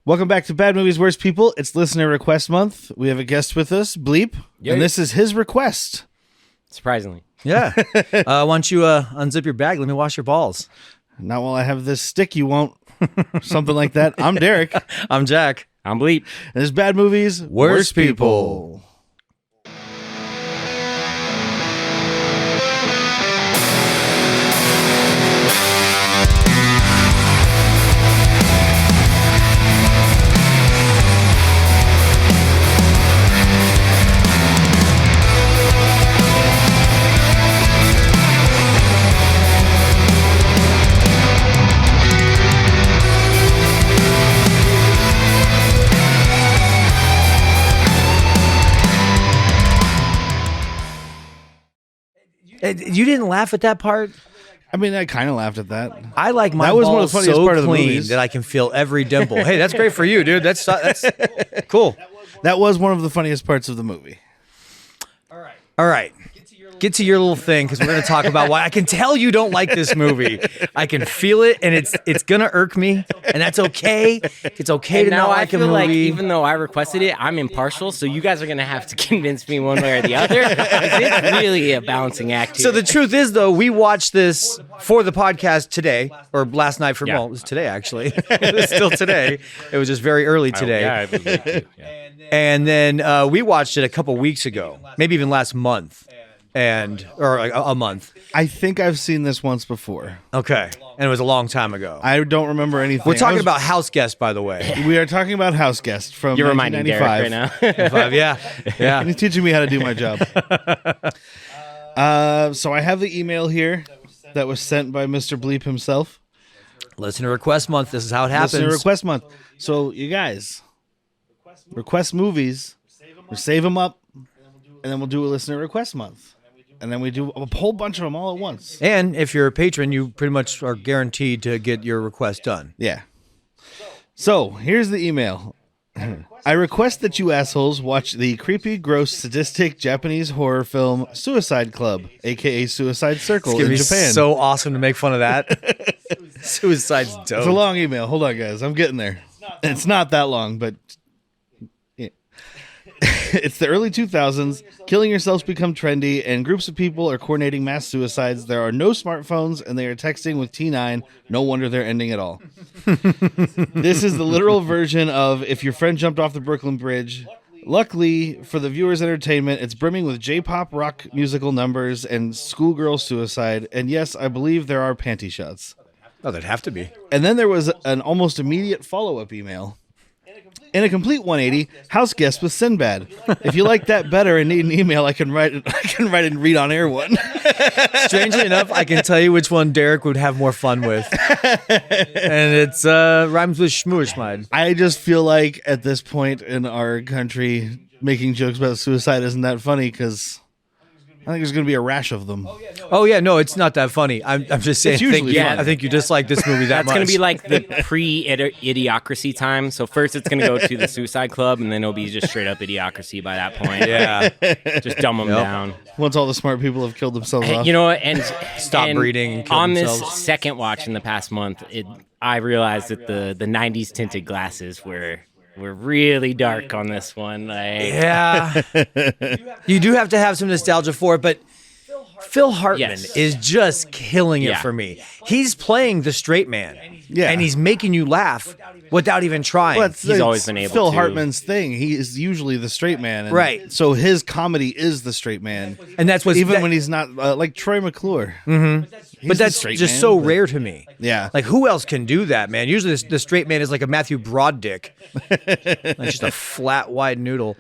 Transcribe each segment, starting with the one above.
Welcome back to Bad Movies, Worst People. It's Listener Request Month. We have a guest with us, Bleep, and this is his request. Surprisingly. Yeah. Why don't you unzip your bag? Let me wash your balls. Not while I have this stick, you won't. Something like that. I'm Derek. I'm Jack. I'm Bleep. And this is Bad Movies, Worst People. You didn't laugh at that part? I mean, I kind of laughed at that. I like my That was one of balls the funniest so part of the clean movies. that I can feel every dimple. Hey, that's great for you, dude. That's cool. That was one of the funniest parts of the movie. All right. Get to your little thing because we're going to talk about why I can tell you don't like this movie. I can feel it, and it's going to irk me, and that's okay. It's okay And to now not I like a feel movie. like even though I requested it, I'm impartial, so you guys are going to have to convince me one way or the other. It's really a balancing act here. So the truth is, though, we watched this for the podcast today, or last night for, well, it was today, actually. It was still today. It was just very early today. Yeah, I believe too. Yeah. And then we watched it a couple weeks ago, maybe even last month, or like a month. I think I've seen this once before. Okay. And it was a long time ago. I don't remember anything. We're talking about Houseguest, by the way. We are talking about Houseguest from You're reminding Derek 1995. right now. Yeah. And he's teaching me how to do my job. So I have the email here that was sent by Mr. Bleep himself. Listener request month. This is how it happens. Listener request month. So you guys request movies, we save them up, and then we'll do a listener request month. And then we do a whole bunch of them all at once. And if you're a patron, you pretty much are guaranteed to get your request done. Yeah. So here's the email. I request that you assholes watch the creepy, gross, sadistic Japanese horror film Suicide Club, aka Suicide Circle It's gonna in be Japan. so awesome to make fun of that. Suicide's dope. It's a long email. Hold on, guys. I'm getting there. It's not that long, but it's the early 2000s. Killing yourself's become trendy, and groups of people are coordinating mass suicides. There are no smartphones, and they are texting with T9. No wonder they're ending it all. This is the literal version of if your friend jumped off the Brooklyn Bridge. Luckily, for the viewers' entertainment, it's brimming with J-pop rock musical numbers and schoolgirl suicide. And yes, I believe there are panty shots. Oh, there'd have to be. And then there was an almost immediate follow-up email. In a complete 180, Houseguest with Sinbad. If you like that better and need an email, I can write and read on air one. Strangely enough, I can tell you which one Derek would have more fun with. And it's rhymes with schmooshmide. I just feel like at this point in our country, making jokes about suicide isn't that funny because I think there's going to be a rash of them. Oh, yeah, no, it's not that funny. I'm just saying. It's usually I think you dislike this movie that That's much. going to be like the pre-Idiocracy time. So first it's going to go to the Suicide Club, and then it'll be just straight up Idiocracy by that point. Yeah. Just dumb them down. Once all the smart people have killed themselves off. You know what? And Stop and breeding and kill on themselves. this second watch in the past month, I realized that the 90s tinted glasses were really dark on this one. Yeah. You do have to have some nostalgia for it, but Phil Hartman is just killing it for me. He's playing the straight man. Yeah. And he's making you laugh without even trying. Well, He's always been able Phil to. Hartman's thing. He is usually the straight man. And Right. So his comedy is the straight man. And that's what's Even when he's not, like Troy McClure. Mm-hmm. But that's just so rare to me. Yeah. Like, who else can do that, man? Usually the straight man is like a Matthew Broad-dick. Like just a flat, wide noodle.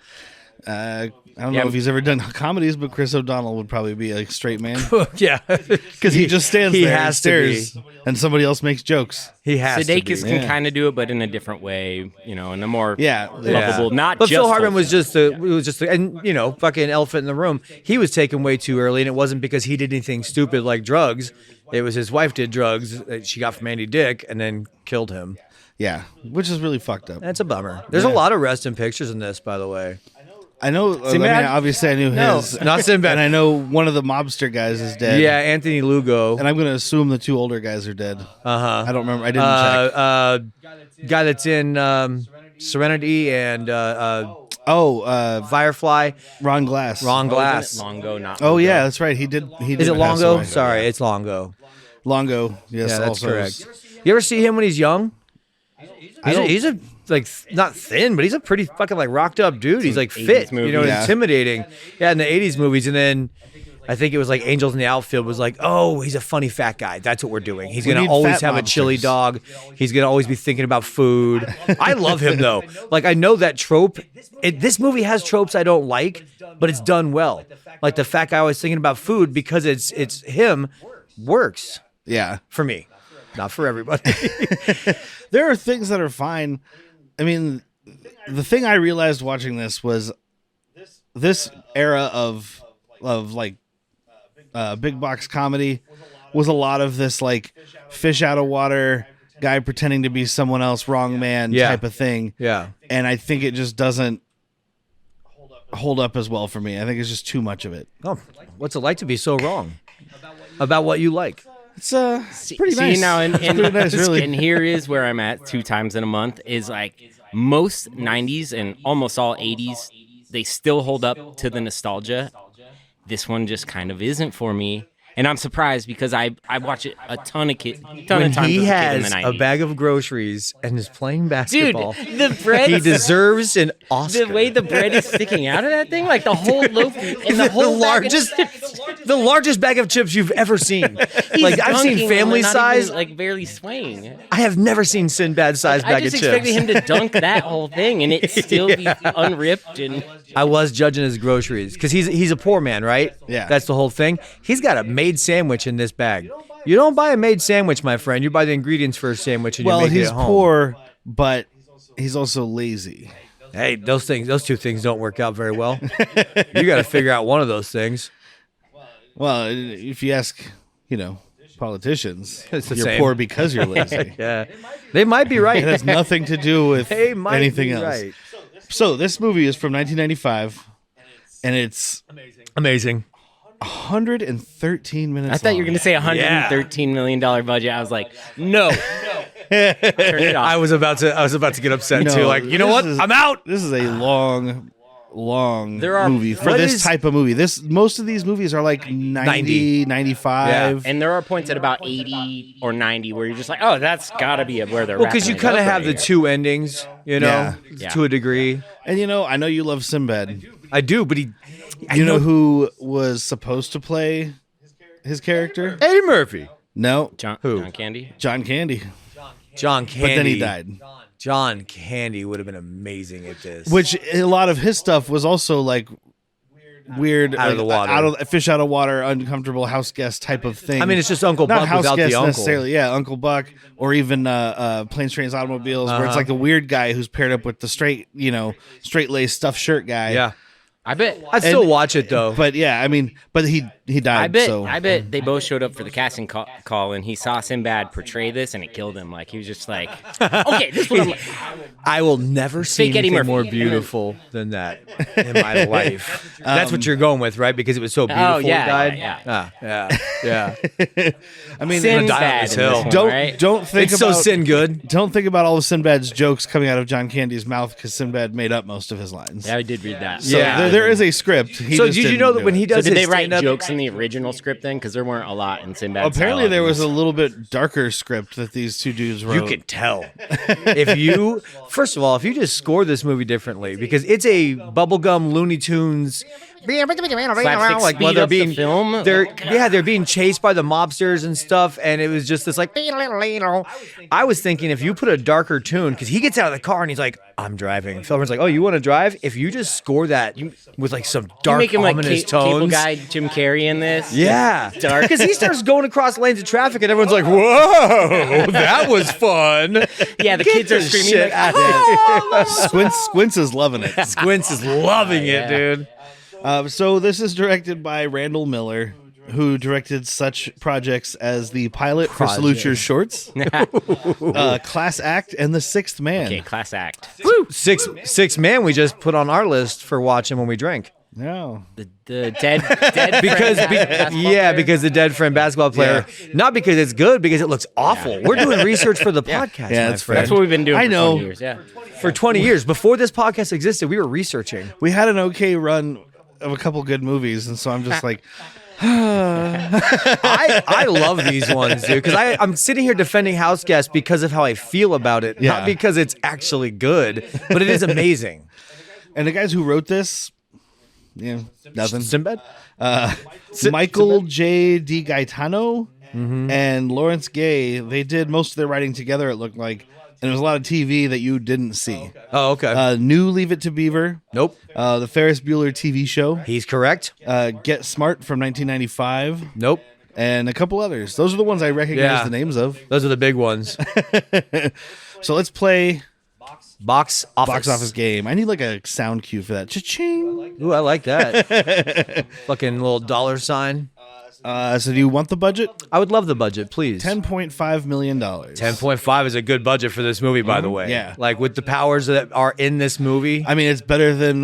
I don't know if he's ever done comedies, but Chris O'Donnell would probably be a straight man. Yeah. Because he just stands he there has and stares, and somebody else makes jokes. He has Sudeikis to be. can kind of do it, but in a different way, in a more Yeah. lovable, not But just Phil Hartman was wholesome. just and fucking elephant in the room. He was taken way too early, and it wasn't because he did anything stupid like drugs. It was his wife did drugs that she got from Andy Dick and then killed him. Yeah, which is really fucked up. That's a bummer. There's a lot of rest in pictures in this, by the way. I know. Sinbad? Obviously, I knew No, his. not Sinbad. And I know one of the mobster guys is dead. Yeah, Anthony Lugo. And I'm going to assume the two older guys are dead. Uh-huh. I don't remember. I didn't check. Guy that's in Serenity and Firefly. Ron Glass. Ron Glass. Isn't it Longo, not Oh Longo? yeah, that's right. He did. Is it pass Longo? away. Sorry, it's Longo. Longo. Yes, Yeah, that's also correct. You ever see him when he's young? He's a like not thin, but he's a pretty fucking like rocked up dude. He's like fit, movie. you know, Yeah. intimidating. Yeah, in the '80s movies, and then I think it was like Angels in the Outfield was like, oh, he's a funny fat guy. That's what we're doing. He's gonna need always fat have a chili mobsters. dog. He's gonna always be thinking about food. I love him though. Like I know that trope. This movie has tropes I don't like, but it's done well. Like the fat guy always thinking about food because it's him works Yeah. for me, not for everybody. There are things that are fine. I mean, the thing I realized watching this was this era of like big box comedy was a lot of this like fish out of water guy pretending to be someone else, wrong man Yeah. type of thing. Yeah. And I think it just doesn't hold up as well for me. I think it's just too much of it. Oh, what's it like to be so wrong about what you like? It's pretty nice. Now, It's pretty nice, really. and here is where I'm at 2 times in a month is like most 90s and almost all 80s, they still hold up to the nostalgia. This one just kind of isn't for me. And I'm surprised because I watch it a ton of When times he as a kid in the has 90s. a bag of groceries and is playing basketball, the bread, he deserves an Oscar. the way the bread is sticking out of that thing, like the whole loaf and the whole bag of chips. the largest bag of chips you've ever seen. He's Like I've seen dunking family and not size. even, like barely swaying. I have never seen Sinbad size I bag just of expected chips. him to dunk that whole thing and it still be unripped and. I was judging his groceries because he's a poor man, right? Yeah. That's the whole thing. He's got a made sandwich in this bag. You don't buy a made sandwich, my friend. You buy the ingredients for a sandwich and you Well, make it he's at home. poor, but he's also lazy. Hey, those two things don't work out very well. You got to figure out one of those things. Well, if you ask, politicians, It's the you're same. poor because you're lazy. Yeah, they might be It right. has nothing to do with They might anything be else. right. So this movie is from 1995, and it's Amazing. 113 minutes. I thought you were long. going to say $113 million budget. I was like, no. Turn it off. I was about to get upset too. Like, you know this what? is- I'm out. This is a long There are- movie for what this is- type of movie. Most of these movies are like 90, 95. And there are points at about 80 or 90 where you're just like, oh, that's got to be where they're Well, because you wrapping it kind of up have the right two endings, Yeah. Yeah. to a degree. And I know you love Sinbad. I do, but I You know who was supposed to play his character? Eddie Murphy, No, John, Who? John Candy? John Candy. John Candy, But then he died. John Candy would have been amazing at this. Which a lot of his stuff was also like weird, Out of like, the water. fish out of water, uncomfortable house guest type of thing. I mean, it's just Uncle not Buck house without guest the uncle. necessarily. Yeah, Uncle Buck, or even Planes, Trains, Automobiles, where it's like the weird guy who's paired up with the straight laced stuffed shirt guy. Yeah, I bet. I'd still watch it though. But yeah, I mean, but he died. I bet they both showed up for the casting call and he saw Sinbad portray this and it killed him. Like he was just like, okay, this one. I will never see Fake Eddie anything Murphy. more beautiful than that in my life. That's what you're going with, right? Because it was so beautiful. yeah, it died. yeah. Yeah. I mean, Sinbad die on in this this hill. one, don't right? don't think It's about so sin good. Don't think about all of Sinbad's jokes coming out of John Candy's mouth because Sinbad made up most of his lines. Yeah, I did read that. So Yeah. there is a script. He So just did you didn't know that do when it. he does So did his they write stand-up, jokes in the original script then? Because there weren't a lot in Sinbad. Apparently, there was a little bit darker script that these two dudes wrote. you can tell. First of all, if you just score this movie differently, because it's a bubblegum Looney Tunes. Slapstick Like speed while they're up the being film? they're being chased by the mobsters and stuff, and it was just this like. I was thinking if you put a darker tune, because he gets out of the car and he's like, "I'm driving." Philburn's like, "Oh, you want to drive?" If you just score that with like some You dark, make him like ominous cable tones, guy Jim Carrey in this. yeah, Dark. because he starts going across lanes of traffic and everyone's like, "Whoa, that was fun." Yeah, the Get kids are the screaming shit like, out of here. Squints is loving it. Squints is loving it, dude. So this is directed by Randall Miller, who directed such projects as the pilot for Salute Your Shorts, Class Act, and The Sixth Man. okay, class act. Six man we just put on our list for watching when we drink. No. The dead Because friend basketball player? because the dead friend basketball player, not because it's good, because it looks awful. We're doing research for the podcast, Yeah, my that's fair. friend. That's what we've been doing I for know. 20 years. Yeah. For 20 years before this podcast existed, we were researching. We had an okay run of a couple good movies, and so I'm just like, I love these ones, dude, because I'm sitting here defending Houseguest because of how I feel about it, Yeah. not because it's actually good, but it is amazing. and the guys who wrote this, yeah, nothing. Sinbad? Michael J. DiGaetano and Lawrence Gay, they did most of their writing together, it looked like. And there was a lot of TV that you didn't see. Oh, okay. New Leave It to Beaver. Nope. The Ferris Bueller TV show. He's correct. Get Smart from 1995. Nope. And a couple others. Those are the ones I recognize Yeah. the names of. Those are the big ones. So let's play Box office. Box Office Game. I need like a sound cue for that. Cha-ching. Ooh, I like that. Fucking little dollar sign. So do you want the budget? I would love the budget, please. $10.5 million. 10.5 is a good budget for this movie, by the way. Yeah. Like with the powers that are in this movie. I mean, it's better than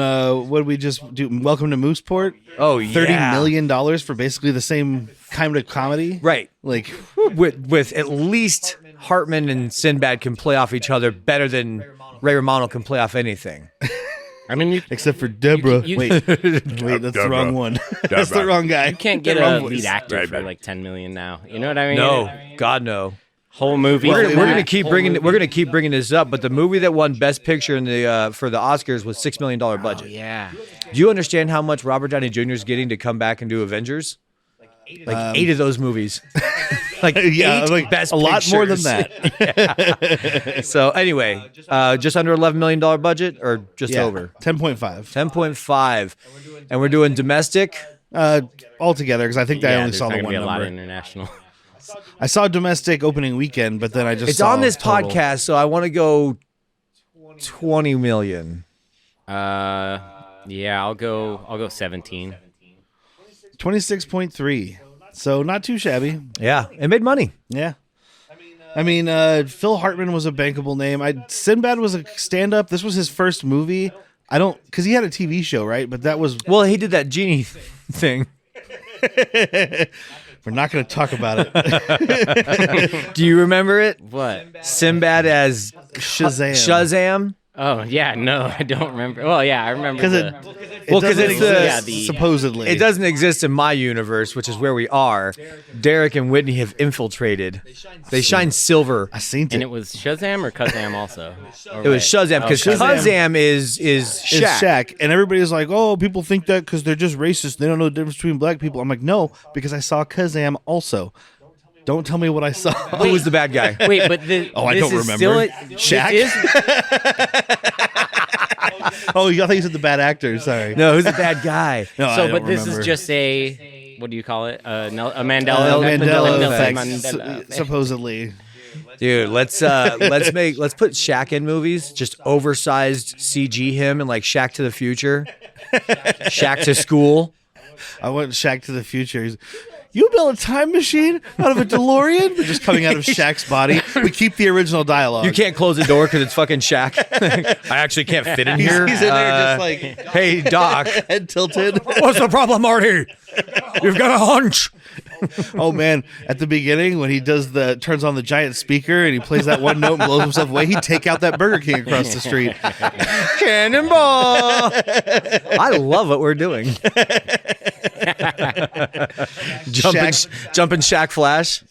what did we just do? Welcome to Mooseport. Oh, yeah. $30 million for basically the same kind of comedy. Right. Like, With at least Hartman and Sinbad can play off each other better than Ray Romano can play off anything. I mean, you except for Deborah. you- Wait, that's the wrong one. That's the wrong guy. can't get The wrong a voice. lead actor for like 10 million now. You know what I mean? No, God no. Whole movie. We're gonna keep bringing this up, but the movie that won Best Picture in the for the Oscars was $6 million budget. Yeah. Do you understand how much Robert Downey Jr. is getting to come back and do Avengers? Like 8 of those movies. Like Yeah, 8 like Best a lot more than Pictures. that. So anyway, just under $11 million budget or just over? 10.5 10.5. And we're doing domestic. altogether because I think I Yeah, only there's saw not the gonna one be a lot of number. international. I saw domestic opening weekend, but then I just It's saw on this total. podcast, so I want to go 20 million. Yeah, I'll go 17. 26.3. So not too shabby. Yeah, it made money. Yeah. I mean, Phil Hartman was a bankable name. Sinbad was a stand-up. This was his first movie. Because he had a TV show, right? But that was. Well, he did that genie thing. We're not going to talk about it. Do you remember it? What? Sinbad as Shazam. Shazam. Oh yeah, no, I don't remember. Well, yeah, I remember. Because Well, 'cause it's supposedly. It doesn't exist in my universe, which is where we are. Derek and Whitney have infiltrated. They shine silver. I seen it. and it was Shazam or Kazam also. It was Shazam because Shazam is It's Shaq. Shaq. And everybody's like, oh, people think that because they're just racist. They don't know the difference between black people. I'm like, no, because I saw Kazam also. Don't tell me what I saw. Who was the bad guy? Wait, but I this don't is remember. Still Shaq? Oh, I thought you said the bad actor. Sorry. No, who's the bad guy? No, I so, don't but this remember. is just a what do you call it? A Mandela Mandela effect. effect, Mandela effect. supposedly. Dude, let's put Shaq in movies. Just oversized CG him and like Shaq to the Future, Shaq to School. I want Shaq to the future. You built a time machine out of a DeLorean? But just coming out of Shaq's body. We keep the original dialogue. You can't close the door because it's fucking Shaq. I actually can't fit in here. He's in there just like Hey, Doc. head tilted. What's the problem, Marty? You've got a hunch. Oh man! At the beginning, when he turns on the giant speaker and he plays that one note and blows himself away, he'd take out that Burger King across the street. Cannonball! I love what we're doing. Jumping Shaq Flash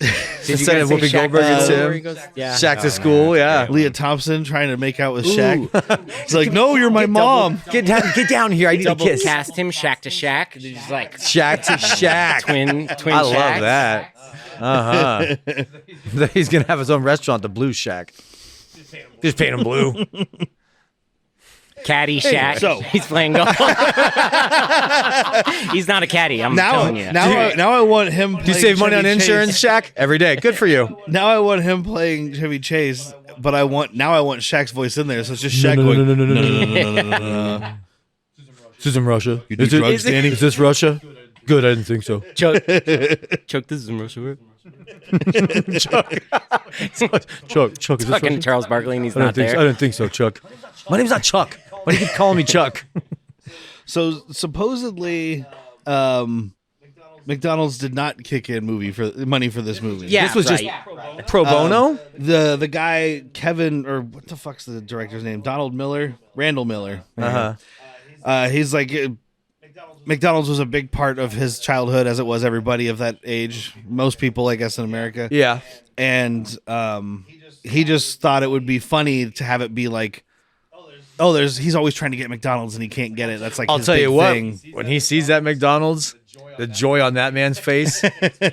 instead of Whoopi Goldberg and Tim. Yeah. Shaq to school, yeah. Leah Thompson trying to make out with Shaq. It's like, no, you're my mom. Get down here. I need a Double kiss. cast him Shaq to Shaq. It's like Shaq to Shaq. twin I love Shaqs. that. He's gonna have his own restaurant, the Blue Shack. Just paint him blue. Caddy Shaq. so- he's playing golf. He's not a caddy. I'm Now telling you. I want him. Do you save money on insurance, Shaq? Every day. Good for you. Now I want him playing Chevy Chase, but I want Shaq's voice in there, so it's just Shaq going. No. This isn't Russia. You do drugs, Danny? Is this Russia? Good, I didn't think so. Chuck, this is in Russia. Chuck, is this Fucking Russia? Charles Barkley, and he's I not didn't there. think so, Chuck. My name's not Chuck. Why do you keep calling me Chuck? So supposedly, McDonald's did not kick in money for this movie. Yeah, This was right. just pro bono. The guy Kevin, or what the fuck's the director's name? Randall Miller. He's like, McDonald's was a big part of his childhood, as it was everybody of that age. Most people, I guess, in America. Yeah. And he just thought it would be funny to have it be like, oh, he's always trying to get McDonald's and he can't get it. That's like I'll his tell big you what. thing. When he sees that McDonald's, the joy on that man's face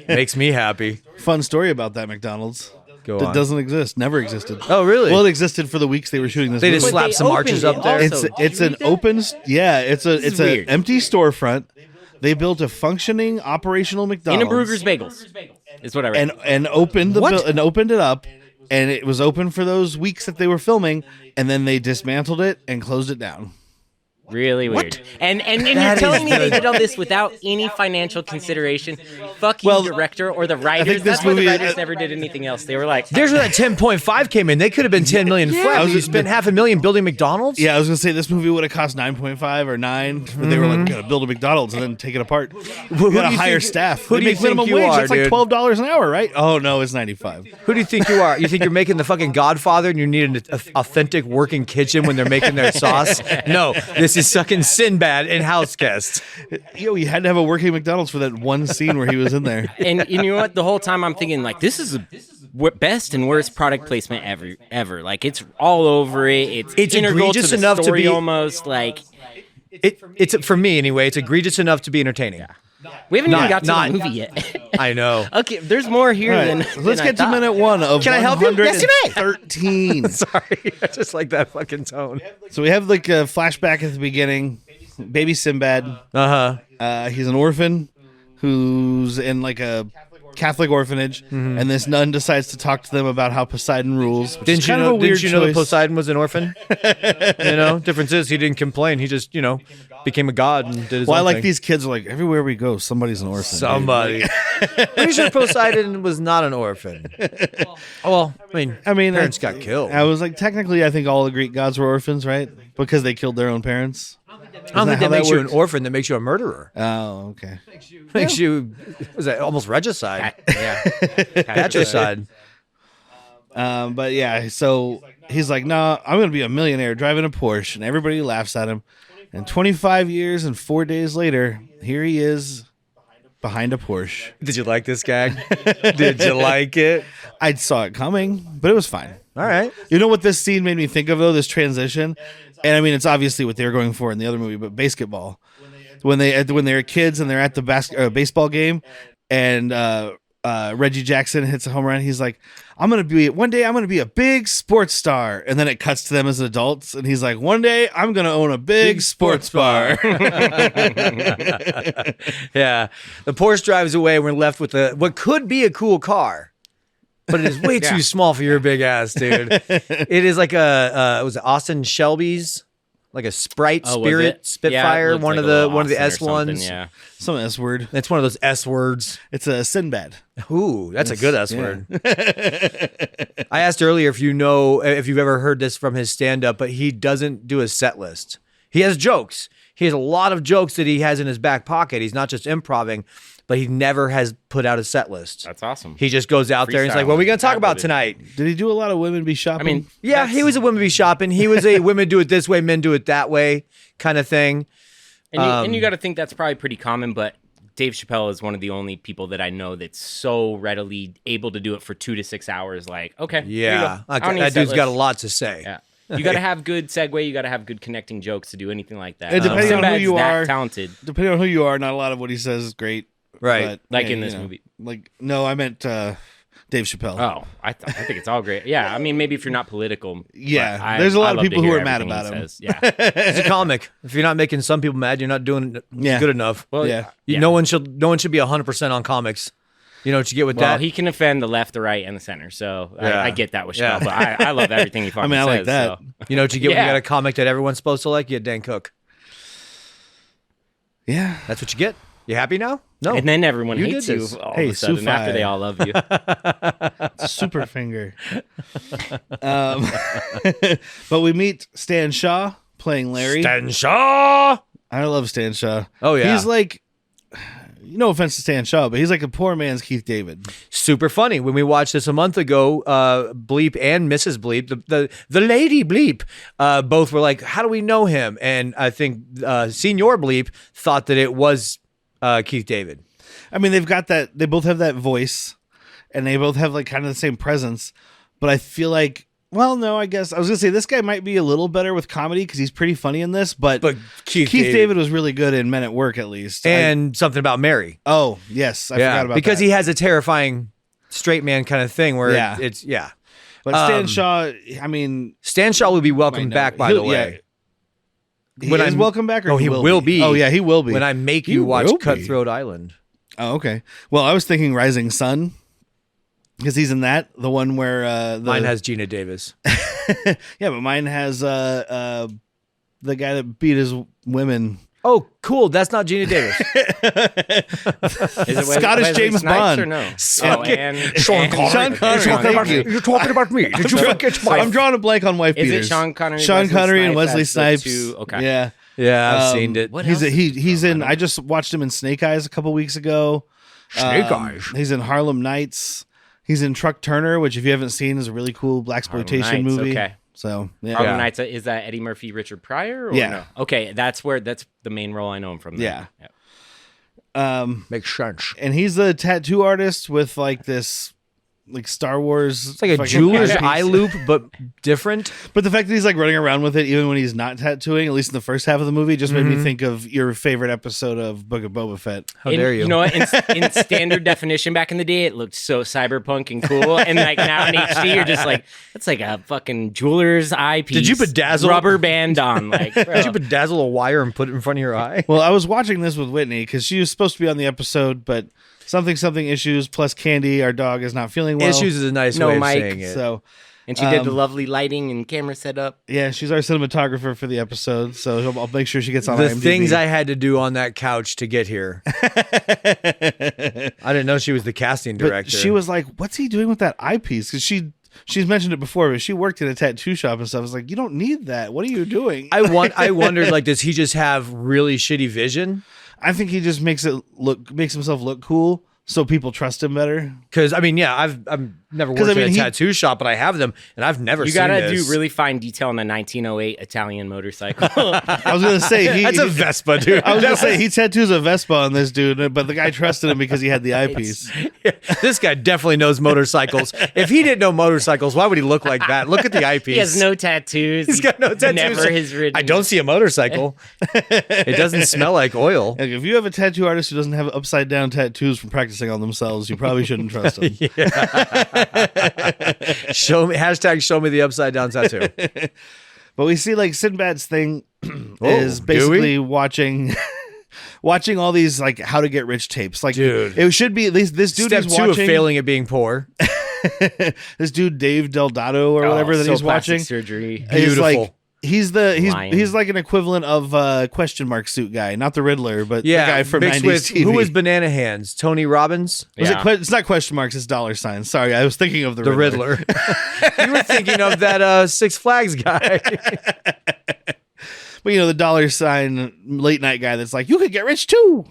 makes me happy. Fun story about that McDonald's. Go That on. doesn't exist. Never existed. Oh, really? Well, it existed for the weeks they were shooting this They movie. just slapped some arches up there. It's an open, it's an weird. empty storefront. They built a functioning operational McDonald's Innenbrugger's Bagels is what I read. and opened What? and opened it up, and it was open for those weeks that they were filming, and then they dismantled it and closed it down. Really weird. And you're That telling is me they good. did all this without any financial consideration? Fuck you, Well, director or the writers. think this That's why the movie- writers never did anything else. They were like, There's where that 10.5 came in. They could have been 10 million flat. was You just- spent $500,000 building McDonald's? Yeah, I was gonna say this movie would have cost 9.5 or 9, but they were like, "We gotta build a McDonald's and then take it apart. We who gotta do you hire think- staff. who They do you make minimum think you wage. are, That's like dude? $12 an hour, right? Oh no, it's 95. Who do you think you are? You think you're making the fucking Godfather and you need an authentic working kitchen when they're making their sauce? No, this is sucking Sinbad and Houseguest. Yo, you had to have a working McDonald's for that one scene where he was in there. and you know what? The whole time I'm thinking like, this is the best and worst product placement ever. Like it's all over it. It's integral egregious to the enough to story be- almost. Like It's for me anyway. It's egregious enough to be entertaining. we haven't even got to not- the movie yet. I know. Okay, there's more here All right, than. so let's than I get to thought. minute 1 of Can I help you? Yes, you may. 113. Sorry, I just like that fucking tone. So we have like a flashback at the beginning. Baby Sinbad. He's an orphan who's in like a Catholic orphanage, and this nun decides to talk to them about how Poseidon rules. Which is Didn't you kind know? of a weird Didn't you know that choice. Poseidon was an orphan? Difference is he didn't complain. He just became a god and did his Well, I own like thing. these kids are like everywhere we go, somebody's an orphan. dude. Somebody. Pretty sure Poseidon was not an orphan. Well, I mean, parents got killed. I was like, technically, I think all the Greek gods were orphans, right? Because they killed their own parents. I don't think Isn't that how makes you an works? orphan. That makes you a murderer. Oh, okay. Makes you, was that almost regicide? Yeah. Patricide. But yeah, so he's like, "No, I'm gonna be a millionaire driving a Porsche," and everybody laughs at him. And 25 years and 4 days later, here he is behind a Porsche. Did you like this gag? Did you like it? I saw it coming, but it was fine. All right. You know what this scene made me think of though? This transition, and I mean, it's obviously what they were going for in the other movie, but basketball. When they're kids and they're at the baseball game, and Reggie Jackson hits a home run, he's like, one day I'm gonna be a big sports star, and then it cuts to them as adults, and he's like, one day I'm gonna own a big sports bar. Yeah. The Porsche drives away and we're left with what could be a cool car. But it is way too small for your big ass, dude. It is like was it Austin Shelby's? Like a Sprite Oh, was Spirit it? Spitfire, Yeah, it one looked of like a the little one of the Austin or S something, ones. Yeah. Some S word. It's one of those S words. It's a Sinbad. Ooh, that's a good S yeah. word. I asked earlier if you've ever heard this from his stand up, but he doesn't do a set list. He has jokes. He has a lot of jokes that he has in his back pocket. He's not just improving, but he never has put out a set list. That's awesome. He just goes out there and he's like, Freestyle. "What are we going to talk about Ad-libbed. tonight?" Did he do a lot of women be shopping? I mean, Yeah, he was a women be shopping. He was a women do it this way, men do it that way kind of thing. and you got to think that's probably pretty common, but Dave Chappelle is one of the only people that I know that's so readily able to do it for 2 to 6 hours. Like, okay, here you go. Yeah, I don't need that set dude's got a list. lot to say. Yeah. You got to have good segue. You got to have good connecting jokes to do anything like that. And depending on who Sinbad's you that are- talented. depending on who you are, not a lot of what he says is great. Right. But, Like yeah, in this you know, movie. Like, no, I meant Dave Chappelle. Oh, I think it's all great. Yeah, I mean, maybe if you're not political. Yeah, but I- there's a lot I of love to people who hear are mad everything about he him. says. Yeah. He's a comic. If you're not making some people mad, you're not doing Yeah. good enough. Well, Yeah. yeah. No one should be 100% on comics. You know what you get with Well, that? he can offend the left, the right, and the center. So Yeah. I get that with Yeah. Chappelle, but I love everything he fucking I like says. that. So. You know what you get when you Yeah. got a comic that everyone's supposed to like? You get Dan Cook. Yeah. That's what you get. You happy now? No. And then everyone You hates did you this. all Hey, of a sudden Sufi. after they all love you. Super finger. But we meet Stan Shaw playing Larry. Stan Shaw. I love Stan Shaw. Oh, yeah. He's like, no offense to Stan Shaw, but he's like a poor man's Keith David. Super funny. When we watched this a month ago, Bleep and Mrs. Bleep, the lady Bleep, both were like, how do we know him? And I think Senior Bleep thought that it was Keith David. I mean, they both have that voice, and they both have like kind of the same presence, but I feel like, well, no, I guess I was gonna say this guy might be a little better with comedy because he's pretty funny in this, but Keith David was really good in Men at Work, at least, and Something About Mary. Oh yes, I forgot about because that. he has a terrifying straight man kind of thing where it's But Stan Shaw, I mean, Stan Shaw will be welcome back. By the way, he is welcome back, or he will be. Oh yeah, he will be when I make you watch Cutthroat Island. Oh okay. Well, I was thinking Rising Sun. Because he's in that, the one where mine has Gina Davis. Yeah, but mine has the guy that beat his women. Oh, cool! That's not Gina Davis. Is it Scottish James Bond? Or no? Sean Connery. You're talking about me. Did you forget my? I'm drawing a blank on wife beaters. Is it Sean Connery? Sean Connery and Wesley Snipes. Okay. Yeah, I've seen it. He's in. I just watched him in Snake Eyes a couple weeks ago. Snake Eyes. He's in Harlem Nights. He's in Truck Turner, which if you haven't seen is a really cool blaxploitation movie. Okay. So Harlem Nights, is that Eddie Murphy, Richard Pryor? Or yeah. No? Okay, that's the main role I know him from. There. Yeah. Makes sense. And he's a tattoo artist with like this like Star Wars. It's like a jeweler's eye loop, but different. But the fact that he's like running around with it even when he's not tattooing, at least in the first half of the movie, just made me think of your favorite episode of Book of Boba Fett. How dare you? You know what? In standard definition back in the day, it looked so cyberpunk and cool. And like now in HD, you're just like, that's like a fucking jeweler's eyepiece. Did you bedazzle rubber band on? Like, did you bedazzle a wire and put it in front of your eye? Well, I was watching this with Whitney because she was supposed to be on the episode, but something issues plus Candy, our dog, is not feeling well. Issues is a nice way of saying it. So, and she did the lovely lighting and camera setup. Yeah, she's our cinematographer for the episode, so I'll make sure she gets on the IMDb. things I had to do on that couch to get here. I didn't know she was the casting director. But she was like, "What's he doing with that eyepiece?" Because she's mentioned it before, but she worked in a tattoo shop and stuff. I was like, "You don't need that. What are you doing?" I wondered, like, does he just have really shitty vision? I think he just makes himself look cool, so people trust him better. Because I mean, yeah, I've never worked in a tattoo shop, but I have them, and I've never seen this. You gotta do really fine detail on a 1908 Italian motorcycle. I was gonna say that's a Vespa, dude. I was gonna say he tattoos a Vespa on this dude, but the guy trusted him because he had the eyepiece. This guy definitely knows motorcycles. If he didn't know motorcycles, why would he look like that? Look at the eyepiece. He has no tattoos. He's got no tattoos. Never has ridden. I don't see a motorcycle. It doesn't smell like oil. Like, if you have a tattoo artist who doesn't have upside down tattoos from practicing on themselves, you probably shouldn't trust them. Show me the upside down tattoo. But we see like Sinbad's thing is basically watching all these like how to get rich tapes. Like, dude, it should be this dude Step is two watching of failing at being poor. This dude Dave Delgado or whatever that he's watching surgery. Beautiful. Like, he's like an equivalent of question mark suit guy, not the Riddler, but the guy from 90s TV. Who was Banana Hands? Tony Robbins? It's not question marks, it's dollar signs. Sorry, I was thinking of the Riddler. You were thinking of that Six Flags guy. But the dollar sign late night guy that's like, you could get rich too.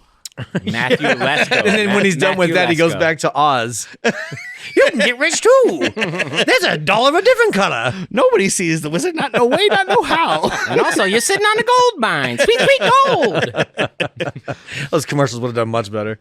Matthew Lesko. And then when he's done with that, he goes back to Oz. You can get rich too. There's a doll of a different color. Nobody sees the wizard, not no way, not no how. And also, you're sitting on a gold mine. Sweet, sweet gold. Those commercials would have done much better.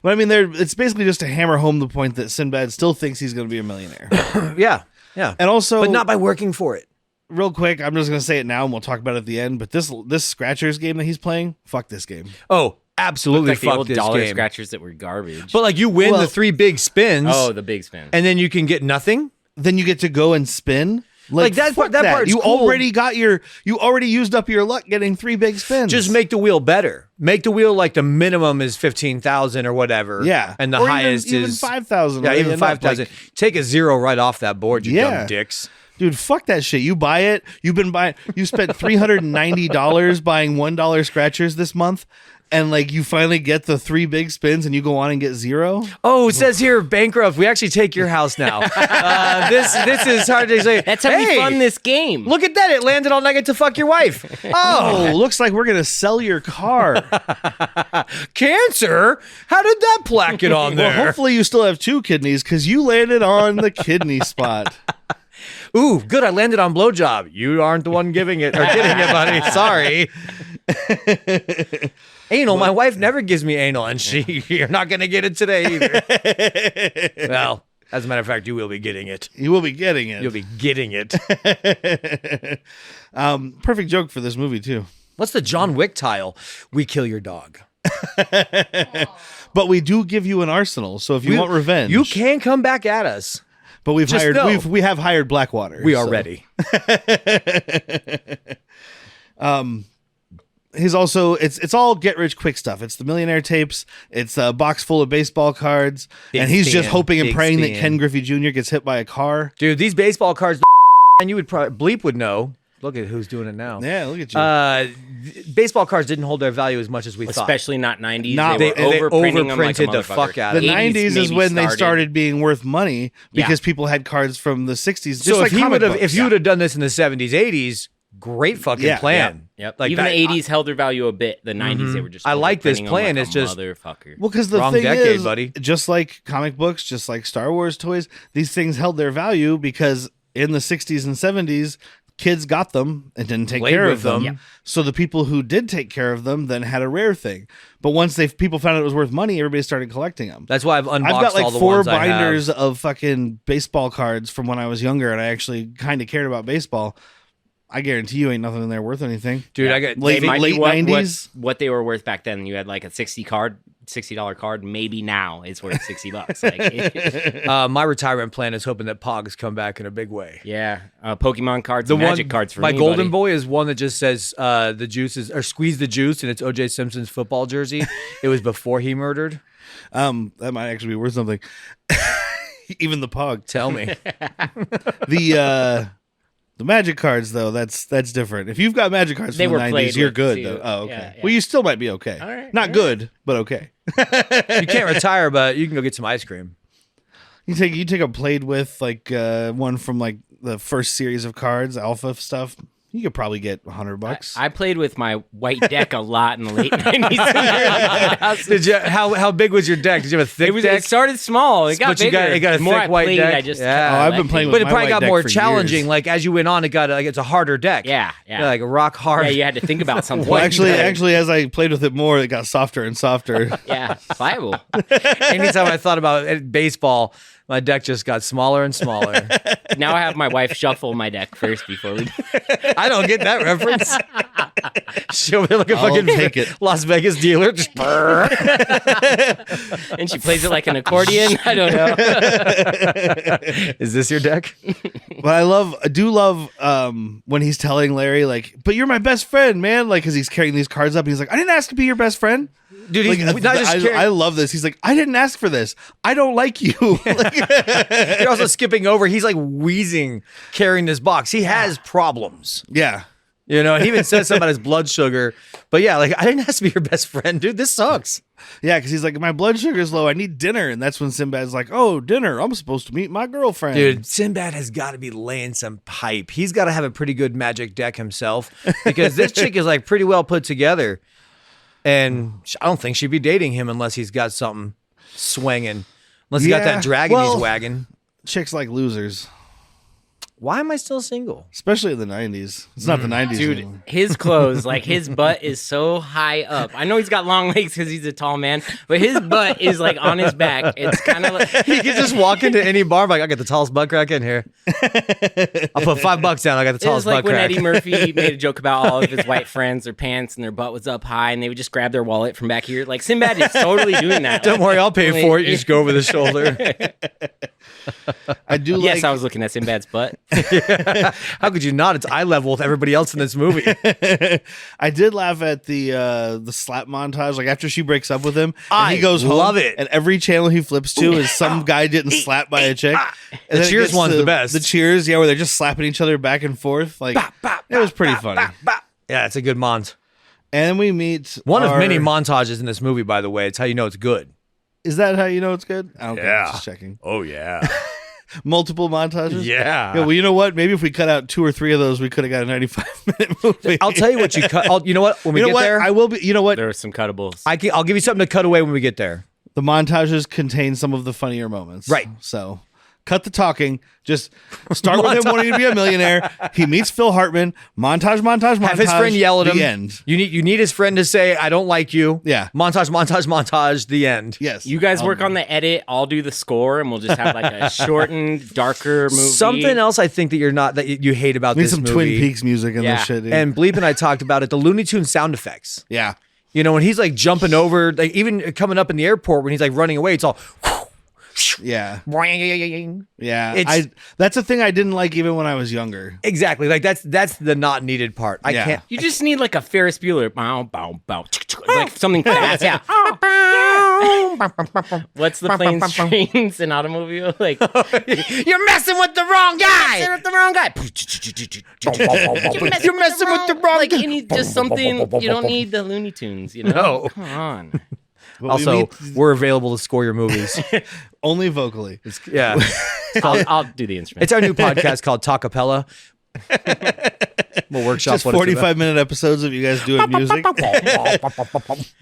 But I mean, it's basically just to hammer home the point that Sinbad still thinks he's going to be a millionaire. Yeah. And also, but not by working for it. Real quick, I'm just going to say it now and we'll talk about it at the end. But this Scratchers game that he's playing, fuck this game. Oh, absolutely, like fuck the old this dollar game. scratchers that were garbage. But like you win the 3 big spins. Oh, the big spin. And then you can get nothing. Then you get to go and spin. Like that part's you cool. You already used up your luck getting 3 big spins. Just make the wheel better. Make the wheel like the minimum is 15,000 or whatever. Yeah. And the or highest even is 5,000. Yeah, even 5,000. Take a 0 right off that board, you dumb dicks. Dude, fuck that shit. You buy it. You spent $390 buying $1 scratchers this month. and like you finally get the 3 big spins and you go on and get 0. Oh, it says here bankrupt. We actually take your house now. This is hard to say. That's how we fund this game. Look at that. It landed on I get to fuck your wife. Oh, looks like we're going to sell your car. Cancer? How did that plaque get on there? Well, hopefully you still have 2 kidneys because you landed on the kidney spot. Ooh, good. I landed on blowjob. You aren't the one giving it or getting it, buddy. Sorry. Anal. My wife never gives me anal, and you're not going to get it today either. Well, as a matter of fact, you will be getting it. You will be getting it. You'll be getting it. Perfect joke for this movie, too. What's the John Wick tile? We kill your dog. But we do give you an arsenal, so if you want revenge, you can come back at us. But we have hired Blackwater. We are ready. He's also it's all get rich quick stuff. It's the millionaire tapes. It's a box full of baseball cards, and he's just hoping and praying that Ken Griffey Jr. gets hit by a car. Dude, these baseball cards, and you would probably Bleep would know. Look at who's doing it now. Yeah, look at you. Baseball cards didn't hold their value as much as we thought. Especially not 90s. They overprinted the fuck out of it. The 80s 90s is when they started being worth money because people had cards from the 60s. Just so like if you would have done this in the 70s, 80s, great fucking plan. Yep. Like even that, the 80s held their value a bit. The 90s, they were just. I like this overprinting plan. them It's like a just motherfucker. Well, because the wrong thing decade, is, buddy. Just like comic books, just like Star Wars toys, these things held their value because in the 60s and 70s, kids got them and didn't take care of them. Yep. So the people who did take care of them then had a rare thing. But once people found out it was worth money, everybody started collecting them. That's why I've unboxed I've got like all the 4 ones I have. binders of fucking baseball cards from when I was younger, and I actually kind of cared about baseball. I guarantee you ain't nothing in there worth anything. Dude, I got late 90s. What they were worth back then. You had like a $60 card. Maybe now it's worth $60. Like, my retirement plan is hoping that Pogs come back in a big way. yeah, Pokemon cards, and Magic cards for my me, golden buddy. boy is one that just says the juice is or squeeze the juice, and it's O.J. Simpson's football jersey. It was before he murdered. That might actually be worth something. Even the Pog. Tell me. The Magic cards, though, that's different. If you've got Magic cards from the 90s, you're good, though. Oh, okay. Yeah. Well, you still might be okay. All right, Not good, but okay. You can't retire, but you can go get some ice cream. You take a played with like one from like the first series of cards, alpha stuff. You could probably get $100. I played with my white deck a lot in the late 90s. Did you? How big was your deck? Did you have a thick deck? It started small. It got But you bigger. got- it got a the more thick I white played, deck? I just Yeah. kept Oh, I've been playing collecting. with But it my probably white got deck more for challenging. years. Like as you went on, it's a harder deck. Yeah. Like a rock hard. Yeah, you had to think about something. Well, actually, as I played with it more, it got softer and softer. Yeah, pliable. Anytime I thought about baseball, my deck just got smaller and smaller. Now I have my wife shuffle my deck first before we. I don't get that reference. She'll be like a I'll fucking take it. Las Vegas dealer. Just And she plays it like an accordion. I don't know. Is this your deck? But I do love when he's telling Larry, like, but you're my best friend, man. Like, because he's carrying these cards up and he's like, I didn't ask to be your best friend. Dude, he's Like, not just carrying. I love this. He's like, I didn't ask for this. I don't like you. You're also skipping over. He's like wheezing carrying this box. He has problems. Yeah. You know, he even says something about his blood sugar. But yeah, like, I didn't ask to be your best friend, dude. This sucks. Yeah, because he's like, my blood sugar's low. I need dinner. And that's when Sinbad's like, oh, dinner. I'm supposed to meet my girlfriend. Dude, Sinbad has got to be laying some pipe. He's got to have a pretty good magic deck himself because this chick is like pretty well put together. And I don't think she'd be dating him unless he's got something swinging. Unless he got that dragon he's wagging. Chicks like losers. Why am I still single? Especially in the 90s. It's not the 90s. Dude, anymore. his clothes, like his butt is so high up. I know he's got long legs because he's a tall man, but his butt is like on his back. It's kind of like He can just walk into any bar, like, I got the tallest butt crack in here. I'll put $5 down. I got the it was tallest like butt when crack. Eddie Murphy made a joke about all of his white friends, their pants and their butt was up high, and they would just grab their wallet from back here. Like Sinbad is totally doing that. Don't worry, I'll pay for it. You just go over the shoulder. I do Yes, like... I was looking at Sinbad's butt. How could you not? It's eye level with everybody else in this movie. I did laugh at the slap montage. Like after she breaks up with him, and I he goes home, love it. and every channel he flips to is some guy getting slapped by a chick. And The then it Cheers gets one's to the best. The Cheers, yeah, where they're just slapping each other back and forth. Like it was pretty funny. Yeah, it's a good mont. And we meet One of our- many montages in this movie, by the way. It's how you know it's good. Is that how you know it's good? I don't care. Yeah. Just checking. Oh, yeah. Multiple montages? Yeah. Well, you know what? Maybe if we cut out 2 or 3 of those, we could have got a 95-minute movie. I'll tell you what you cut. You know what? When we You know get what? there, I will be. You know what? There are some cuttables. I'll give you something to cut away when we get there. The montages contain some of the funnier moments. Right. So cut the talking. Just start with him wanting to be a millionaire. He meets Phil Hartman. Montage. Have his friend yell at him. The end. You need his friend to say, "I don't like you." Yeah. Montage. The end. Yes. You guys work on the edit. I'll do the score, and we'll just have like a shortened, darker movie. Something else I think that you hate about Need this some movie. Twin Peaks music in Yeah. this shit. Dude. And Bleep and I talked about it. The Looney Tunes sound effects. yeah. You know, when he's like jumping over, like even coming up in the airport when he's like running away, it's all. Yeah. Exactly. Yeah. That's a thing I didn't like even when I was younger. Like that's the not needed part. I Yeah. can't. You just need like a Ferris Bueller, bow, bow, bow, like something fast. Yeah. What's the planes, trains, and automobile? Like You're messing with the wrong guy. You're with the wrong guy. You're messing with the wrong Like guy. you need just something. You don't need the Looney Tunes. You know. No. Come on. But we Also, meet we're available to score your movies. only vocally. Yeah. I'll do the instrument. It's our new podcast called Talkapella. We'll workshop Just what it's about. 45-minute episodes of you guys doing music. And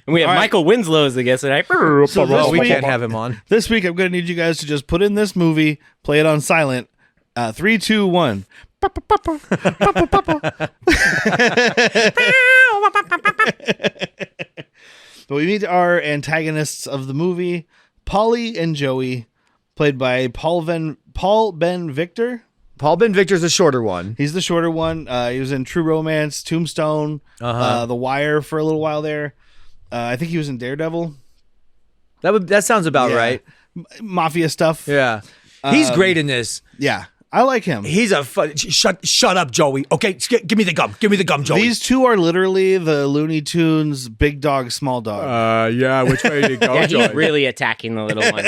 we have All right. Michael Winslow as the guest tonight. So Oh, this we week- can't have him on. This week, I'm going to need you guys to just put in this movie, play it on silent. 3, 2, 1. But we meet our antagonists of the movie, Polly and Joey, played by Paul Ben Victor. Paul Ben Victor's the shorter one. He's the shorter one. He was in True Romance, Tombstone, The Wire for a little while there. I think he was in Daredevil. That sounds about Yeah. right. Mafia stuff. Yeah. He's great in this. Yeah. I like him. He's a shut up, Joey. Okay, give me the gum. Give me the gum, Joey. These two are literally the Looney Tunes big dog, small dog. Yeah, which way did it go, Yeah, he's really attacking the little one.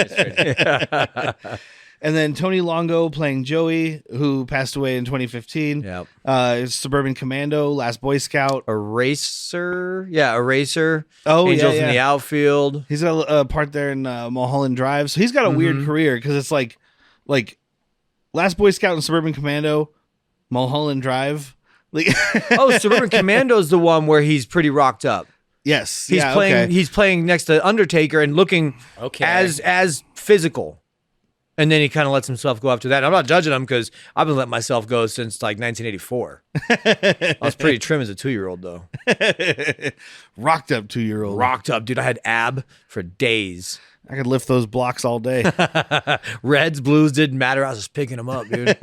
And then Tony Longo playing Joey, who passed away in 2015. Yep. Suburban Commando, Last Boy Scout. Eraser. Yeah, Eraser. Oh, Angels yeah. in the Outfield. He's got a part there in Mulholland Drive. So he's got a weird career because it's like Last Boy Scout and Suburban Commando, Mulholland Drive. Like, Oh, Suburban Commando's the one where he's pretty rocked up. yes. He's yeah, playing okay. he's playing next to Undertaker and looking Okay. as physical. And then he kind of lets himself go after that. I'm not judging him because I've been letting myself go since like 1984. I was pretty trim as a 2-year-old though. Rocked up 2-year-old. Rocked up, dude. I had ab for days. I could lift those blocks all day. Reds, blues didn't matter. I was just picking them up, dude.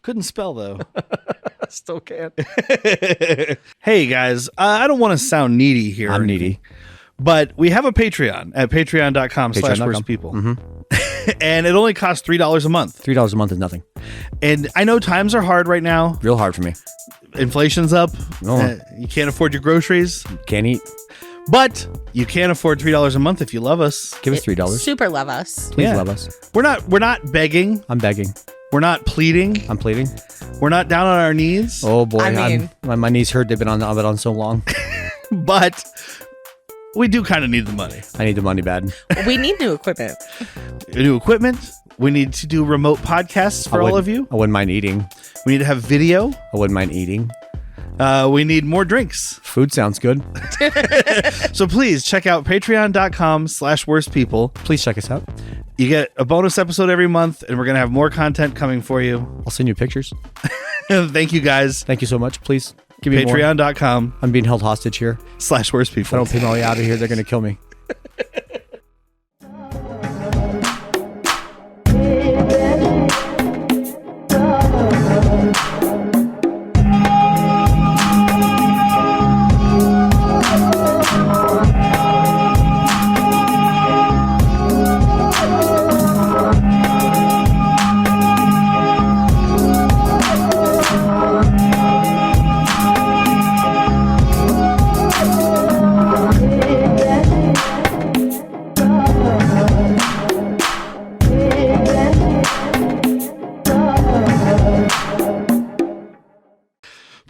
Couldn't spell though. I still can't. Hey guys, I don't want to sound needy here. I'm needy. But we have a Patreon at patreon.com/worstpeople. And it only costs $3 a month. $3 a month is nothing. And I know times are hard right now. Real hard for me. Inflation's up. No. You can't afford your groceries. Can't eat. But you can afford $3 a month if you love us. Give us $3. Super love us. Please Yeah. love us. We're not begging. I'm begging. We're not pleading. I'm pleading. We're not down on our knees. Oh boy, I mean- my knees hurt. They've been on so long. But we do kind of need the money. I need the money bad. We need new equipment. New equipment. We need to do remote podcasts for all of you. I wouldn't mind eating. We need to have video. I wouldn't mind eating. We need more drinks. Food sounds good. So please check out patreon.com/worstpeople. Please check us out. You get a bonus episode every month, and we're going to have more content coming for you. I'll send you pictures. Thank you guys. Thank you so much. Please give me more. Patreon.com/worstpeople. I'm being held hostage here. If I don't pay my way out of here, they're going to kill me.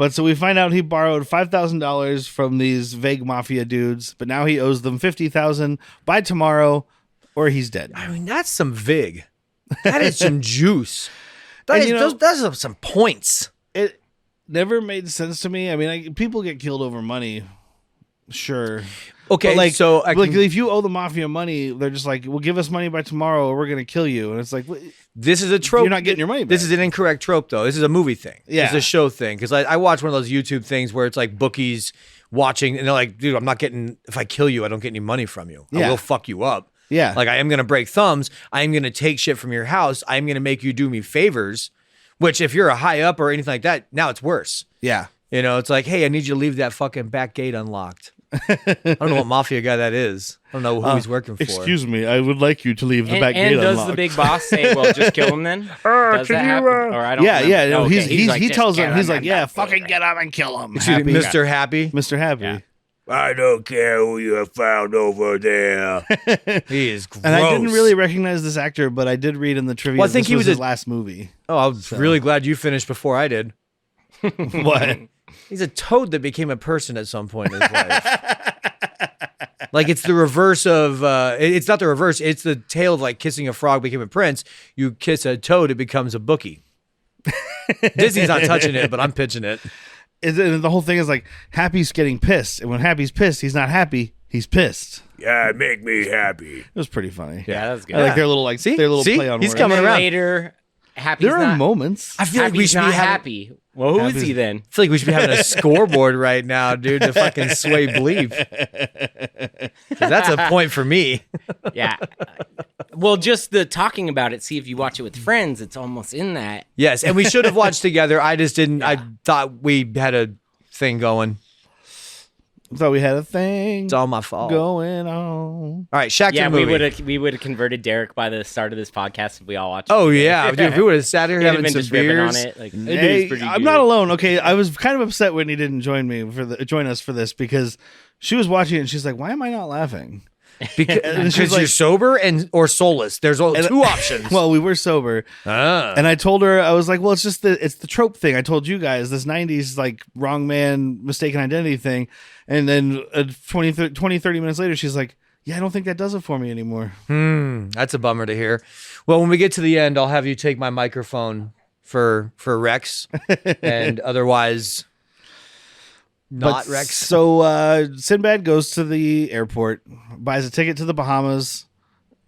But so we find out he borrowed $5,000 from these vague mafia dudes, but now he owes them $50,000 by tomorrow, or he's dead. I mean, that's some vig. That is some juice. And, you know, Those some points. It never made sense to me. I mean, people get killed over money, sure. Okay, but so if you owe the mafia money, they're just like, "Well, give us money by tomorrow, or we're gonna kill you." And it's like, this is a trope. You're not getting your money back. This is an incorrect trope, though. This is a movie thing. Yeah. It's a show thing. Because I watch one of those YouTube things where it's like bookies watching, and they're like, dude, I'm not getting, if I kill you, I don't get any money from you. I Yeah. will fuck you up. Yeah. Like, I am going to break thumbs. I am going to take shit from your house. I am going to make you do me favors, which if you're a high up or anything like that, now it's worse. yeah. You know, it's like, hey, I need you to leave that fucking back gate unlocked. I don't know what mafia guy that is. I don't know who he's working for. Excuse me, I would like you to leave the back gate and does unlocked. the big boss say, "Well, just kill him then"? Does that happen? Or I don't. Yeah, remember. yeah. No, Okay, he "Just tells kill him, he's him like, and yeah, that's fucking it." get him and kill him. Excuse me, Mr. Happy. Mr. Happy. Yeah. I don't care who you have found over there. He is gross. And I didn't really recognize this actor, but I did read in the trivia. Well, I think this he was was his last movie. Oh, I was really glad you finished before I did. What? He's a toad that became a person at some point in his life. Like, it's the reverse of, it's not the reverse, it's the tale of like kissing a frog became a prince. You kiss a toad, it becomes a bookie. Disney's not touching it, but I'm pitching it. The whole thing is like Happy's getting pissed, and when Happy's pissed, he's not happy. He's pissed. Yeah, make me happy. It was pretty funny. Yeah, that's good. I like their little play on He's words. coming And then around. later, Happy's There are not, moments. I feel like we Happy's should be not having, happy. Well, who is Happy's- he then? I feel like we should be having a scoreboard right now, dude, to fucking sway BLEEP. 'Cause that's a point for me. Yeah. Well, just the talking about it. See if you watch it with friends. It's almost in that. Yes, and we should have watched together. I just didn't. I thought we had a thing going. Thought we had a thing It's all my fault. going on. All right, Shaq Yeah, to the movie. we would have converted Derek by the start of this podcast if we all watched. Oh it. yeah, dude, if we would have sat here He'd have having been some just ripping on beers. it. Like, Hey, I'm not alone. Okay, I was kind of upset when he didn't join us for this because she was watching it and she's like, "Why am I not laughing?" Because she's you're like- sober or soulless. There's two options. Well, we were sober, and I told her, I was like, "Well, it's just it's the trope thing." I told you guys this '90s like wrong man, mistaken identity thing, and then 20, 30 minutes later, she's like, "Yeah, I don't think that does it for me anymore." That's a bummer to hear. Well, when we get to the end, I'll have you take my microphone for Rex, and otherwise not But Rex. So Sinbad goes to the airport, buys a ticket to the Bahamas,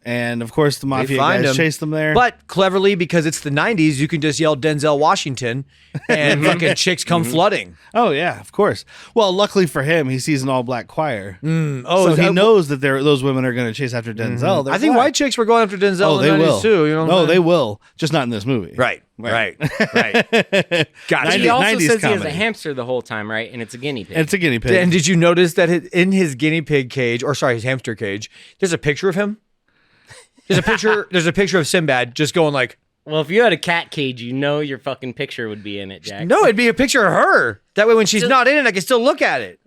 and of course the mafia find guys him. chase them there. But cleverly, because it's the 90s, you can just yell Denzel Washington and fucking chicks come flooding. oh yeah, of course. Well, luckily for him, he sees an all-black choir. Oh, So he knows that those women are going to chase after Denzel. They're I think black. white chicks were going after Denzel Oh, in they the 90s will. too. You know what no, I'm they saying? will. Just not in this movie. Right. Gotcha. He also 90s says he has a comedy. hamster the whole time, right? And it's a guinea pig. And it's a guinea pig. And did you notice that in his guinea pig cage, or sorry, his hamster cage, there's a picture of him? There's a picture. There's a picture of Sinbad just going like, well, if you had a cat cage, you know your fucking picture would be in it, Jack. no, it'd be a picture of her. That way, when she's not in it, I can still look at it.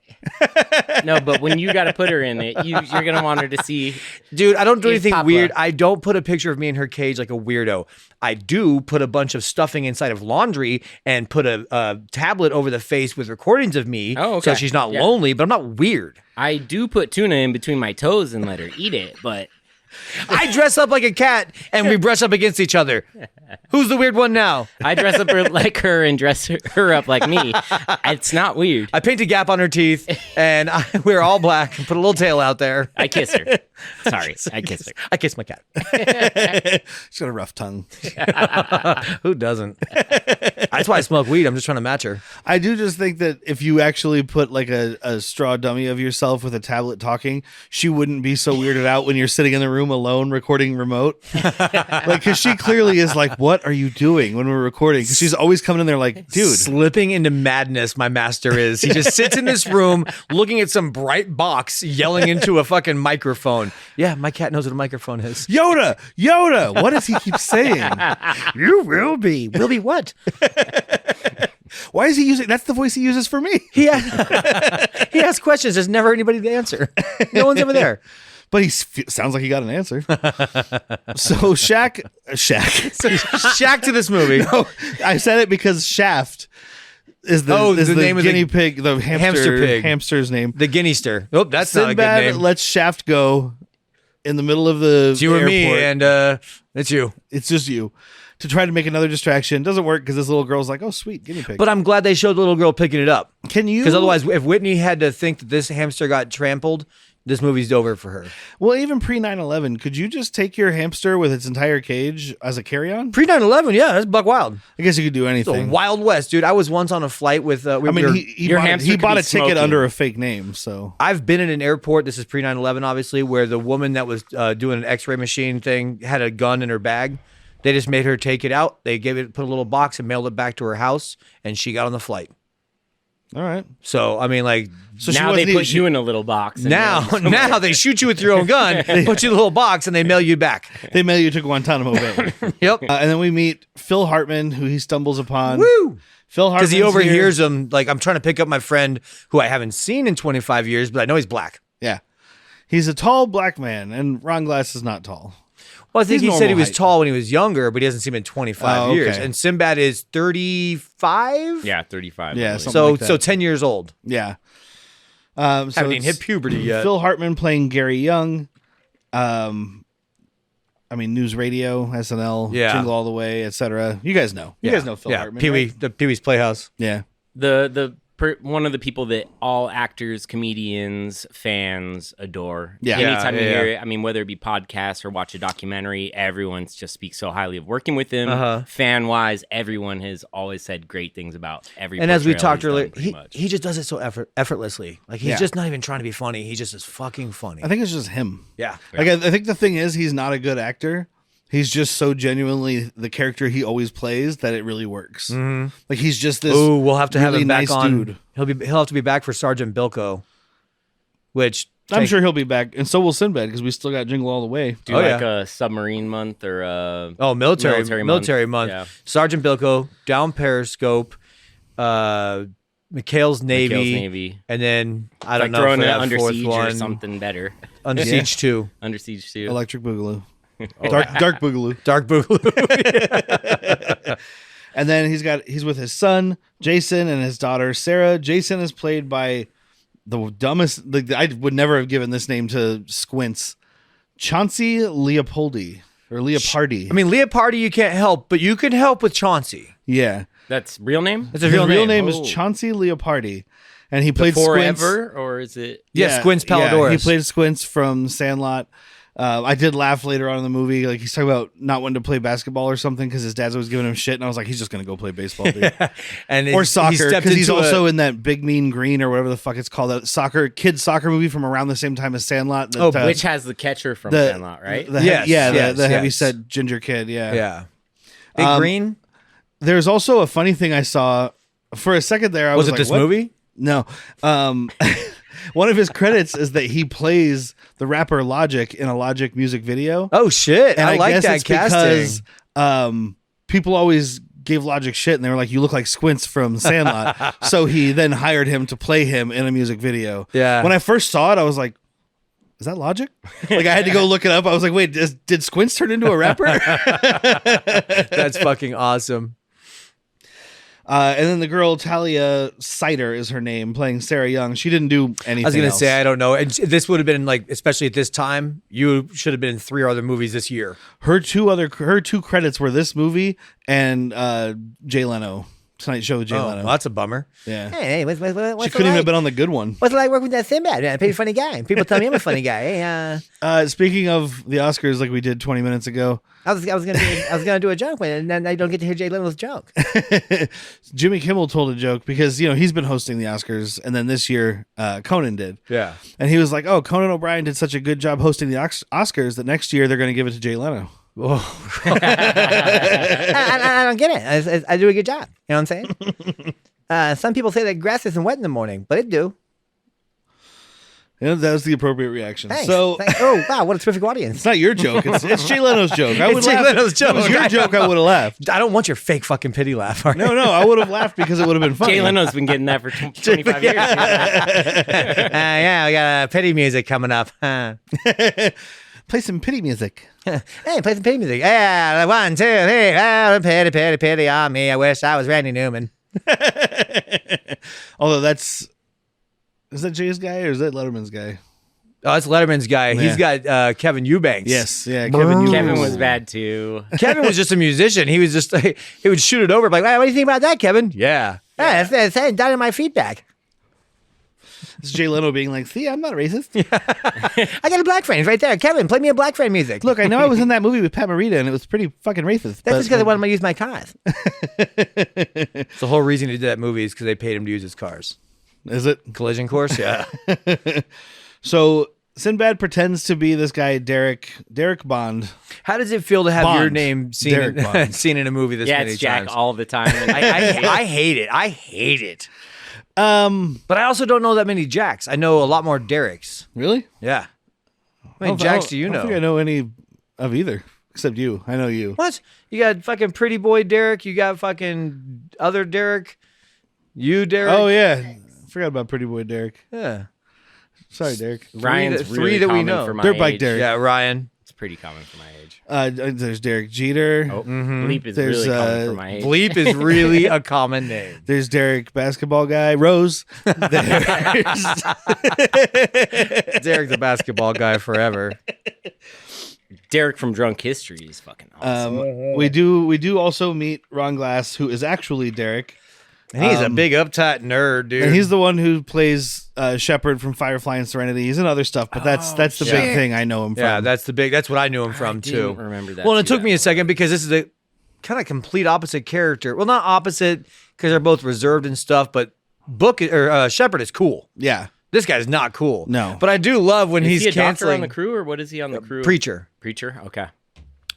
No, but when you got to put her in it, you're gonna want her to see. Dude, I don't do Hey, anything Papa. weird. I don't put a picture of me in her cage like a weirdo. I do put a bunch of stuffing inside of laundry and put a tablet over the face with recordings of me Oh, okay. so she's not Yeah. lonely, but I'm not weird. I do put tuna in between my toes and let her eat it, but I dress up like a cat and we brush up against each other. Who's the weird one now? I dress up like her and dress her up like me. It's not weird. I paint a gap on her teeth and I wear all black and put a little tail out there. I kiss her. Sorry, I kiss her. I kiss my cat. She's got a rough tongue. Who doesn't? That's why I smoke weed. I'm just trying to match her. I do just think that if you actually put like a straw dummy of yourself with a tablet talking, she wouldn't be so weirded out when you're sitting in the room alone recording remote. Like, because she clearly is like, "What are you doing when we're recording?" Because she's always coming in there like, "Dude." Slipping into madness, my master is. He just sits in this room looking at some bright box, yelling into a fucking microphone. Yeah, my cat knows what a microphone is. Yoda, What does he keep saying? You will be. Will be what? Why is he using? That's the voice he uses for me. He asks questions. There's never anybody to answer. No one's ever there. But he sounds like he got an answer. So Shaq. So Shaq to this movie. No, I said it because Shaft is the name of guinea pig, the hamster pig. Hamster's name. The guineaster. Oh, that's Sinbad not a good name. lets Shaft go in the middle of the It's you and me, airport. and it's you. It's just you. To try to make another distraction. Doesn't work because this little girl's like, oh, sweet, guinea pig. But I'm glad they showed the little girl picking it up. Can you? Because otherwise, if Whitney had to think that this hamster got trampled, this movie's over for her. Well, even pre 9/11, could you just take your hamster with its entire cage as a carry-on? Pre 9/11, yeah, that's buck wild. I guess you could do It's a anything. Wild West, dude. I was once on a flight with. Your hamster he could bought be a ticket smoking. under a fake name. So I've been in an airport. This is pre 9/11, obviously, where the woman that was doing an X-ray machine thing had a gun in her bag. They just made her take it out. They put a little box and mailed it back to her house, and she got on the flight. all right. So I mean, like, So she now they wasn't put even- you in a little box. and now they shoot you with your own gun, put you in a little box, and they mail you back. They mail you to Guantanamo Bay. Yep. And then we meet Phil Hartman, who he stumbles upon. Woo! Phil Hartman. Because he overhears him. Like, I'm trying to pick up my friend who I haven't seen in 25 years, but I know he's black. Yeah. He's a tall black man, and Ron Glass is not tall. Well, I think He's he said he normal was height. tall when he was younger, but he hasn't seen him in 25 Oh, years. okay. And Sinbad is 35? Yeah, 35. Yeah, I believe. something So, like that. so 10 years old. Yeah. So Haven't even it's hit puberty yet. Phil Hartman playing Gary Young. I mean, News Radio, SNL, Yeah. Jingle All the Way, etc. You guys know. You guys know Phil Hartman. Pee-wee, right? the Pee-wee's Playhouse. Yeah. One of the people that all actors, comedians, fans adore. Yeah. Anytime Yeah, you yeah, hear yeah. it, I mean, whether it be podcasts or watch a documentary, everyone just speaks so highly of working with him. Uh-huh. Fan wise, everyone has always said great things about every. And as we portrayal talked he's done, earlier, pretty much. he just does it so effortlessly. Like, he's Yeah. just not even trying to be funny. He just is fucking funny. I think it's just him. Yeah. Like, I think the thing is, he's not a good actor. He's just so genuinely the character he always plays that it really works. Mm-hmm. Like, he's just this. Ooh, we'll have to have really him back nice on. dude. He'll have to be back for Sergeant Bilko, which I'm sure he'll be back, and so will Sinbad because we still got Jingle All the Way. do Oh, like yeah. a submarine month or a military military month. Yeah. Sergeant Bilko, down Periscope, McHale's Navy, Navy. and then I It's don't like know throwing for it that Under fourth Siege one, or something better. Under Siege 2, Under Siege 2. Electric Boogaloo. Dark Boogaloo. Dark Boogaloo. And then he's with his son Jason and his daughter Sarah. Jason is played by the dumbest. I would never have given this name to Squints. Chauncey Leopoldi or Leopardi. I mean, Leopardi you can't help, but you can help with Chauncey. yeah, That's real name? That's a his real name. is Oh. Chauncey Leopardi, and he played Squints. Forever, or is it? Yeah, Squints Palladorus. he played Squints from Sandlot. I did laugh later on in the movie. Like, he's talking about not wanting to play basketball or something because his dad's always giving him shit, and I was like, he's just gonna go play baseball, dude. And Or he soccer, stepped because he's into also in that Big Mean Green or whatever the fuck it's called, that kid soccer movie from around the same time as Sandlot. That, Which has the catcher from the- Sandlot, right? Yes, yes, the heavy yes. set ginger kid. Yeah. yeah. Big Green? There's also a funny thing I saw for a second there. I was Was it like, this what? movie? No. One of his credits is that he plays the rapper Logic in a Logic music video. Oh, shit. And I like guess that it's casting. because people always gave Logic shit, and they were like, "You look like Squints from Sandlot." So he then hired him to play him in a music video. Yeah. When I first saw it, I was like, "Is that Logic?" Like, I had to go look it up. I was like, "Wait, did Squints turn into a rapper?" That's fucking awesome. And then the girl Talia Sider is her name, playing Sarah Young. She didn't do anything. I was gonna else. say I don't know. And this would have been like, especially at this time, you should have been in 3 other movies this year. Her two credits were this movie and Jay Leno, Tonight Show with Jay Leno. Well, that's a bummer. Yeah, Hey, what's she it couldn't like? even have been on the good one. What's it like working with that Sinbad? Man, pretty funny guy. People tell me I'm a funny guy. Hey, Speaking of the Oscars, like we did 20 minutes ago, I was gonna do a joke, and then I don't get to hear Jay Leno's joke. Jimmy Kimmel told a joke because he's been hosting the Oscars, and then this year Conan did. Yeah. And he was like, "Oh, Conan O'Brien did such a good job hosting the Oscars that next year they're going to give it to Jay Leno." I don't get it. I do a good job. You know what I'm saying? Some people say that grass isn't wet in the morning, but it do. That was the appropriate reaction. Thanks. So Oh, wow, what a terrific audience. it's not your joke. It's Jay Leno's joke. I would It's Jay laugh. Leno's If it was joke. your joke, I would have laughed. I don't want your fake fucking pity laugh. All right? No, I would have laughed because it would have been funny. Jay Leno's been getting that for 25 years. Yeah, we got pity music coming up. Play some pity music. Hey, play some pity music. Yeah, 1, 2, 3. Oh, pity, pity, pity on me. I wish I was Randy Newman. Although is that Jay's guy or is that Letterman's guy? Oh, that's Letterman's guy. Yeah. He's got Kevin Eubanks. Yes, yeah. Kevin Kevin was bad too. Kevin was just a musician. He was just like, he would shoot it over like, "Hey, what do you think about that, Kevin?" Yeah. Yeah, that's down in my feedback. It's Jay Leno being like, "See, I'm not racist." I got a black friend right there. Kevin, play me a black friend music. Look, I know I was in that movie with Pat Morita, and it was pretty fucking racist. that's just because I want him to use my cars. It's the whole reason he did that movie is because they paid him to use his cars. Is it? Collision course, yeah. So Sinbad pretends to be this guy, Derek Bond. How does it feel to have Bond. your name seen Derek Bond. seen in a movie this Yeah, many it's Jack times? all the time. I hate it. I hate it. But I also don't know that many Jacks. I know a lot more Dereks. Really? Yeah. How many Jacks do you I don't think I know? know any of either, except you. I know you. What? You got fucking Pretty Boy Derek. You got fucking other Derek. You Derek. Oh yeah, forgot about Pretty Boy Derek. Yeah. Sorry, Derek. Ryan's three really that we common know. for my Dirt bike age. Derek. Yeah, Ryan. It's pretty common for my age. There's Derek Jeter. Oh, Bleep is There's, really common for my age. Bleep is really a common name. There's Derek basketball guy. Rose. There's Derek the basketball guy forever. Derek from Drunk History is fucking awesome. we do also meet Ron Glass, who is actually Derek. And he's a big uptight nerd, dude. And he's the one who plays Shepard from Firefly and Serenity. He's in other stuff, but that's the big thing I know him from. yeah, that's what I knew him from too. Didn't remember that. Well, and it too, took me a second because this is a kind of complete opposite character. Well, not opposite because they're both reserved and stuff, but Shepard is cool. Yeah. This guy's not cool. No. But I do love when Is he's he a doctor canceling on the crew, or what is he on the crew? Preacher. Preacher? Okay.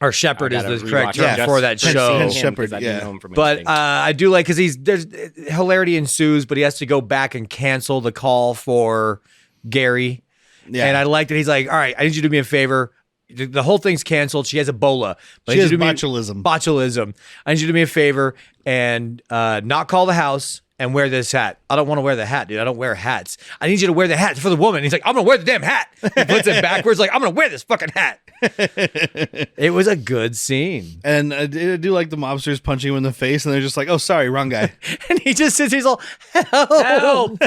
Or Shepard I is gotta the correct rewatch term it just for that to see show. him, Shepard, 'cause I didn't yeah. know him from But anything. I do like because there's hilarity ensues, but he has to go back and cancel the call for Gary. Yeah. And I like that he's like, all right, I need you to do me a favor. The whole thing's canceled. She has Ebola. But I She need has you to do me- botulism. Botulism. I need you to do me a favor and not call the house and wear this hat. I don't want to wear the hat, dude. I don't wear hats. I need you to wear the hat for the woman. He's like, I'm going to wear the damn hat. He puts it backwards like, I'm going to wear this fucking hat. It was a good scene. And I do like the mobsters punching him in the face, and they're just like, "Oh, sorry, wrong guy." And he just sits, he's all, help.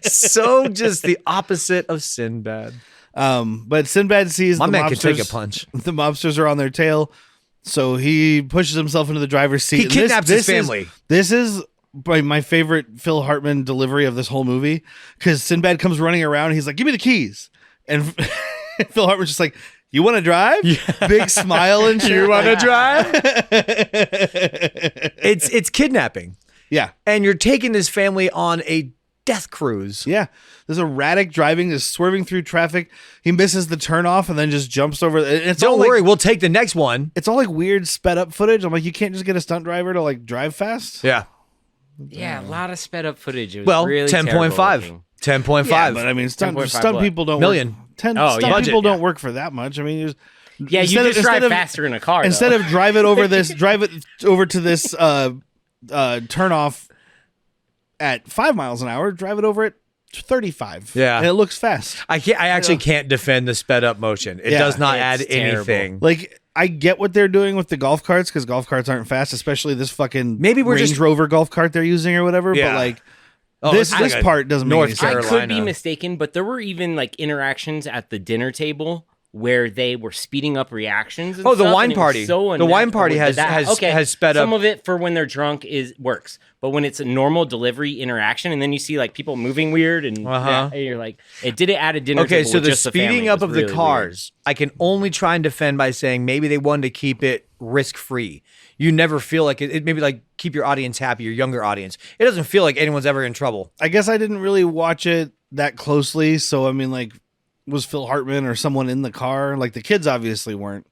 So just the opposite of Sinbad. But Sinbad sees My the man mobsters. could take a punch. The mobsters are on their tail, so he pushes himself into the driver's seat. He And kidnaps his family. This is my favorite Phil Hartman delivery of this whole movie, because Sinbad comes running around. And he's like, "Give me the keys," and Phil Hartman's just like, "You want to drive?" Big smile and shit. You want to drive? It's kidnapping. Yeah. And you're taking this family on a death cruise. Yeah. There's erratic driving, is swerving through traffic. He misses the turnoff and then just jumps over. It's Don't all like, worry, we'll take the next one. it's all like weird sped up footage. I'm like, you can't just get a stunt driver to like drive fast. Yeah. yeah, a lot of sped up footage. It was Well, really 10.5. 10.5. Yeah, but I mean, stunt 10.5 people don't million. Work, 10 Oh, stunt yeah. people Budget, don't yeah. work for that much. I mean, you just, Yeah, you just drive faster in a car. instead though. of drive it over to this turn off at 5 miles an hour, drive it over at 35. Yeah. And it looks fast. I actually can't defend the sped up motion. It Yeah. does not It's add terrible. anything. Like, I get what they're doing with the golf carts, because golf carts aren't fast, especially this fucking Maybe we're Range just- Rover golf cart they're using or whatever. Yeah. But like, Oh, this it's like a part doesn't make North any sense. I could Carolina. be mistaken, but there were even like interactions at the dinner table where they were speeding up reactions. And Oh, the stuff, wine and it was party. So The wine party unnecessary. has sped up. Some of it for when they're drunk works, but when it's a normal delivery interaction, and then you see like people moving weird, and Uh-huh. and you're like, it did it at a dinner Okay, table. so with the just the family. speeding It up was of the really cars, I can only try and defend by saying maybe they wanted to keep it risk free. You never feel like it maybe like keep your audience happy, your younger audience. It doesn't feel like anyone's ever in trouble. I guess I didn't really watch it that closely. So, I mean, like, was Phil Hartman or someone in the car? Like, the kids obviously weren't.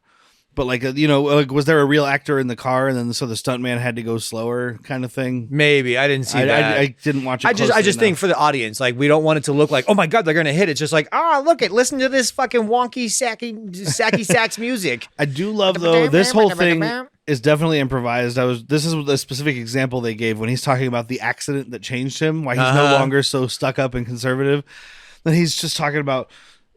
But, like, like, was there a real actor in the car? And then so the stuntman had to go slower kind of thing? Maybe I didn't see that. I didn't watch it I just closely think enough. for the audience, like we don't want it to look like, oh my god, they're gonna hit. It's just like, listen to this fucking wonky sacky sax music. I do love, though, this whole thing is definitely improvised. This is the specific example they gave when he's talking about the accident that changed him, why he's no longer so stuck up and conservative. Then he's just talking about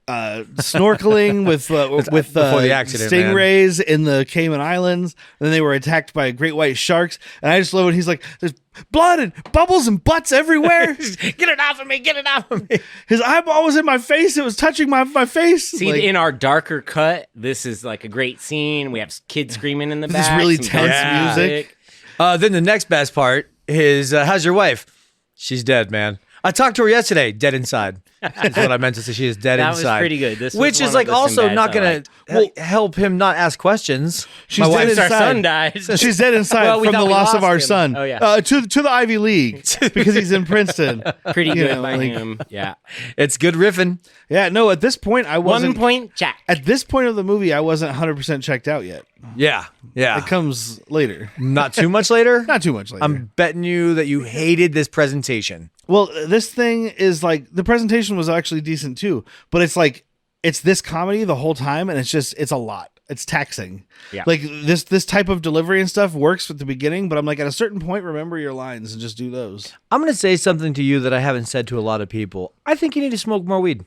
snorkeling with before the accident, man. stingrays in the Cayman Islands. Then they were attacked by great white sharks. And I just love it. He's like, there's blood and bubbles and butts everywhere. Get it off of me! Get it off of me! His eyeball was in my face. It was touching my face. See, Like, in our darker cut, this is like a great scene. We have kids screaming in the This back. really some tense dark music. Then the next best part is, how's your wife? She's dead, man. I talked to her yesterday. Dead inside. That's what I meant to say. She is dead That inside. was pretty good. This was Which one is of like the also Sinbads not I going liked. to help him not ask questions. She's My dead wife's Since our inside. son died. She's dead inside Well, we from the thought we loss of lost our him. son. Oh, yeah. To the Ivy League because he's in Princeton. Pretty You good know, by like- him. Yeah. It's good riffing. Yeah, no. At this point, I 1 wasn't. point, Jack. At this point of the movie, I wasn't 100% checked out yet. Yeah. It comes later, Not too much later. not too much later. I'm betting you that you hated this presentation. Well, this thing is like the presentation was actually decent too, but it's like it's this comedy the whole time, and it's a lot. It's taxing. Yeah. Like this type of delivery and stuff works at the beginning, but I'm like at a certain point, remember your lines and just do those. I'm going to say something to you that I haven't said to a lot of people. I think you need to smoke more weed.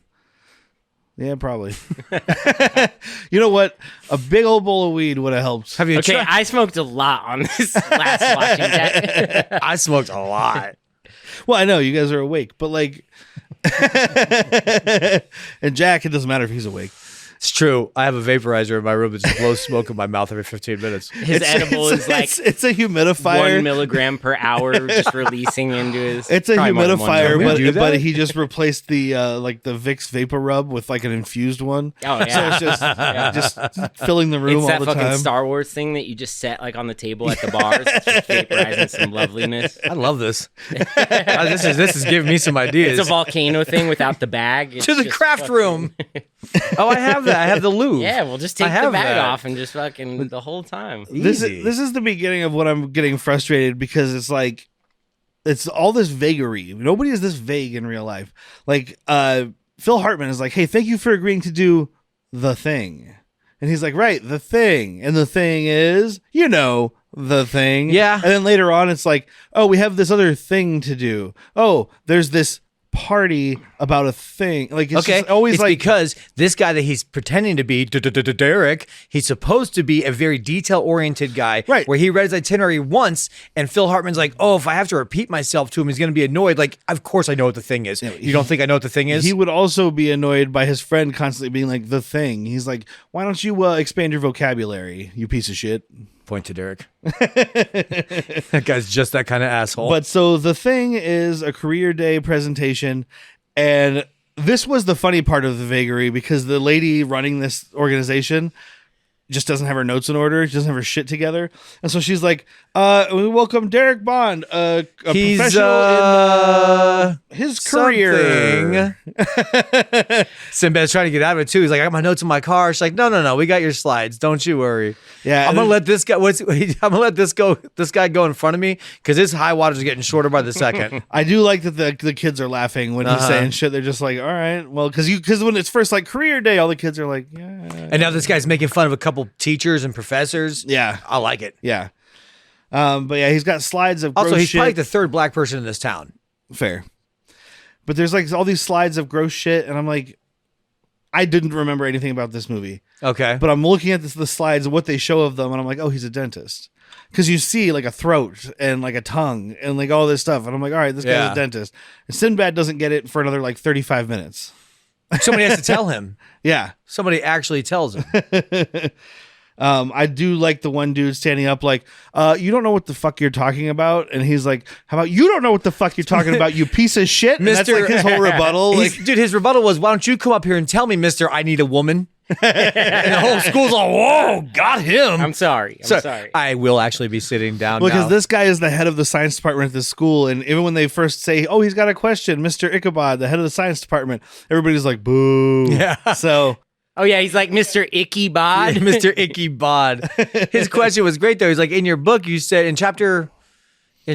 Yeah, probably. You know what? A big old bowl of weed would have helped. Have you Okay, tried? I smoked a lot on this last watching, Jack. I smoked a lot. Well, I know you guys are awake, but like, and Jack, it doesn't matter if he's awake. It's true. I have a vaporizer in my room that just blows smoke in my mouth every 15 minutes. His edible is like it's a humidifier. 1 milligram per hour just releasing into his. It's a probably more than 1 humidifier, milligram. do that? but he just replaced the like the Vicks Vapor Rub with like an infused one. Oh, yeah. So it's just filling the room It's all that the fucking time. Star Wars thing that you just set like on the table at the bars. It's just vaporizing some loveliness. I love this. This is giving me some ideas. It's a volcano thing without the bag. It's to the just craft fucking- room. Oh, I have that. I have the lube. Yeah, we'll just I take the have bag that. off and just fucking the whole time. Easy. This is the beginning of what I'm getting frustrated because it's like it's all this vagary. Nobody is this vague in real life. Like Phil Hartman is like, "Hey, thank you for agreeing to do the thing," and he's like, "Right, the thing," and the thing is, the thing. Yeah. And then later on, it's like, "Oh, we have this other thing to do. Oh, there's this." Party about a thing like it's just always it's like because this guy that he's pretending to be Derek, he's supposed to be a very detail oriented guy, Right. where he read his itinerary once and Phil Hartman's like, oh, if I have to repeat myself to him, he's gonna be annoyed. Like, of course I know what the thing is. You don't think I know what the thing is? he would also be annoyed by his friend constantly being like the thing. He's like, why don't you expand your vocabulary, you piece of shit. Point to Derek. That guy's just that kind of asshole. But so the thing is a career day presentation, and this was the funny part of the vagary because the lady running this organization just doesn't have her notes in order. She doesn't have her shit together. And so she's like, we welcome Derek Bond, a he's professional in his career. Sinbad's trying to get out of it too. He's like, I got my notes in my car. She's like, no, we got your slides. Don't you worry. Yeah, I'm gonna let this guy. I'm gonna let this guy go in front of me because his high waters are getting shorter by the second. I do like that the kids are laughing when he's saying shit. They're just like, all right, well, because when it's first like career day, all the kids are like, yeah. And now this guy's making fun of a couple teachers and professors. Yeah. I like it. Yeah. But yeah, he's got slides of Also, gross he's shit. probably the third black person in this town. Fair. But there's like all these slides of gross shit, and I'm like, I didn't remember anything about this movie. Okay. But I'm looking at the slides and what they show of them, and I'm like, oh, he's a dentist. Because you see like a throat and like a tongue and like all this stuff. And I'm like, all right, this guy's a dentist. And Sinbad doesn't get it for another like 35 minutes. Somebody has to tell him. Yeah. Somebody actually tells him. I do like the one dude standing up like, you don't know what the fuck you're talking about. And he's like, how about you don't know what the fuck you're talking about, you piece of shit? And that's like his whole rebuttal. Like, Dude, his rebuttal was, why don't you come up here and tell me, mister, I need a woman? And the whole school's like, whoa, got him. I'm sorry. I'm sorry. I will actually be sitting down because now. this guy is the head of the science department at this school, and even when they first say, "Oh, he's got a question," Mr. Ichabod, the head of the science department, everybody's like, "Boo!" Yeah. So Oh yeah, he's like Mr. Icky Bod. Mr. Icky Bod. His question was great though. He's like, in your book, you said in chapter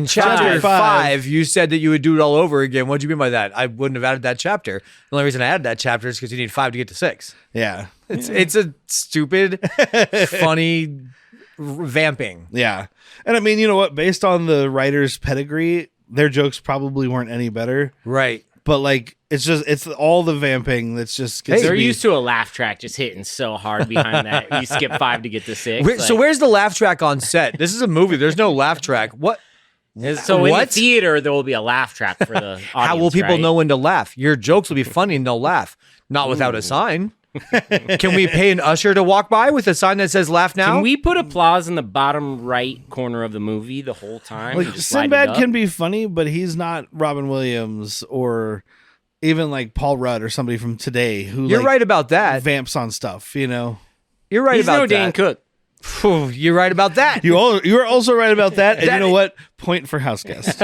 Chapter 5, you said that you would do it all over again. What'd you mean by that? I wouldn't have added that chapter. The only reason I added that chapter is because you need 5 to get to 6. yeah, It's a stupid, funny vamping. yeah. And I mean, you know what? Based on the writer's pedigree, their jokes probably weren't any better. Right. but like it's all the vamping that's just gets They're me. used to a laugh track just hitting so hard behind that. You skip 5 to get to 6. So where's the laugh track on set? This is a movie. There's no laugh track. What? So in the What? theater, there will be a laugh track for the audience. How will people right? know when to laugh? Your jokes will be funny and they'll laugh. Not without a sign. Can we pay an usher to walk by with a sign that says "Laugh now"? Can we put applause in the bottom right corner of the movie the whole time? Like and just light it Sinbad up? can be funny, but he's not Robin Williams or even like Paul Rudd or somebody from today who You're like, right about that. vamps on stuff. You know, You're right He's about no that. Dane Cook. Phew, you're right about that. you are also right about that. And you know what? Point for Houseguest.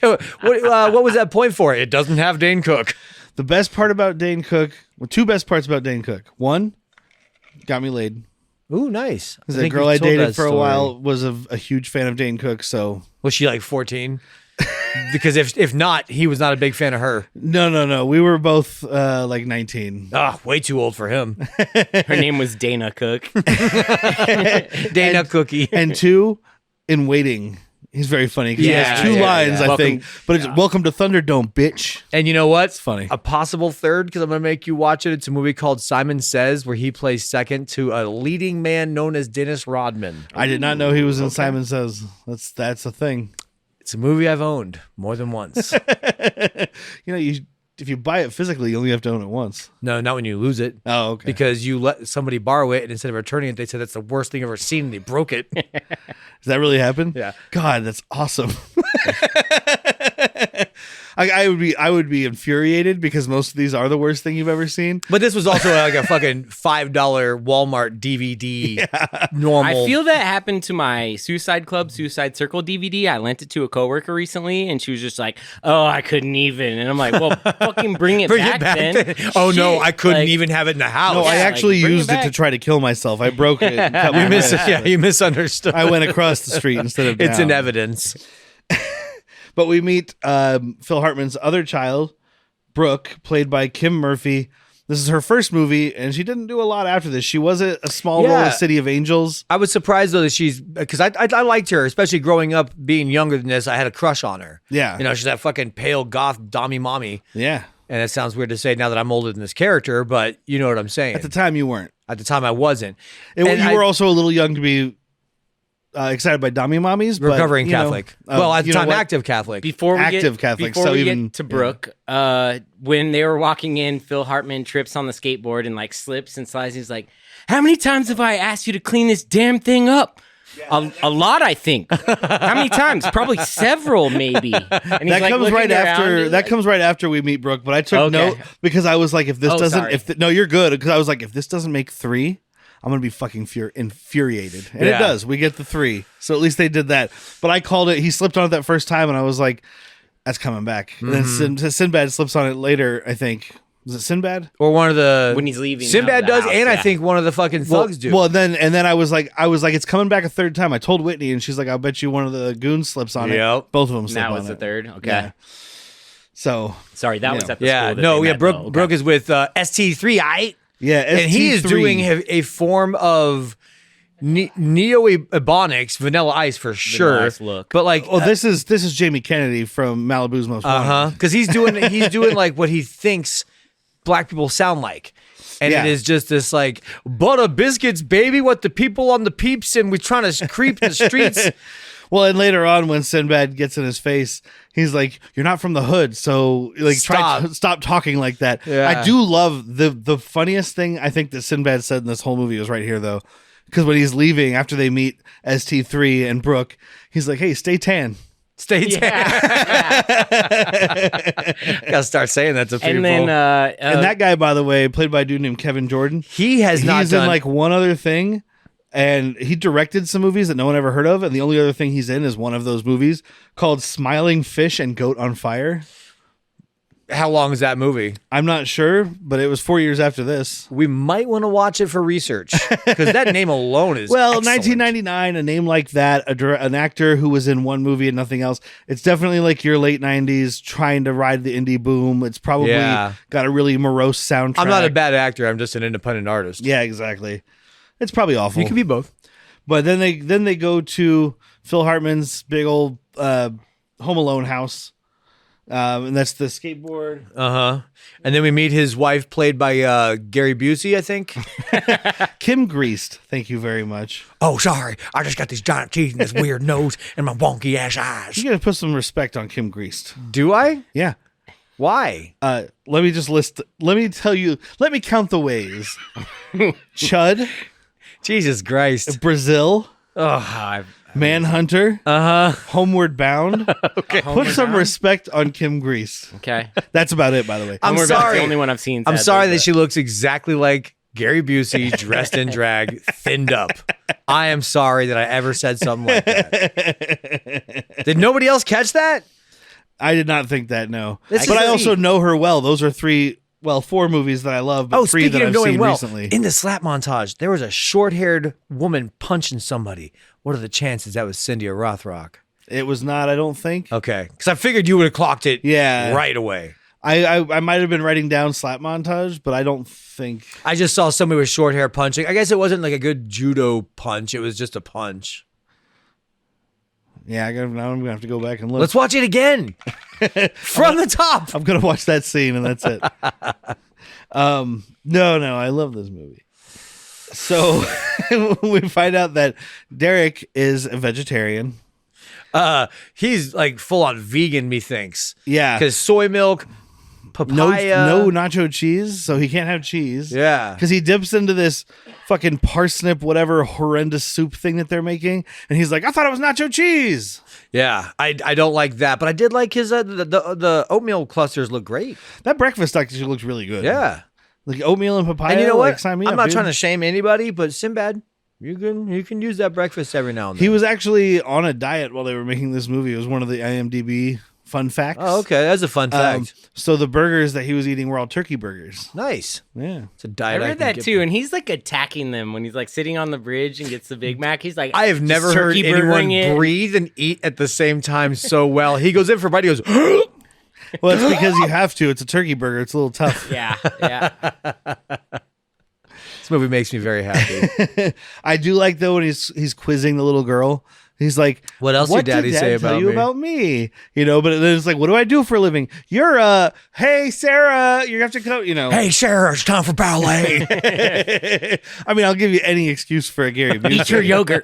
What was that point for? It doesn't have Dane Cook. The best part about Dane Cook, well, two best parts about Dane Cook. One, got me laid. Ooh, nice. Because that girl I dated for a while was a huge fan of Dane Cook. So Was she like 14? Because if not, he was not a big fan of her. no, we were both like 19. Ah, way too old for him. Her name was Dana Cook. Dana Cookie. And two, in Waiting. He's very funny because he Yeah, has two yeah, lines, yeah. I think. But it's Welcome to Thunderdome, bitch. And you know what? It's funny. A possible third, because I'm going to make you watch it. It's a movie called Simon Says, where he plays second to a leading man known as Dennis Rodman. I did not know he was in Simon Says. That's a thing. It's a movie I've owned more than once. You know, if you buy it physically, you only have to own it once. No, not when you lose it. Oh, okay. Because you let somebody borrow it, and instead of returning it, they said that's the worst thing I've ever seen, and they broke it. Does that really happen? Yeah. God, that's awesome. I would be infuriated because most of these are the worst thing you've ever seen. But this was also like a fucking $5 Walmart DVD. Normal. I feel that happened to my Suicide Club, Suicide Circle DVD. I lent it to a coworker recently, and she was just like, "Oh, I couldn't even." And I'm like, "Well, fucking bring it back then." Oh no, Shit. I couldn't Like, even have it in the house. No, I Yeah, actually like, bring it used it to back. try to kill myself. I broke it. And cut my wrist. you misunderstood. I went across the street instead of down. It's in evidence. But we meet Phil Hartman's other child, Brooke, played by Kim Murphy. This is her first movie, and she didn't do a lot after this. She was a small role Yeah. in City of Angels. I was surprised though that she's because I liked her, especially growing up being younger than this. I had a crush on her. Yeah. You know, she's that fucking pale goth dommy mommy. Yeah. And it sounds weird to say now that I'm older than this character, but you know what I'm saying. At the time, you weren't. At the time, I wasn't. You And were also a little young to be excited by dummy mommies. But, recovering you know, Catholic. Well, at the you know time, what? active Catholic. Before we Active get, Catholic, Before so we even- get to Brooke, when they were walking in, Phil Hartman trips on the skateboard and like slips and slides. He's like, "How many times have I asked you to clean this damn thing up?" A lot, I think. How many times? Probably several, maybe. And he's That like comes looking right around after. and, That like, comes right after we meet Brooke. But I took Okay. note because I was like, if this Oh, doesn't, sorry. no, you're good. Because I was like, if this doesn't make 3, I'm gonna be fucking infuriated. And it Yeah. does. We get the 3, so at least they did that. But I called it. He slipped on it that first time, and I was like, that's coming back. And then Sinbad slips on it later. I think was it Sinbad? Or one of the When he's leaving Sinbad out of the does, house, and I yeah. think one of the fucking thugs do. Well, then I was like, it's coming back a third time. I told Whitney, and she's like, I'll bet you one of the goons slips on it. Yep. Both of them slip That on was the it. third. Okay. Yeah. So Sorry, that was Yeah. at the yeah, school. That no, they yeah, met, Brooke, though. Okay. Brooke is with ST3, yeah, and he is ST3. doing a form of neo-ebonics, Vanilla Ice for sure. Ice look. But like, Oh, this is Jamie Kennedy from Malibu's Most Wanted. because he's doing like what he thinks black people sound like. And Yeah. it is just this like butter biscuits, baby. What the people on the peeps and we trying to creep the streets. Well, and later on, when Sinbad gets in his face, he's like, "You're not from the hood, so like, stop talking like that." Yeah. I do love the funniest thing I think that Sinbad said in this whole movie was right here though, because when he's leaving after they meet ST3 and Brooke, he's like, "Hey, stay tan." Stay tuned. Gotta start saying that to people. And then And that guy, by the way, played by a dude named Kevin Jordan. he has not He's done in like one other thing, and he directed some movies that no one ever heard of. And the only other thing he's in is one of those movies called Smiling Fish and Goat on Fire. How long is that movie? I'm not sure, but it was 4 years after this. We might want to watch it for research because that name alone is Well, excellent. 1999, a name like that, an actor who was in one movie and nothing else. It's definitely like your late 90s trying to ride the indie boom. It's probably Yeah. got a really morose soundtrack. I'm not a bad actor. I'm just an independent artist. Yeah, exactly. It's probably awful. You can be both. But then they go to Phil Hartman's big old Home Alone house. And that's the skateboard. And then we meet his wife, played by Gary Busey, I think. Kim Greased. Thank you very much. Oh, sorry. I just got these giant teeth and this weird nose and my wonky ass eyes. You got to put some respect on Kim Greased. Do I? Yeah. Why? Let me just let me tell you, let me count the ways. Chud, Jesus Christ. Brazil, Oh, Manhunter, Homeward Bound. Okay. Put some respect on Kim Grease. okay. That's about it, by the way. I'm That's sorry. the only one I've seen. I'm sadly, sorry that but- she looks exactly like Gary Busey, dressed in drag, thinned up. I am sorry that I ever said something like that. Did nobody else catch that? I did not think that, no. This But is I the- also know her well. Those are four movies that I love, but three speaking that of I've knowing seen well, recently. in the slap montage, there was a short-haired woman punching somebody. What are the chances that was Cindy or Rothrock? It was not, I don't think. Okay, because I figured you would have clocked it Yeah. right away. I might have been writing down slap montage, but I don't think. I just saw somebody with short hair punching. I guess it wasn't like a good judo punch. It was just a punch. Yeah, now I'm going to have to go back and look. Let's watch it again. From the top. I'm going to watch that scene and that's it. No, I love this movie. So we find out that Derek is a vegetarian. He's like full on vegan, methinks. Yeah. Because soy milk, papaya. No nacho cheese, so he can't have cheese. Yeah. Because he dips into this fucking parsnip, whatever horrendous soup thing that they're making, and he's like, I thought it was nacho cheese. Yeah, I don't like that, but I did like his the oatmeal clusters look great. That breakfast actually looks really good. Yeah, Like oatmeal and papaya. and you know what? Like, sign me I'm up, not dude. trying to shame anybody, but Sinbad, you can use that breakfast every now and then. He was actually on a diet while they were making this movie. It was one of the IMDb fun facts. Oh, okay, that's a fun fact. So the burgers that he was eating were all turkey burgers. Nice. Yeah. It's a I diet. read can that get too, and he's like attacking them when he's like sitting on the bridge and gets the Big Mac. He's like, I have just never heard turkey anyone burgering it. breathe and eat at the same time so well. He goes in for a bite. He goes, Well, it's because you have to. It's a turkey burger. It's a little tough. Yeah, yeah. this movie makes me very happy. I do like though when he's quizzing the little girl. He's like, What else did Daddy say tell about you me?" about me? You know, but then it's like, what do I do for a living? You're hey Sarah, you have to come. You know, Hey, Sarah, it's time for ballet. I mean, I'll give you any excuse for a Gary Busey. Eat your yogurt.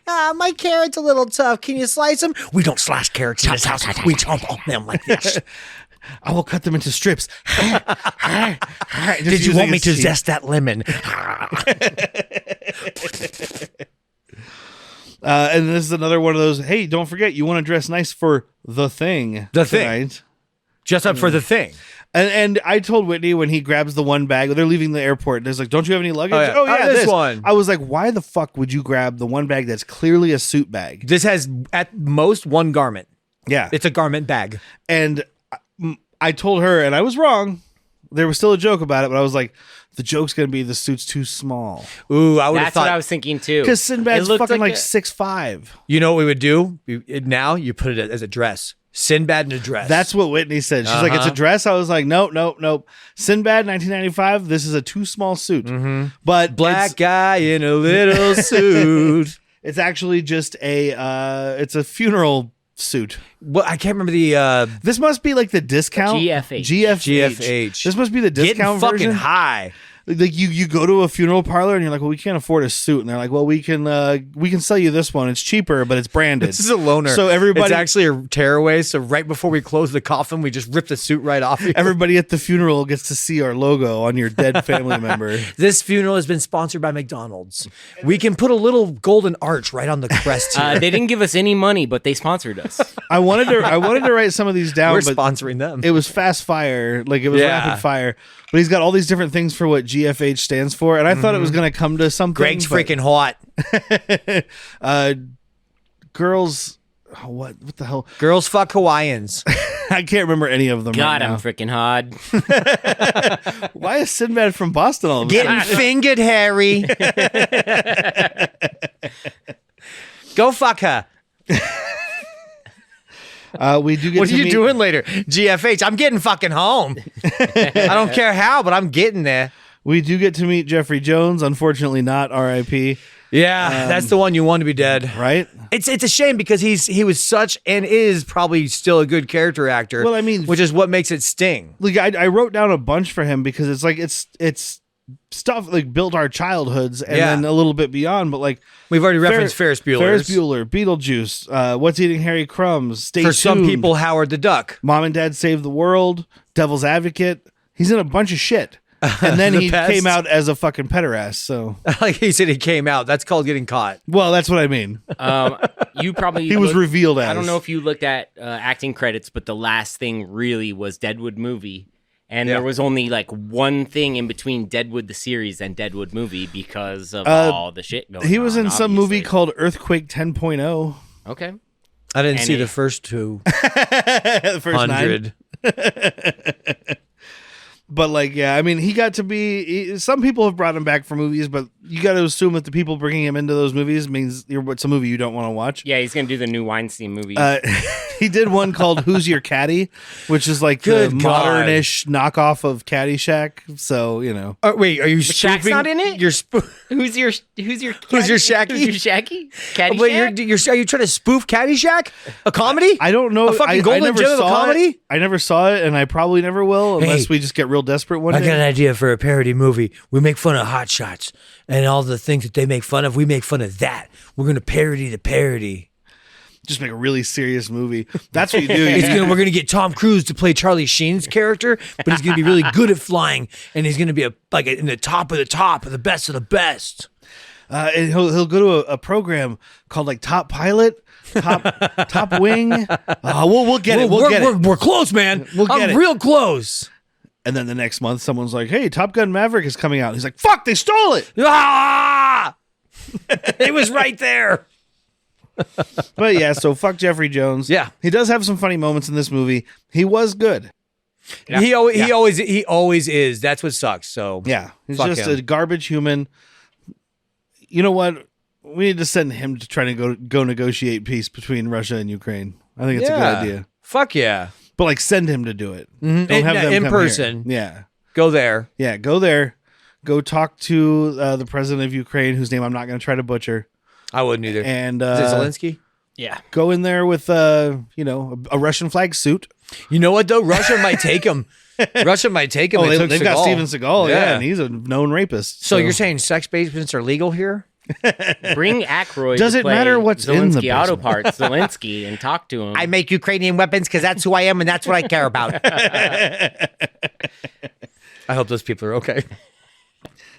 My carrot's a little tough. Can you slice them? We don't slice carrots in this house. We chomp on them like this. I will cut them into strips. Did you want me to zest that lemon? And this is another one of those. Hey, don't forget, you want to dress nice for the thing. The thing. tonight. Just up for the thing. And I told Whitney when he grabs the one bag, they're leaving the airport. There's like, don't you have any luggage? Oh, yeah. Oh, this one. I was like, why the fuck would you grab the one bag that's clearly a suit bag? This has at most one garment. Yeah. It's a garment bag. And I told her, and I was wrong. There was still a joke about it, but I was like, the joke's going to be the suit's too small. Ooh, I would have That's what I thought. was thinking too. Because Sinbad's It looked fucking like a- 6'5". You know what we would do? Now you put it as a dress. Sinbad in a dress. That's what Whitney said. She's like, it's a dress. I was like, nope. Sinbad, 1995. This is a too small suit. But black guy in a little suit. It's actually just it's a funeral suit. Well, I can't remember the This must be like the discount. GFH. GFH. This must be the getting discount fucking version. high. Like you go to a funeral parlor and you're like, well, we can't afford a suit, and they're like, well, we can sell you this one. It's cheaper, but it's branded. This is a loaner. So everybody, it's actually a tearaway. So right before we close the coffin, we just rip the suit right off. You. everybody at the funeral gets to see our logo on your dead family member. This funeral has been sponsored by McDonald's. We can put a little golden arch right on the crest here. They didn't give us any money, but they sponsored us. I wanted to write some of these down, We're but sponsoring them. it was fast fire, like it was Yeah. rapid fire. But he's got all these different things for what GFH stands for, and I thought it was going to come to something. Greg's but, freaking hot. girls. What the hell? Girls fuck Hawaiians. I can't remember any of them. God, right I'm now. freaking hard. Why is Sinbad from Boston all of a Getting sudden? fingered, Harry. Go fuck her. We do get. What to are you meet- doing later? GFH. I'm getting fucking home. I don't care how, but I'm getting there. We do get to meet Jeffrey Jones. Unfortunately, not R.I.P. Yeah, that's the one you want to be dead. Right? It's a shame because he was such and is probably still a good character actor. Well, I mean, which is what makes it sting. Like I wrote down a bunch for him because it's like it's stuff like built our childhoods and then a little bit beyond. But like we've already referenced Ferris Bueller. Ferris Bueller, Beetlejuice, What's Eating Harry Crumbs, Stay Tuned. Some people, Howard the Duck, Mom and Dad Save the World, Devil's Advocate. He's in a bunch of shit. And then he came out as a fucking pederast. So like he said, he came out. That's called getting caught. Well, that's what I mean. You probably he was revealed as. I don't know if you looked at acting credits, but the last thing really was Deadwood movie, and there was only like one thing in between Deadwood the series and Deadwood movie because of all the shit going on. He was in some movie called Earthquake 10.0. Okay, I didn't see the first two. The first 100. But like, yeah, I mean, he got to be. Some people have brought him back for movies, but you got to assume that the people bringing him into those movies means it's a movie you don't want to watch. Yeah, he's gonna do the new Weinstein movie. He did one called "Who's Your Caddy," which is like the modernish knockoff of Caddyshack. So you know. Wait, are you Shaq's not in it? Who's your Shacky? Who's your Shacky? Caddyshack? Wait, are you trying to spoof Caddyshack? A comedy? I don't know. A fucking golden gem of a comedy? I never saw it, and I probably never will unless we just get real desperate one day. I got an idea for a parody movie. We make fun of Hot Shots and all the things that they make fun of. We make fun of that. We're gonna parody the parody. Just make a really serious movie. That's what you do. We're gonna get Tom Cruise to play Charlie Sheen's character, but he's gonna be really good at flying, and he's gonna be in the top of the top of the best of the best. And he'll go to a program called like Top Pilot, Top Wing. We'll get it. We're close, man. I'm real close. And then the next month, someone's like, "Hey, Top Gun Maverick is coming out." He's like, "Fuck, they stole it!" Ah! It was right there. But yeah, so fuck Jeffrey Jones. Yeah, he does have some funny moments in this movie. He was good. Yeah. He always is. That's what sucks. So yeah, he's just a garbage human. You know what? We need to send him to try to go negotiate peace between Russia and Ukraine. I think it's a good idea. Fuck yeah. But like, send him to do it. Mm-hmm. Don't have them in come person. Here. Yeah, go there. Yeah, go there. Go talk to the president of Ukraine, whose name I'm not going to try to butcher. I wouldn't either. And is it Zelensky? Yeah. Go in there with a Russian flag suit. You know what though? Russia might take him. Russia might take him. Oh, they've got Steven Seagal. Yeah, and he's a known rapist. So you're saying sex basements are legal here? Bring Aykroyd. Does it matter what's in the Zelensky Auto Parts, Zelensky, and talk to him? I make Ukrainian weapons because that's who I am and that's what I care about. I hope those people are okay.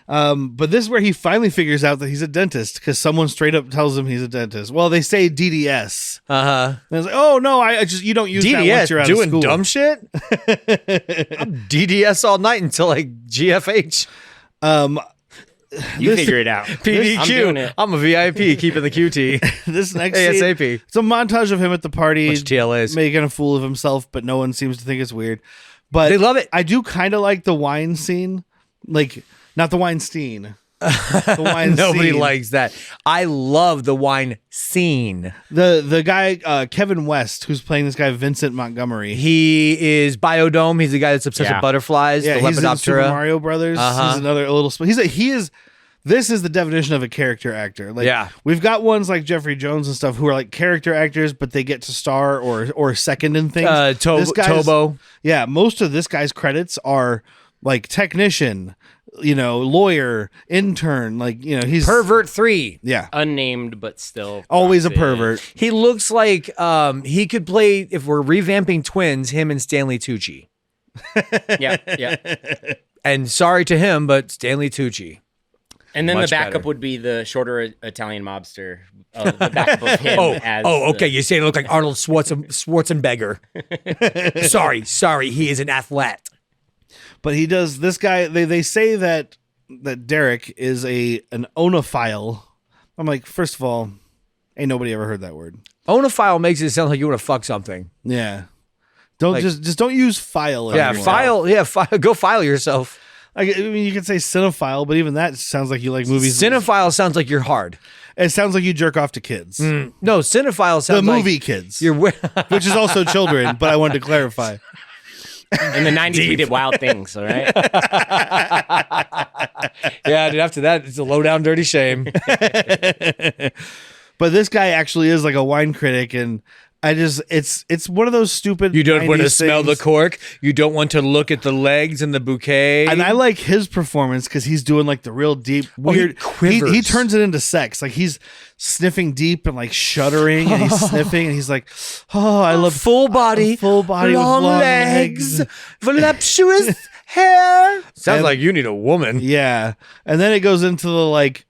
But this is where he finally figures out that he's a dentist because someone straight up tells him he's a dentist. Well, they say DDS. And I was like, oh no, you don't use DDS, that once you're out of school. Doing dumb shit. I'm DDS all night until like GFH. You figure it out. PDQ. I'm a VIP keeping the QT. This next ASAP. scene, it's a montage of him at the party, TLAs, making a fool of himself, but no one seems to think it's weird. But they love it. I do kind of like the wine scene, like not the Weinstein. The wine Nobody scene. likes that. I love the wine scene. The guy Kevin West, who's playing this guy Vincent Montgomery. He is Biodome. He's the guy that's obsessed with butterflies. Yeah, the he's in Super Mario Brothers. He's another little. This is the definition of a character actor. Like, we've got ones like Jeffrey Jones and stuff who are like character actors, but they get to star or second in things. Tobo. Yeah, most of this guy's credits are like technician, lawyer, intern, he's Pervert 3. Yeah. Unnamed, but still. Always a pervert. He looks like he could play, if we're revamping Twins, him and Stanley Tucci. Yeah. And sorry to him, but Stanley Tucci. And then Much the backup better. would be the shorter Italian mobster. The backup of him. Okay. You say it look like Arnold Schwarzenegger. Sorry. He is an athlete. But he does. This guy. They say that Derek is an onophile. I'm like, first of all, ain't nobody ever heard that word. Onophile makes it sound like you want to fuck something. Yeah. Don't just don't use file. Anymore. File. Yeah, go file yourself. I mean, you could say cinephile, but even that sounds like you like movies. Cinephile sounds like you're hard. It sounds like you jerk off to kids. No, cinephile sounds the like movie kids, which is also children. But I wanted to clarify. In the 90s, we did wild things. All right. Yeah, dude, after that, it's a low down dirty shame. But this guy actually is like a wine critic, and it's one of those stupid. You don't want to 90s smell the things. cork. You don't want to look at the legs and the bouquet. And I like his performance because he's doing like the real deep, he weird. quivers. He turns it into sex. Like he's sniffing deep and like shuddering, and he's sniffing, and he's like, "Oh, I love full body, long legs. voluptuous hair." Sounds And- like you need a woman. Yeah, and then it goes into the like,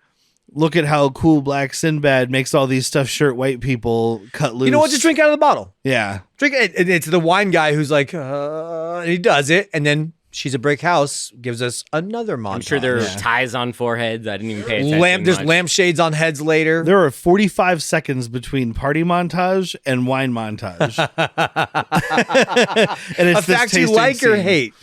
look at how cool Black Sinbad makes all these stuffed shirt white people cut loose. You know what? Just drink out of the bottle. Yeah, Drink it. It's the wine guy who's like, and he does it, and then She's a Brick House gives us another montage. I'm sure there are ties on foreheads. I didn't even pay attention. There's much. lampshades on heads later. there are 45 seconds between party montage and wine montage, and it's A fact you tasting like or scene. hate.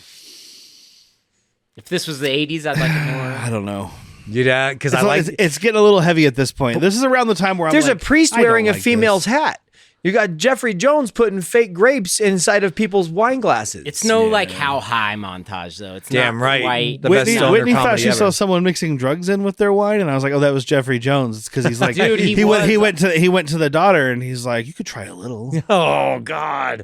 If this was the 80s, I'd like it more. I don't know. Yeah, because I It's, like. it's getting a little heavy at this point. This is around the time where I'm There's like, a priest I don't wearing a like female's this. hat. You got Jeffrey Jones putting fake grapes inside of people's wine glasses. It's no like how high montage though. It's Damn not right. quite. The best stoner Whitney thought comedy she saw ever. someone mixing drugs in with their wine, and I was like, "Oh, that was Jeffrey Jones." It's because he's like, Dude, he he went was- he went to the daughter, and he's like, "You could try a little." Oh God,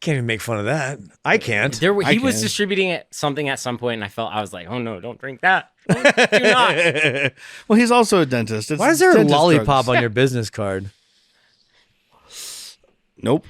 can't even make fun of that. I can't. He was can. distributing something at some point, and I was like, "Oh no, don't drink that! Do not." Well, he's also a dentist. It's Why is there a dentist lollipop drugs. on your business card? Nope.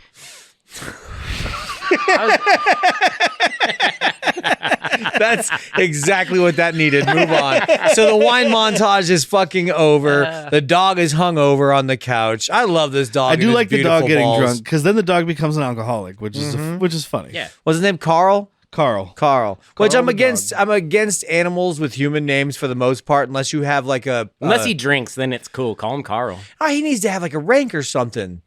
That's exactly what that needed. Move on. So the wine montage is fucking over. The dog is hung over on the couch. I love this dog. I and do his like the dog beautiful getting balls. drunk because then the dog becomes an alcoholic, which is which is funny. Yeah. What's his name? Carl. Carl. Which I'm the against. dog. I'm against animals with human names for the most part, unless you have like a. Unless he drinks, then it's cool. Call him Carl. he needs to have like a rank or something.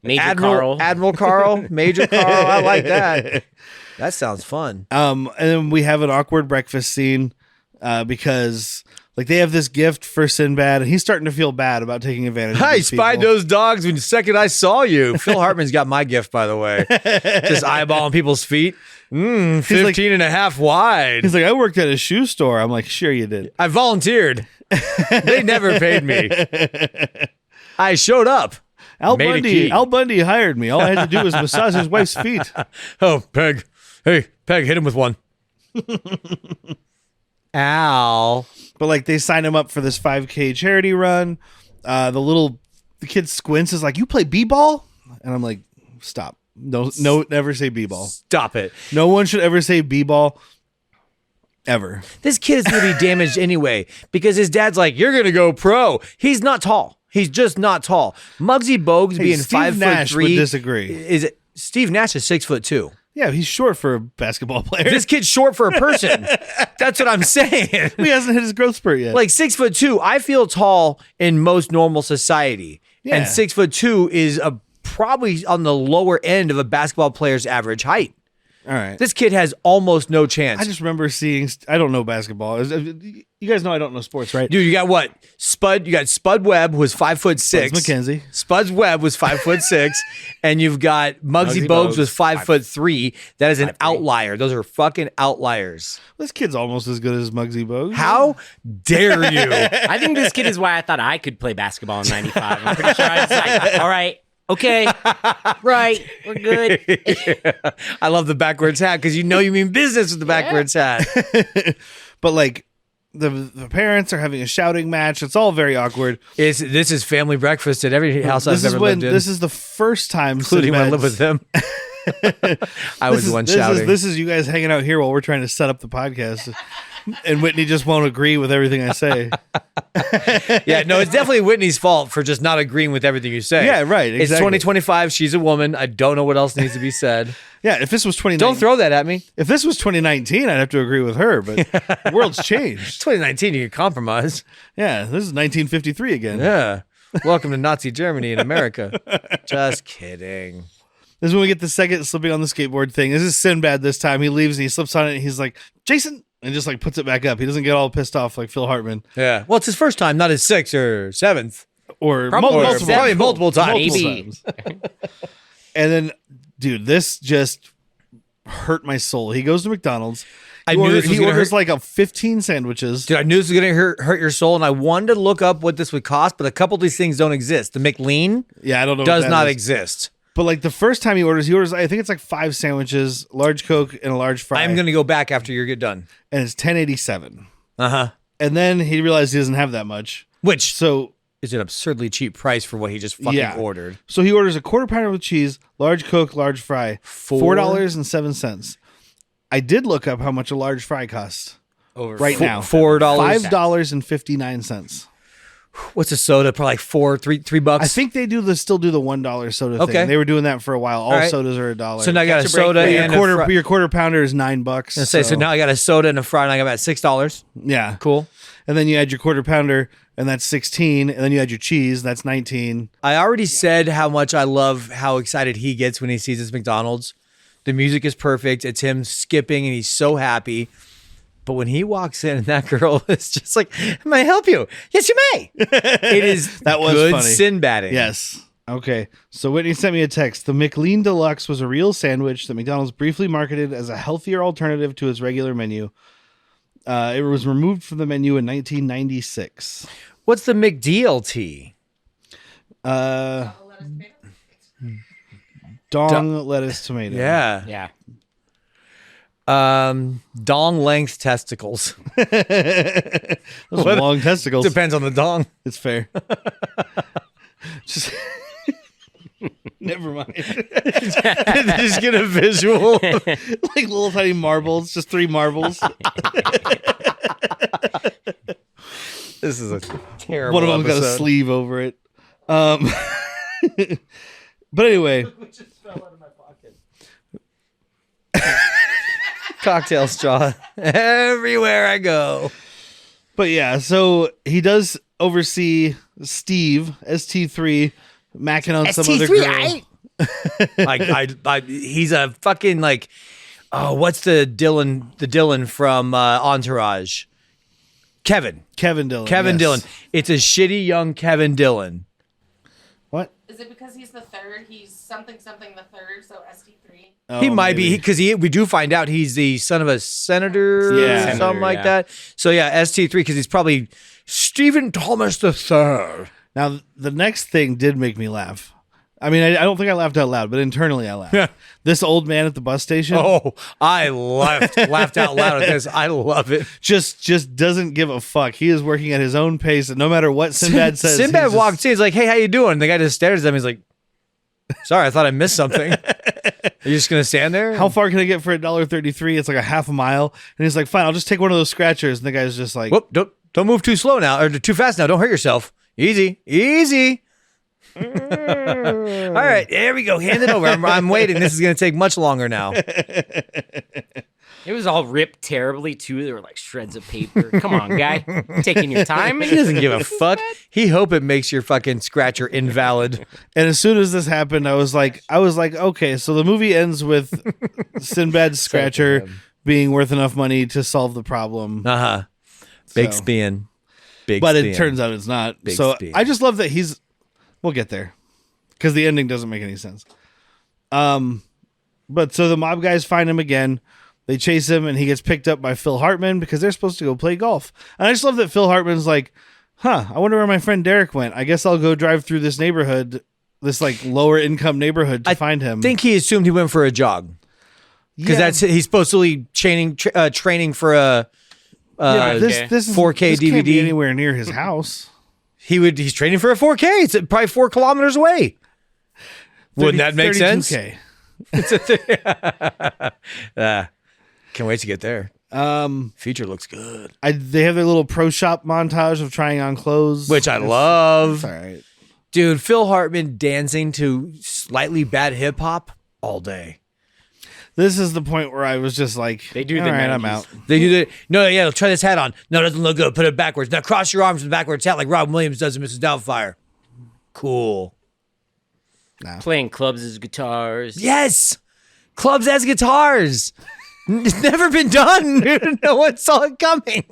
Major Carl. Admiral Carl, Major Carl. I like that. That sounds fun. And then we have an awkward breakfast scene because like they have this gift for Sinbad, and he's starting to feel bad about taking advantage. of I these spied people. those dogs when the second I saw you. Phil Hartman's got my gift, by the way. Just eyeballing people's feet. 15 and a half wide. He's like, I worked at a shoe store. I'm like, sure you did. I volunteered. They never paid me. I showed up. Al Made a Bundy. key. Al Bundy hired me. All I had to do was massage his wife's feet. Oh, Peg. Hey, Peg, hit him with one. Al. But like they sign him up for this 5K charity run. The kid squints is like, you play b-ball? And I'm like, stop. No, never say b-ball. Stop it. No one should ever say b-ball ever. This kid is going to be damaged anyway because his dad's like, you're going to go pro. He's not tall. He's just not tall. Muggsy Bogues being Steve 5'3" Nash would disagree. Is it Steve Nash is 6'2". Yeah, he's short for a basketball player. This kid's short for a person. That's what I'm saying. He hasn't hit his growth spurt yet. Like 6'2", I feel tall in most normal society, Yeah. and 6'2" is probably on the lower end of a basketball player's average height. all right. This kid has almost no chance. I just remember seeing. I don't know basketball. You guys know I don't know sports, right? Dude, you got what? You got Spud Webb, who was 5'6". McKenzie. Spud Webb was 5'6", and you've got Muggsy Muggsy Bogues Bogues, was 5'3". That is an 5'3". outlier. Those are fucking outliers. This kid's almost as good as Muggsy Bogues. How dare you? I think this kid is why I thought I could play basketball in '95. I'm pretty sure I was like, all right, okay, right, we're good. I love the backwards hat because you mean business with the backwards hat. But like the parents are having a shouting match. It's all very awkward. This is family breakfast at every house I've ever lived in, This is the first time, including when I live with them. I was the one shouting. This is you guys hanging out here while we're trying to set up the podcast. And Whitney just won't agree with everything I say. Yeah, no, it's definitely Whitney's fault for just not agreeing with everything you say. Yeah, right, It's exactly. 2025. She's a woman. I don't know what else needs to be said. Yeah, if this was 2019, Don't throw that at me. If this was 2019, I'd have to agree with her. But the world's changed. 2019, you can compromise. Yeah, this is 1953 again. Yeah. Welcome to Nazi Germany in America. Just kidding. This is when we get the second slipping on the skateboard thing. This is Sinbad this time. He leaves and he slips on it and he's like, Jason, and just like puts it back up. He doesn't get all pissed off like Phil Hartman. Yeah. Well, it's his first time, not his sixth or seventh. Or Probably multiple, Probably multiple times. Maybe. times. And then, dude, this just hurt my soul. He goes to McDonald's. I knew this was He gonna orders hurt. like a 15 sandwiches. Dude, I knew this was gonna hurt your soul, and I wanted to look up what this would cost, but a couple of these things don't exist. The McLean Yeah, I don't know. does what that not is. exist. But like the first time he orders, I think it's like 5 sandwiches, large Coke, and a large fry. I'm gonna go back after you get done. and it's $10.87. Uh-huh. And then he realized he doesn't have that much. Which So is an absurdly cheap price for what he just fucking Yeah. ordered. so he orders a quarter pounder with cheese, large Coke, large fry, $4.07. I did look up how much a large fry costs right now. $4. $5.59. What's a soda? Probably like $3 bucks. I think they still do the $1 soda Okay. thing. They were doing that for a while. All right. sodas are $1. So now I got a Catch a break soda there. and your quarter pounder is $9. so now I got a soda and a fry, and I got about $6. Yeah, Cool. and then you add your quarter pounder, and that's 16. And then you add your cheese, that's 19. I already said how much I love how excited he gets when he sees his McDonald's. The music is perfect. It's him skipping, and he's so happy. But when he walks in, and that girl is just like, "May I help you?" "Yes, you may." It is That was good funny. Sinbadding. Yes. Okay. So Whitney sent me a text. The McLean Deluxe was a real sandwich that McDonald's briefly marketed as a healthier alternative to its regular menu. It was removed from the menu in 1996. What's the McDLT? Dong, lettuce, tomato. Yeah. Yeah. Dong length testicles. Those are long testicles. Depends on the dong. It's fair. Just never mind. Just get a visual. Like little tiny marbles, just 3 marbles. This is a terrible One of them got a episode. sleeve over it. But anyway, Cocktail straw everywhere I go. but yeah, so he does oversee Steve ST3 macking on some other girl. He's a fucking like, oh, what's the Dylan from Entourage? Kevin Dillon. Kevin yes. Dillon. It's a shitty young Kevin Dillon. What? Is it because he's the third? He's something the third, so ST3. He Oh, might maybe. be because we do find out he's the son of a senator, Yeah. or something Senator, like yeah. that. So yeah, ST3 because he's probably Stephen Thomas III. Now the next thing did make me laugh. I mean, I don't think I laughed out loud, but internally I laughed. This old man at the bus station Oh, I laughed out loud at this. I love it. just doesn't give a fuck. He is working at his own pace, and no matter what Sinbad says, Sinbad he's just- walks in. He's like, "Hey, how you doing?" The guy just stares at him. He's like, "Sorry, I thought I missed something." Are you just gonna stand there? How far can I get for $1.33? It's like a half a mile. And he's like, fine, I'll just take one of those scratchers. And the guy's just like, Whoop! Don't move too slow now, or too fast now. Don't hurt yourself. Easy. All right, there we go. Hand it over. I'm waiting. This is gonna take much longer now. It was all ripped terribly too. There were like shreds of paper. Come on, guy, taking your time. He doesn't give a fuck. He hope it makes your fucking scratcher invalid. and as soon as this happened, I was like, okay, so the movie ends with Sinbad's scratcher being worth enough money to solve the problem. Uh huh. Big So- spin. Big. But spin. it turns out it's not. Big So spin. I just love that we'll get there because the ending doesn't make any sense. But so the mob guys find him again. They chase him and he gets picked up by Phil Hartman because they're supposed to go play golf. And I just love that Phil Hartman's like, I wonder where my friend Derek went. I guess I'll go drive through this neighborhood, this like lower income neighborhood to find him. I think he assumed he went for a jog because he's supposed to be training for a. this is 4K this can't be DVD. anywhere near his house. He's training for a 4K. It's probably 4 kilometers away. Wouldn't that make sense? 32K. Can't wait to get there. Feature looks good, They have their little pro shop montage of trying on clothes, which I love. It's all right. Dude, Phil Hartman dancing to slightly bad hip hop all day. This is the point where I was just like, They do all the right, I'm 90s. out. They do the no, yeah. Try this hat on. No, it doesn't look good. Put it backwards. Now cross your arms with backwards hat like Robin Williams does in Mrs. Doubtfire. Cool. Playing clubs as guitars. Yes, clubs as guitars. It's never been done. No one saw it coming.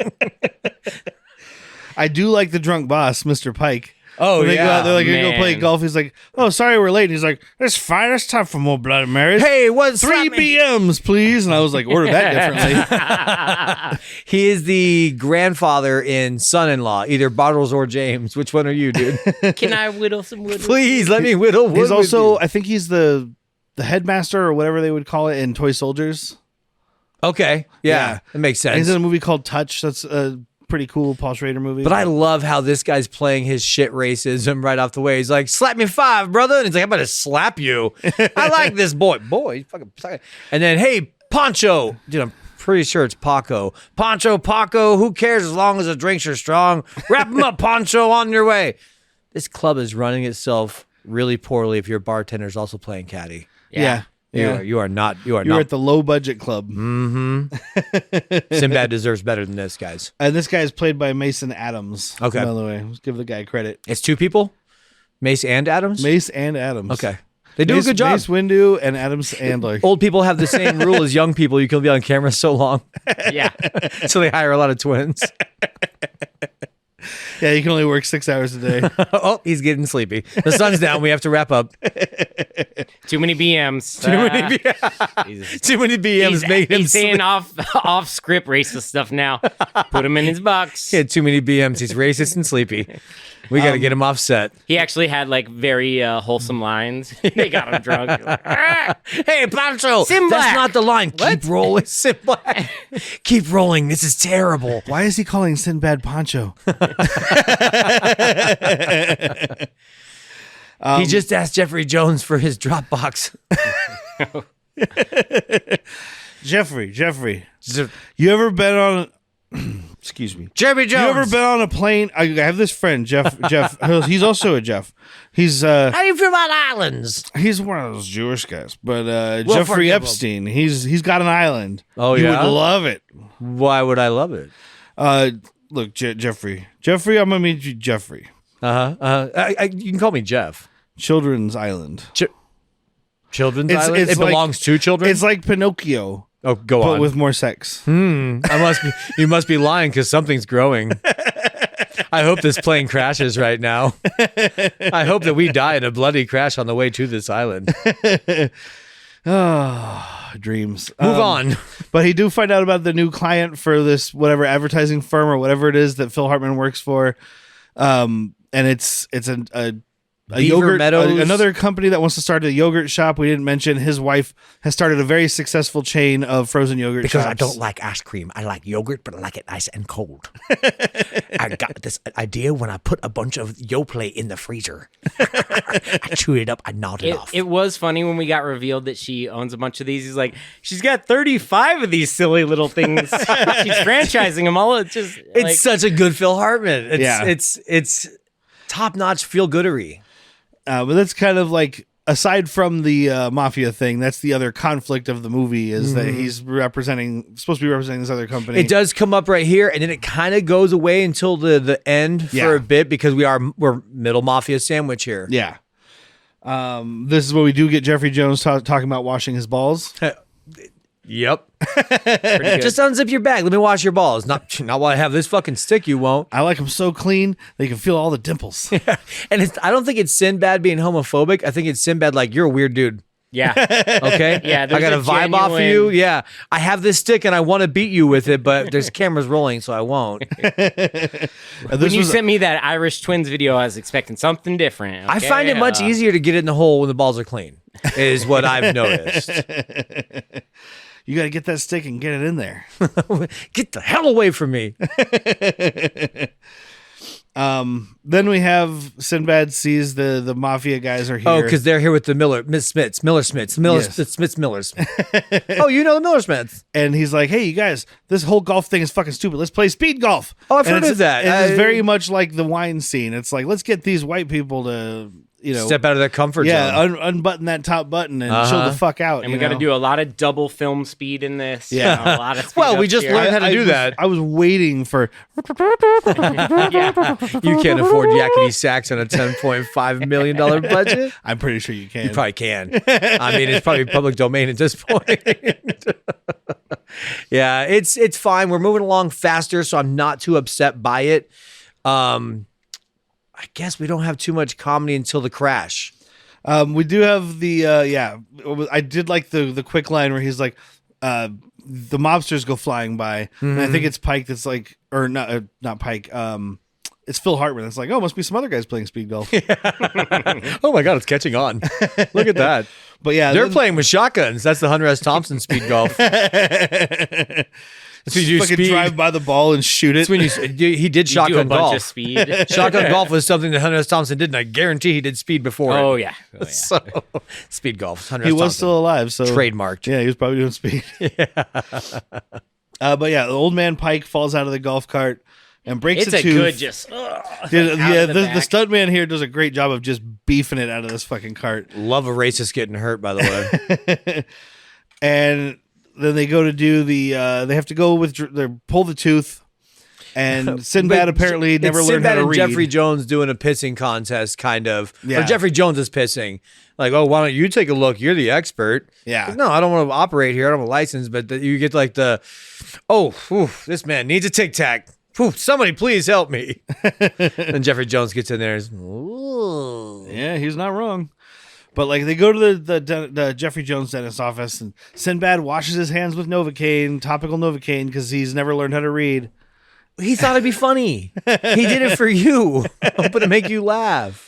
I do like the drunk boss, Mr. Pike. Oh, when they go yeah. out, they're like, "You're gonna go play Man. golf." He's like, "Oh, sorry, we're late." And he's like, "It's fine. It's time for more Bloody Marys. Hey, what's 3 BMs, please." And I was like, "Order that differently." He is the grandfather in Son-in-Law, either Bottles or James. Which one are you, dude? Can I whittle some wood? Please let me whittle wood. He's with also, you. I think he's the headmaster or whatever they would call it in Toy Soldiers. Okay. Yeah, that makes And he's sense. in a movie called Touch. That's a pretty cool Paul Schrader movie. But I love how this guy's playing his shit racism right off the way. He's like, "Slap me 5, brother." And he's like, "I'm going to slap you. I like this boy." Boy, he's fucking. And then, "Hey, Poncho." Dude, I'm pretty sure it's Paco. "Poncho, Paco, who cares as long as the drinks are strong? Wrap him up, Poncho, on your way." This club is running itself really poorly if your bartender's also playing caddy. yeah. You are not. You're not. at the low budget club. Sinbad deserves better than this, guys. And this guy is played by Mason Adams. Okay. By the way, let's give the guy credit. It's 2 people? Mace and Adams? Mace and Adams. Okay. They do Mace, a good job. Mace Windu and Adams Sandler. Old people have the same rule as young people. You can be on camera so long. Yeah. So they hire a lot of twins. Yeah, you can only work 6 hours a day. Oh, he's getting sleepy. The sun's down. We have to wrap up. Too many BMs. Too many BMs made him He's saying sleep. off script racist stuff now. Put him in his box. He had too many BMs. He's racist and sleepy. We got to get him offset. He actually had like very wholesome lines. They got him drunk. Like, "Ah!" Hey, Pancho, Sinbad. that's not the line. Keep rolling, Sinbad. Keep rolling. This is terrible. Why is he calling Sinbad Poncho? He just asked Jeffrey Jones for his Dropbox. Jeffrey, you ever been on? Excuse me. Jeremy Jones. You ever been on a plane? I have this friend, Jeff. He's also a Jeff. He's How do you feel about islands? he's one of those Jewish guys, but Well, Jeffrey forgive him. Epstein. He's got an island. Oh, you yeah? would love it. Why would I love it? Look, Jeffrey, I'm gonna meet you, Jeffrey. You can call me Jeff. Children's Island. Children's It's- Island? it's It like- belongs to children? It's like Pinocchio, oh, go but on. with more sex. You must be lying because something's growing. I hope this plane crashes right now. I hope that we die in a bloody crash on the way to this island. Oh, dreams. Move on. But he do find out about the new client for this whatever advertising firm or whatever it is that Phil Hartman works for. And it's a Beaver yogurt, Meadows. another company that wants to start a yogurt shop. We didn't mention his wife has started a very successal chain of frozen yogurt Because I shops. don't like ice cream. I like yogurt, but I like it nice and cold. I got this idea when I put a bunch of Yoplait in the freezer. I chewed it up. I gnawed it off. It was funny when we got revealed that she owns a bunch of these. He's like, she's got 35 of these silly little things. She's franchising them all. It's just It's like, such a good Phil Hartman. It's, Yeah. it's top-notch feel-goodery. But that's kind of like, aside from the mafia thing, that's the other conflict of the movie is that he's supposed to be representing this other company. It does come up right here, and then it kind of goes away until the end Yeah. for a bit because we're middle mafia sandwich here. Yeah. This is where we do get Jeffrey Jones talking about washing his balls. Yep. pretty good. Just unzip your bag. Let me wash your balls. Not while I have this fucking stick. You won't. I like them so clean they can feel all the dimples. And I don't think it's Sinbad being homophobic. I think it's Sinbad like you're a weird dude. yeah. Okay. Yeah, I there's got a a vibe off of you. genuine- Yeah. I have this stick and I want to beat you with it, but there's cameras rolling, so I won't. When you sent me that Irish Twins video, I was expecting something different. I okay? find it much easier to get it in the hole when the balls are clean. Is what I've noticed. You got to get that stick and get it in there. Get the hell away from me. Then we have Sinbad sees the mafia guys are here. Oh, because they're here with the Miller Smiths. Oh, you know the Miller Smiths. and he's like, "Hey, you guys, this whole golf thing is fucking stupid. Let's play speed golf." Oh, I've And heard it's- of that. It's I- very much like the wine scene. It's like, let's get these white people to, Step out of their comfort zone. unbutton that top button and chill the fuck out. And we got to do a lot of double film speed in this. Yeah. You know, a lot of speed Well, we ups just here. learned how to do that. I was waiting for. You can't afford yakety sax on a $10.5 million budget. I'm pretty sure you can. You probably can. I mean, it's probably public domain at this point. Yeah, it's fine. We're moving along faster, so I'm not too upset by it. I guess we don't have too much comedy until the crash. We do have the I did like the quick line where he's like, the mobsters go flying by, and I think it's Pike that's like, or not Pike. It's Phil Hartman. It's like, oh, must be some other guys playing speed golf. Oh my God, it's catching on. Look at that. But yeah, They're playing with shotguns. That's the Hunter S. Thompson speed golf. That's when you fucking speed. drive by the ball and shoot it. That's when he did You do a shotgun bunch golf. of speed. Shotgun golf was something that Hunter S. Thompson did, and I guarantee he did speed before. Oh it. yeah. Oh, yeah. So, speed golf. Hunter He S. was Thompson. still alive, so Trademarked. Yeah, he was probably doing speed. But yeah, the old man Pike falls out of the golf cart and breaks It's a a tooth. good just. Yeah, the stuntman here does a great job of just beefing it out of this fucking cart. Love a racist getting hurt, by the way. And then they go to do the they have to go pull the tooth, and Sinbad But apparently it's never learned Sinbad how to and read. Jeffrey Jones doing a pissing contest, kind of. Yeah. Or Jeffrey Jones is pissing. Like, oh, why don't you take a look? You're the expert. Yeah. No, I don't want to operate here. I don't have a license. But you get like this man needs a Tic Tac. Somebody please help me. And Jeffrey Jones gets in there. And Yeah, he's not wrong. But like they go to the Jeffrey Jones dentist office, and Sinbad washes his hands with Novocaine, topical Novocaine, because he's never learned how to read. he thought it'd be funny. He did it for you, but to make you laugh.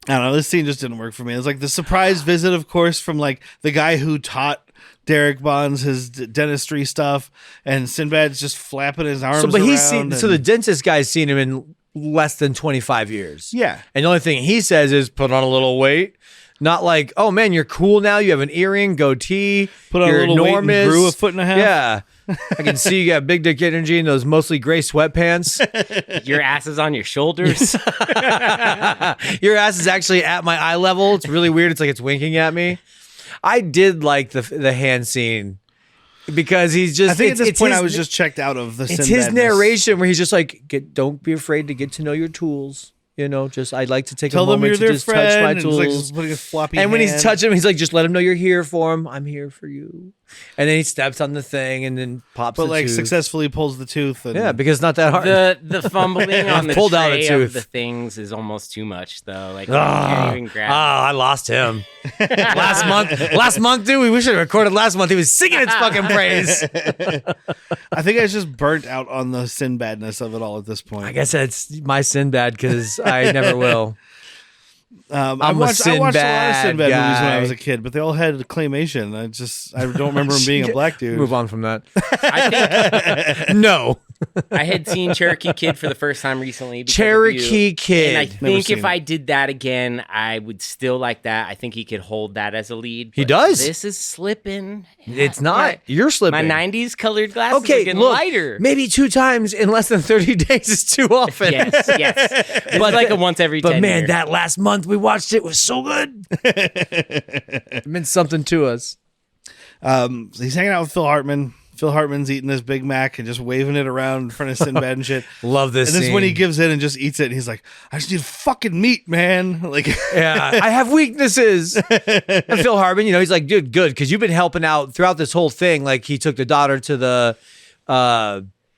I don't know. This scene just didn't work for me. It's like the surprise visit, of course, from like the guy who taught Derek Bonds his dentistry stuff, and Sinbad's just flapping his arms. So, but he's seen. around So and- the dentist guy's seen him in less than 25 years. yeah. And the only thing he says is put on a little weight. Not like, oh man, you're cool now. You have an earring, goatee. Put on a you're little weight and enormous. grew a foot and a half. Yeah. I can see you got big dick energy in those mostly gray sweatpants. Your ass is on your shoulders. Your ass is actually at my eye level. It's really weird. It's like it's winking at me. I did like the hand scene because he's just. I think at this it's point his- I was just checked out of the. It's his Sinbadness. narration where he's just like, don't be afraid to get to know your tools. You know, just I'd like to take Tell a them you're moment to their just friend. touch my and he's like tools. just putting his floppy And when he's hand. touching him, he's like, just let him know you're here for him. I'm here for you. And then he steps on the thing and then pops but the like tooth. successfully pulls the tooth. And Yeah, because it's not that hard. The fumbling on the Pulled out a tray tooth. of the things is almost too much though. Like you Ah, can't even grab. I lost him. last month, dude. We should have recorded last month. He was singing its fucking praise. I think I was just burnt out on the Sinbadness of it all at this point. I guess that's my Sinbad because I never will. I I'm a watched a lot of Sinbad Sinbad movies when I guy. was a kid, but they all had claymation. I don't remember him being a black dude. Move on from that. I think No. I had seen Cherokee Kid for the first time recently. because of Cherokee you. Kid. And I Never think seen if it. I did that again, I would still like that. I think he could hold that as a lead. He but does. This is slipping. It's not. You're slipping. My 90s colored glasses are Okay, getting look, lighter. maybe 2 times in less than 30 days is too often. Yes, yes. It's like a once every 10 But man, year. that last month we watched it was so good. It meant something to us. He's hanging out with Phil Hartman. Phil Hartman's eating this Big Mac and just waving it around in front of Sinbad and shit. Love this And this is when he scene. gives in and just eats it. And he's like, I just need fucking meat, man. Like, Yeah, I have weaknesses. And Phil Hartman, he's like, dude, good, because you've been helping out throughout this whole thing. Like, he took the daughter to the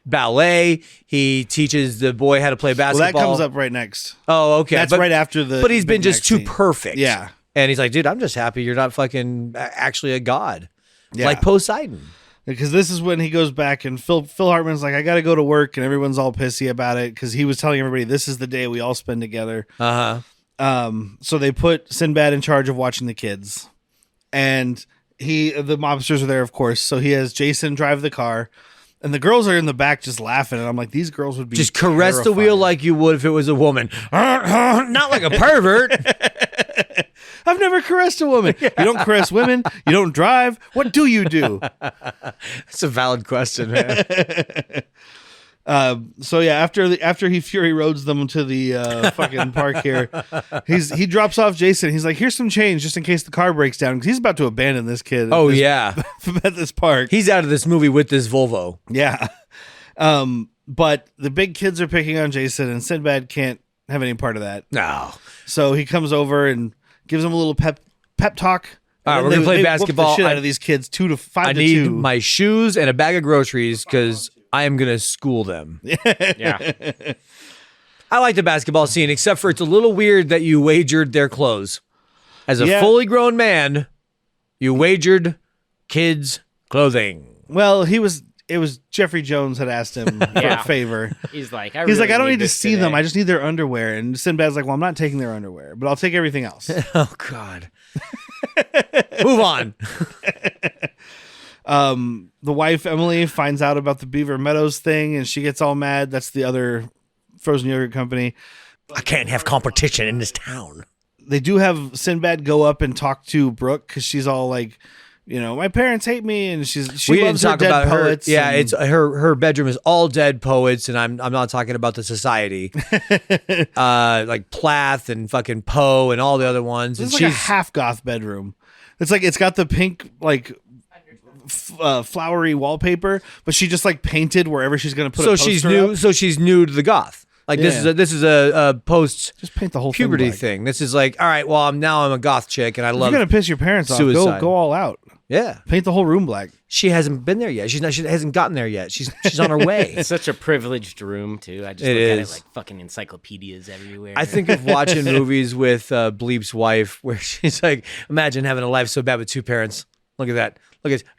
ballet. He teaches the boy how to play well, basketball. that comes up right next. Oh, okay. That's right after the. But he's been Big just Mac too scene. perfect. Yeah. And he's like, dude, I'm just happy you're not fucking actually a god. Yeah. Like Poseidon. Because this is when he goes back and Phil Hartman's like, I got to go to work. And everyone's all pissy about it because he was telling everybody, this is the day we all spend together. So they put Sinbad in charge of watching the kids. And the mobsters are there, of course. So he has Jason drive the car. And the girls are in the back just laughing. And I'm like, these girls would be Just caress the wheel terrified. like you would if it was a woman. Not like a pervert. I've never caressed a woman. You don't caress women. You don't drive. What do you do? That's a valid question, man. So yeah, after he Fury Roads them to the fucking park here, he drops off Jason. He's like, here's some change just in case the car breaks down because he's about to abandon this kid. Oh, at this, yeah. at this park. He's out of this movie with this Volvo. Yeah. But the big kids are picking on Jason, and Sinbad can't have any part of that. No. So he comes over and gives him a little pep talk. All right, And we're then gonna play they whoop basketball. The shit out of these kids 5 I to need 2. my shoes and a bag of groceries because I am going to school them. yeah. I like the basketball scene, except for it's a little weird that you wagered their clothes. As a fully grown man, you wagered kids' clothing. Well, it was Jeffrey Jones had asked him for a favor. He's like, I don't need to see them. I just need their underwear. And Sinbad's like, well, I'm not taking their underwear, but I'll take everything else. Oh, God. Move on. The wife, Emily, finds out about the Beaver Meadows thing, and she gets all mad. That's the other frozen yogurt company. I can't have competition in this town. They do have Sinbad go up and talk to Brooke because she's all like, my parents hate me, and she we loves didn't talk her dead about poets. her. Yeah, and- it's her bedroom is all dead poets, and I'm not talking about the society, like Plath and fucking Poe and all the other ones. This And is like a half goth bedroom. It's like it's got the pink like flowery wallpaper, but she just like painted wherever she's gonna put. so a poster she's new. up. So she's new to the goth. Like this is a post Just paint the whole puberty thing. black. thing. This is like, all right, well, I'm a goth chick, and I If love. you're gonna piss your parents off, suicide. go all out. Yeah, Paint the whole room black. she hasn't been there yet. She hasn't gotten there yet. She's on her way. It's such a privileged room too. I just It look at is. it like fucking encyclopedias everywhere. I think of watching movies with Bleep's wife where she's like, imagine having a life so bad with two parents. Look at that.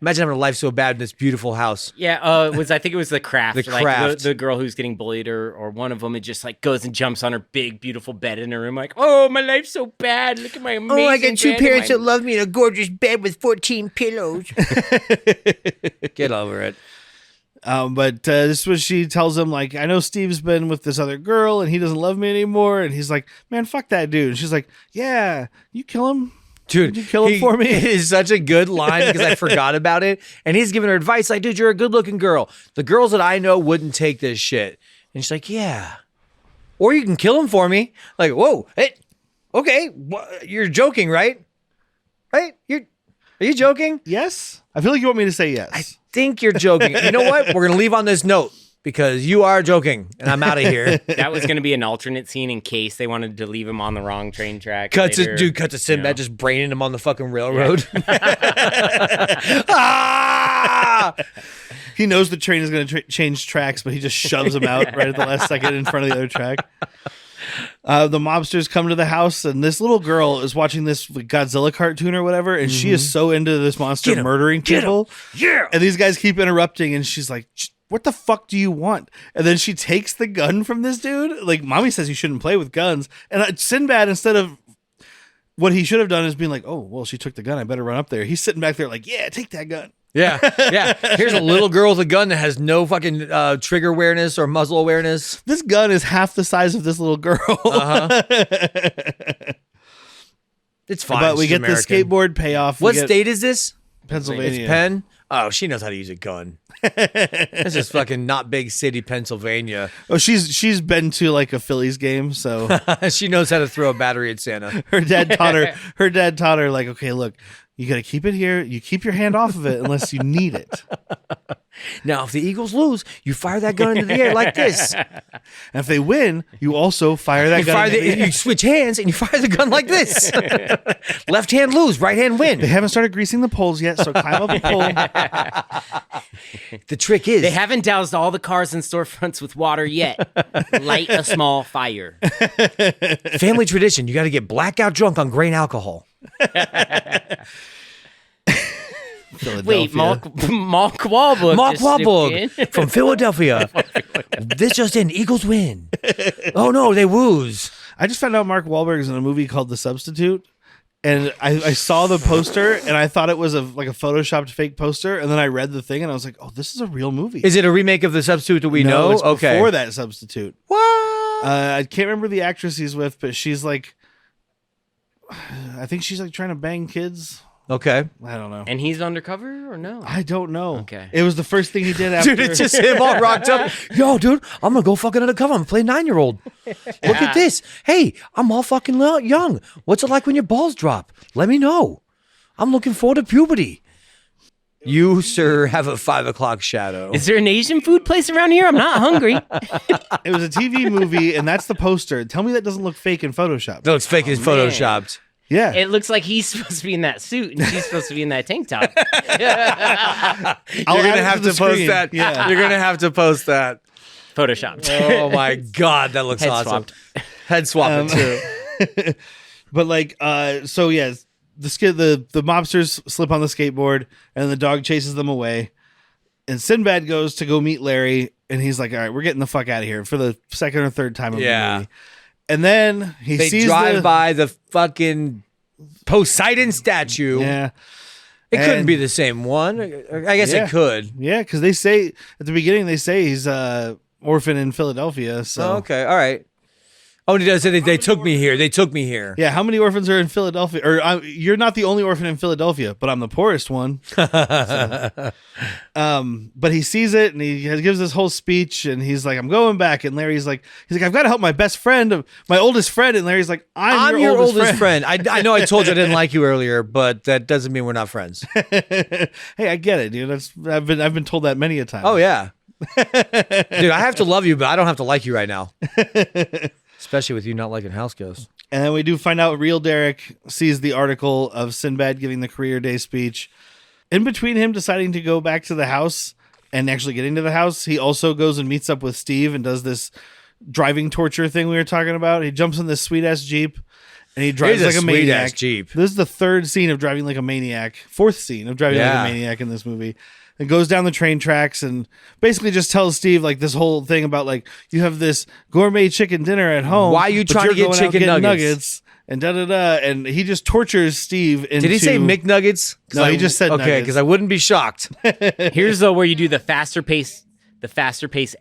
Imagine having a life so bad in this beautiful house. Yeah, I think it was the craft. The Craft. The girl who's getting bullied, or one of them, it just like goes and jumps on her big, beautiful bed in her room, like, oh, my life's so bad. Look at my amazing Oh, I got two bed parents and that love me in a gorgeous bed with 14 pillows. Get over it. But this is what she tells him, like, I know Steve's been with this other girl and he doesn't love me anymore. And he's like, man, fuck that dude. And she's like, yeah, you kill him. Dude, Would you kill him for me? It is such a good line because I forgot about it. And he's giving her advice like, dude, you're a good looking girl. The girls that I know wouldn't take this shit. And she's like, yeah. Or you can kill him for me. Like, whoa, hey, okay, you're joking, right? Right? Are you joking? Yes. I feel like you want me to say yes. I think you're joking. You know what? We're going to leave on this note because you are joking and I'm out of here. that was going to be an alternate scene in case they wanted to leave him on the wrong train track. Cut later, to Sinbad you know. just braining him on the fucking railroad. Ah! He knows the train is going to change tracks, but he just shoves him out right at the last second in front of the other track. The mobsters come to the house, and this little girl is watching this Godzilla cartoon or whatever, and she is so into this monster murdering people. Yeah. And these guys keep interrupting, and she's like, what the fuck do you want? And then she takes the gun from this dude. Like, mommy says you shouldn't play with guns. And Sinbad, instead of what he should have done is being like, oh, well, she took the gun. I better run up there. He's sitting back there like, yeah, take that gun. Yeah. Here's a little girl with a gun that has no fucking trigger awareness or muzzle awareness. This gun is half the size of this little girl. It's fine. But we She's get American. the skateboard payoff. What We get state is this? Pennsylvania. It's Penn. Oh, she knows how to use a gun. This is fucking not big city Pennsylvania. Oh, she's been to like a Phillies game, so She knows how to throw a battery at Santa. her dad taught her like, okay, look, you got to keep it here. You keep your hand off of it unless you need it. Now, if the Eagles lose, you fire that gun into the air like this. And if they win, you also fire that gun. into the air. You switch hands and you fire the gun like this. Left hand lose, right hand They win. haven't started greasing the poles yet, so climb up a pole. The trick is They haven't doused all the cars and storefronts with water yet. Light a small fire. family tradition. You got to get blackout drunk on grain alcohol. Wait, Mark Wahlberg. Mark just slipped Wahlberg in. from Philadelphia. This just in, Eagles win. Oh no, they woos. I just found out Mark Wahlberg is in a movie called The Substitute. And I saw the poster and I thought it was like a photoshopped fake poster. And then I read the thing and I was like, oh, this is a real movie. Is it a remake of The Substitute that we know? It's Okay. before that Substitute. What? I can't remember the actress he's with, but she's like, I think she's like trying to bang kids. Okay. I don't know. And he's undercover or no? I don't know. Okay. It was the first thing he did after. Dude, it's just him all rocked up. Yo, dude, I'm gonna go fucking undercover. I'm gonna play 9-year-old. Look at this. Hey, I'm all fucking young. What's it like when your balls drop? Let me know. I'm looking forward to puberty. You, sir, have a 5 o'clock shadow. Is there an Asian food place around here? I'm not hungry. It was a TV movie, and that's the poster. Tell me that doesn't look fake in Photoshop. No, it's fake. It's photoshopped. Yeah. It looks like he's supposed to be in that suit and she's supposed to be in that tank top. I'll You're add gonna it have the to post screen. that. Yeah. You're gonna have to post that. Photoshopped. Oh my God, that looks Head awesome. swapped. Head swapping too. But like, so yeah, the mobsters slip on the skateboard, and the dog chases them away. And Sinbad goes to go meet Larry, and he's like, "All right, we're getting the fuck out of here," for the second or third time of the movie. And then They sees drive by the fucking Poseidon statue. Yeah. It couldn't And- be the same one. I guess Yeah. it could. Yeah, because they say at the beginning he's orphan in Philadelphia. So Oh, okay, all right. Oh, and he does say they took me here. They took me here. yeah, how many orphans are in Philadelphia? Or you're not the only orphan in Philadelphia, but I'm the poorest one. So, but he sees it and he gives this whole speech and he's like, "I'm going back." And Larry's like, "I've got to help my best friend, my oldest friend." And Larry's like, "I'm your oldest friend." I know I told you I didn't like you earlier, but that doesn't mean we're not friends. Hey, I get it, dude. I've been told that many a time. Oh yeah, dude. I have to love you, but I don't have to like you right now. Especially with you not liking Houseguest. And then we do find out real Derek sees the article of Sinbad giving the career day speech. In between him deciding to go back to the house and actually getting to the house, he also goes and meets up with Steve and does this driving torture thing we were talking about. He jumps in this sweet ass Jeep and he drives like a maniac. Sweet-ass Jeep. This is the third scene of driving like a maniac. Fourth scene of driving like Yeah. a maniac in this movie. And goes down the train tracks and basically just tells Steve like this whole thing about like, you have this gourmet chicken dinner at home. Why are you but trying to you're get going out chicken getting nuggets? and da da da. And he just tortures Steve into. Did he say McNuggets? No, he just said okay, nuggets. because I wouldn't be shocked. Here's where you do the faster pace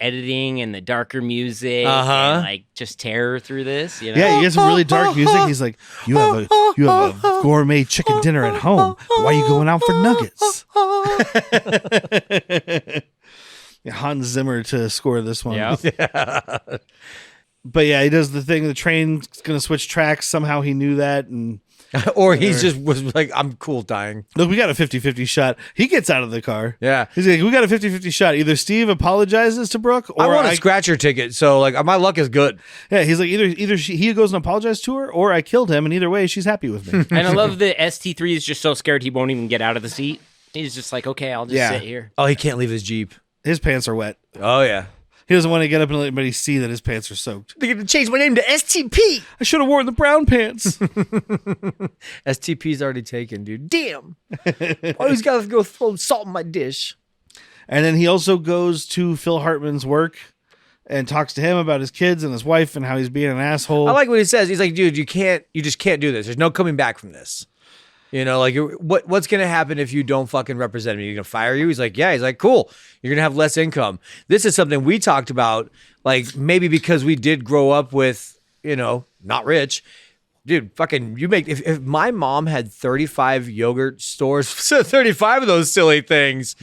editing and the darker music, and like just terror through this. You know? Yeah, he gets some really dark music. He's like, you have a gourmet chicken dinner at home. Why are you going out for nuggets? Yeah, Hans Zimmer to score this one. Yeah. But yeah, he does the thing. The train's going to switch tracks. Somehow he knew that. And Or he's just was like, I'm cool dying. look, we got a 50-50 shot. He gets out of the car. Yeah. He's like, we got a 50-50 shot. Either Steve apologizes to Brooke or I want a scratcher ticket, so like my luck is good. Yeah, he's like, either he goes and apologizes to her or I killed him. And either way, she's happy with me. And I love that ST3 is just so scared he won't even get out of the seat. He's just like, okay, I'll just sit here. Oh, he can't leave his Jeep. His pants are wet. Oh yeah. He doesn't want to get up and let anybody see that his pants are soaked. They're gonna change my name to STP. I should have worn the brown pants. STP's already taken, dude. Damn. Always gotta go throw salt in my dish. And then he also goes to Phil Hartman's work and talks to him about his kids and his wife and how he's being an asshole. I like what he says. He's like, dude, you just can't do this. There's no coming back from this. You know, like what's gonna happen if you don't fucking represent me? You're gonna fire you? He's like, yeah. He's like, cool. You're gonna have less income. This is something we talked about, like maybe because we did grow up with, you know, not rich. Dude, fucking, you make if my mom had 35 yogurt stores, 35 of those silly things,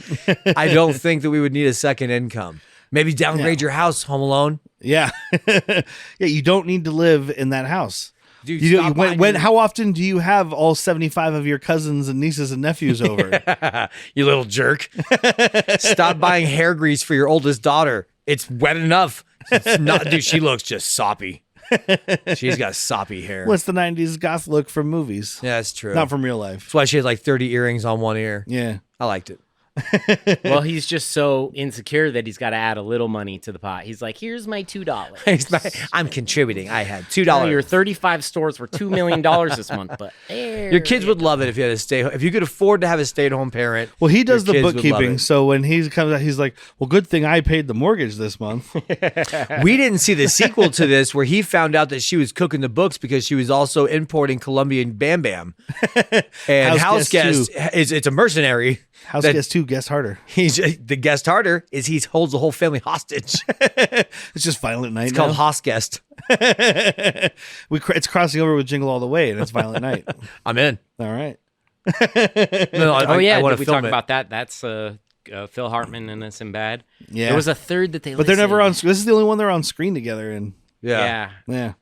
I don't think that we would need a second income. Maybe downgrade your house, Home Alone. Yeah. Yeah, you don't need to live in that house. Dude, You stop buying when your- how often do you have all 75 of your cousins and nieces and nephews over? You little jerk. Stop buying hair grease for your oldest daughter. It's wet enough. It's not, dude, she looks just soppy. She's got soppy hair. What's the 90s goth look from movies? Yeah, that's true. Not from real life. That's why she had like 30 earrings on one ear. Yeah. I liked it. Well, he's just so insecure that he's got to add a little money to the pot. He's like, here's my $2. I'm contributing. I had $2. Now, your 35 stores were $2 million this month, but Your kids would love it if you had a stay. If you could afford to have a stay-at-home parent. Well, he does your the kids would love bookkeeping. it. So when he comes out, he's like, well, good thing I paid the mortgage this month. We didn't see the sequel to this where he found out that she was cooking the books because she was also importing Colombian Bam Bam. And Houseguest Houseguest it's a mercenary. House that guest 2, guest harder. He's the guest harder is he holds the whole family hostage. It's just Violent Night. It's called now. Houseguest. It's crossing over with Jingle All the Way, and it's Violent Night. I'm in. All right. No, oh yeah, I want did to we film talk it. about that? That's Phil Hartman and Sinbad. Yeah. There was a third that they, But they're never on. listed. This is the only one they're on screen together in. Yeah. Yeah.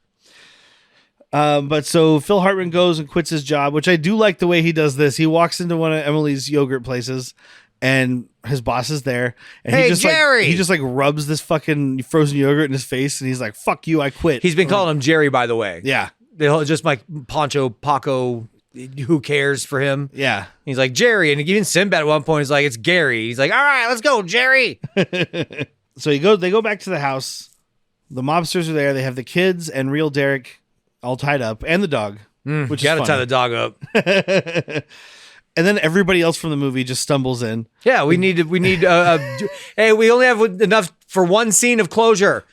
Yeah. But so Phil Hartman goes and quits his job, which I do like the way he does this. He walks into one of Emily's yogurt places, and his boss is there. And Hey, he just Jerry! he just like rubs this fucking frozen yogurt in his face, and he's like, "Fuck you, I quit." He's been calling him Jerry, by the way. yeah, They'll just like Poncho, Paco, who cares for him? yeah. He's like, Jerry. And even Sinbad at one point is like, it's Gary. He's like, all right, let's go, Jerry. So they go back to the house. The mobsters are there. They have the kids and real Derek all tied up, and the dog, which Gotta is tie funny. the dog up. And then everybody else from the movie just stumbles in. Yeah, we need hey, we only have enough for one scene of closure.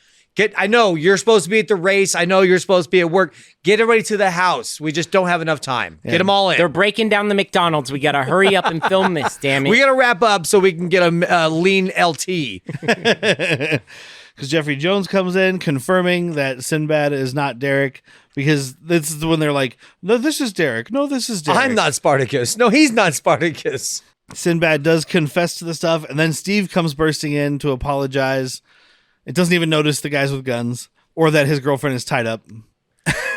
I know you're supposed to be at the race. I know you're supposed to be at work. Get everybody to the house. We just don't have enough time. Get them all in. They're breaking down the McDonald's. We gotta hurry up and film this. Damn it! We gotta wrap up so we can get a lean LT. Because Jeffrey Jones comes in confirming that Sinbad is not Derek, because this is when they're like, no, this is Derek. No, this is Derek. I'm not Spartacus. No, he's not Spartacus. Sinbad does confess to the stuff, and then Steve comes bursting in to apologize. It doesn't even notice the guys with guns or that his girlfriend is tied up.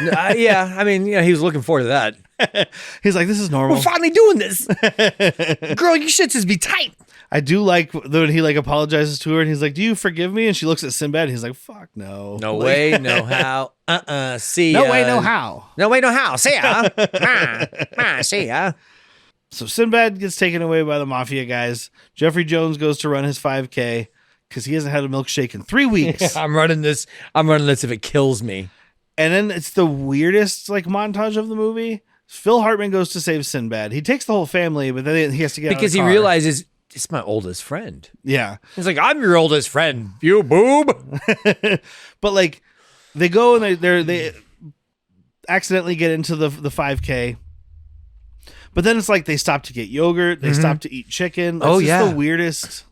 Yeah, I mean, he was looking forward to that. He's like, this is normal. We're finally doing this. Girl, your shits is be tight. I do like when he apologizes to her, and he's like, do you forgive me? And she looks at Sinbad, and he's like, fuck no. No way, no how. See ya. No way, no how. No way, no how. See ya. See ya. So Sinbad gets taken away by the mafia guys. Jeffrey Jones goes to run his 5K because he hasn't had a milkshake in 3 weeks. I'm running this if it kills me. And then it's the weirdest montage of the movie. Phil Hartman goes to save Sinbad. He takes the whole family, but then he has to get because out of the he car. realizes it's my oldest friend. Yeah. He's like, I'm your oldest friend, you boob. But they go and they accidentally get into the 5K. But then it's they stop to get yogurt. They stop to eat chicken. It's just the weirdest.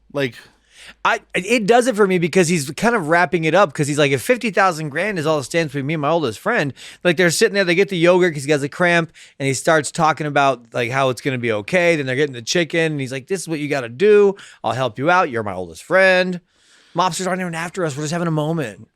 It does it for me because he's kind of wrapping it up because he's like, if 50,000 grand is all it stands between me and my oldest friend, they're sitting there, they get the yogurt because he has a cramp and he starts talking about how it's going to be okay. Then they're getting the chicken and he's like, this is what you got to do. I'll help you out. You're my oldest friend. Mobsters aren't even after us. We're just having a moment.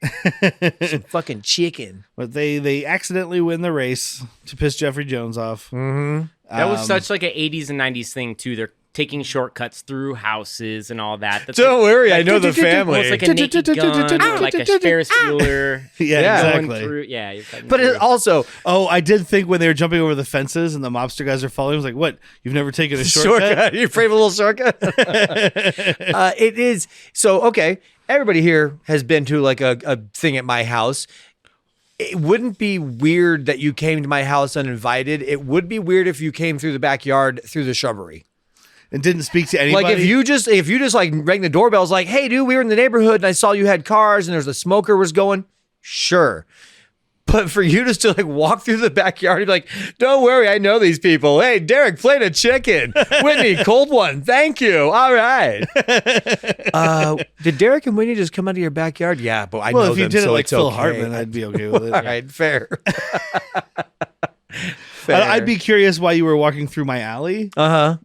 Some fucking chicken. But they accidentally win the race to piss Jeffrey Jones off. Mm-hmm. That was such an 80s and 90s thing too. They're taking shortcuts through houses and all that. That's Don't worry, I know the family. Almost like a naked gun, or like a Ferris Bueller. Yeah, going exactly. through- yeah, you're cutting But through. it also, I did think when they were jumping over the fences and the mobster guys are following, I was like, what? You've never taken a shortcut? You afraid of a little shortcut? It is. So, okay, everybody here has been to a thing at my house. It wouldn't be weird that you came to my house uninvited. It would be weird if you came through the backyard through the shrubbery. And didn't speak to anybody? If you just rang the doorbell, it's like, hey, dude, we were in the neighborhood and I saw you had cars and there's a smoker was going. Sure. But for you just to walk through the backyard and be like, don't worry, I know these people. Hey, Derek, plate of chicken. Whitney, cold one. Thank you. All right. Did Derek and Whitney just come out of your backyard? Yeah, but I know if you them, did so it like it's Phil okay. Hartman, I'd be okay with it. All right, fair. Fair. I'd be curious why you were walking through my alley. Uh-huh.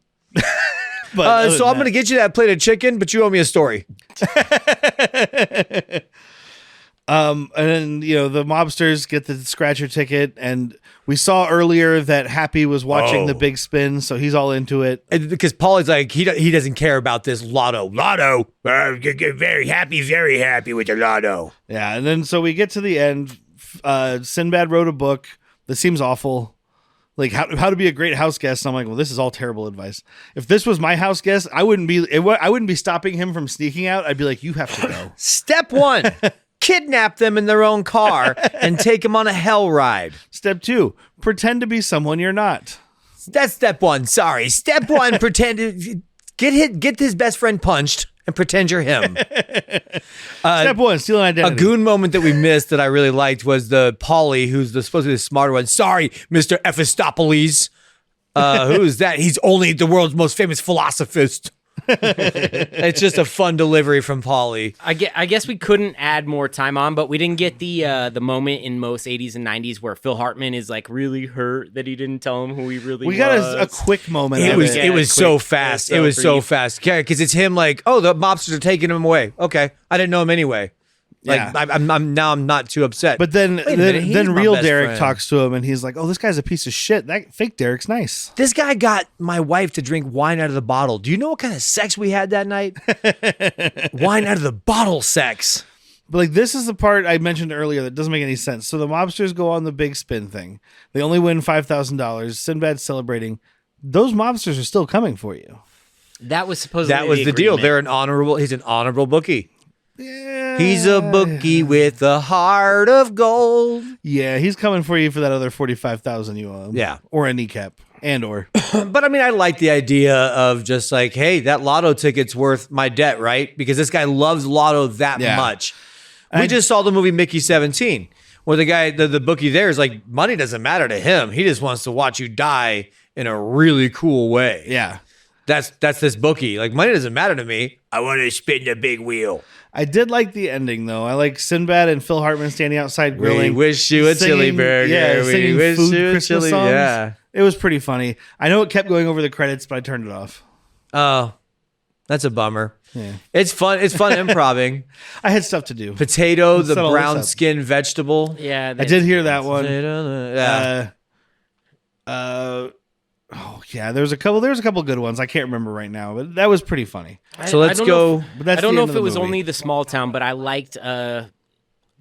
But So I'm going to get you that plate of chicken, but you owe me a story. And then the mobsters get the scratcher ticket, and we saw earlier that Happy was watching the big spin, so he's all into it. And because Paulie's like, he doesn't care about this lotto. Very happy with the lotto. Yeah, and then so we get to the end. Sinbad wrote a book that seems awful. How to be a great house guest. And I'm like, well, this is all terrible advice. If this was my house guest, I wouldn't be stopping him from sneaking out. I'd be like, you have to go. Step 1, kidnap them in their own car and take them on a hell ride. Step 2, pretend to be someone you're not. That's step 1. Sorry. Step 1, pretend to get his best friend punched and pretend you're him. Step 1, steal an A identity. goon moment that we missed that I really liked was the Paulie, who's supposed to be the smarter one. Sorry, Mr. Ephistopolis. Who's that? He's only the world's most famous philosophist. It's just a fun delivery from Paulie. I guess we couldn't add more time on, but we didn't get the moment in most 80s and 90s where Phil Hartman is really hurt that he didn't tell him who he really was. We got a quick moment. It of was it. it was so fast. It was so fast. Because it's him oh, the mobsters are taking him away. Okay, I didn't know him anyway. Yeah. I'm not too upset. But then Wait a minute, he's my real best Derek friend. talks to him, and he's like, "Oh, this guy's a piece of shit. That fake Derek's nice." This guy got my wife to drink wine out of the bottle. Do you know what kind of sex we had that night? Wine out of the bottle sex. But this is the part I mentioned earlier that doesn't make any sense. So the mobsters go on the big spin thing. They only win $5,000. Sinbad's celebrating. Those mobsters are still coming for you. That was supposedly That was the deal. agreement. He's an honorable bookie. Yeah. He's a bookie with a heart of gold. Yeah, he's coming for you for that other 45,000 you owe him. Yeah. Or a kneecap. Or. But I mean, I like the idea of just like, hey, that lotto ticket's worth my debt, right? Because this guy loves lotto that much. We just saw the movie Mickey 17, where the guy, the bookie there is like, money doesn't matter to him. He just wants to watch you die in a really cool way. Yeah. That's this bookie. Like, money doesn't matter to me. I want to spin the big wheel. I did like the ending, though. I like Sinbad and Phil Hartman standing outside grilling. We wish you a chili burger. Yeah, singing wish food you a Christmas chili. songs. Yeah. It was pretty funny. I know it kept going over the credits, but I turned it off. Oh, that's a bummer. Yeah. It's fun. It's fun improving. I had stuff to do. Potato, the Set all this brown up. skin vegetable. Yeah, I did hear that one. Yeah. Oh yeah, there's a couple good ones. I can't remember right now, but that was pretty funny. So let's go. But that's I don't the know end if of it the was movie. only the small town, but I liked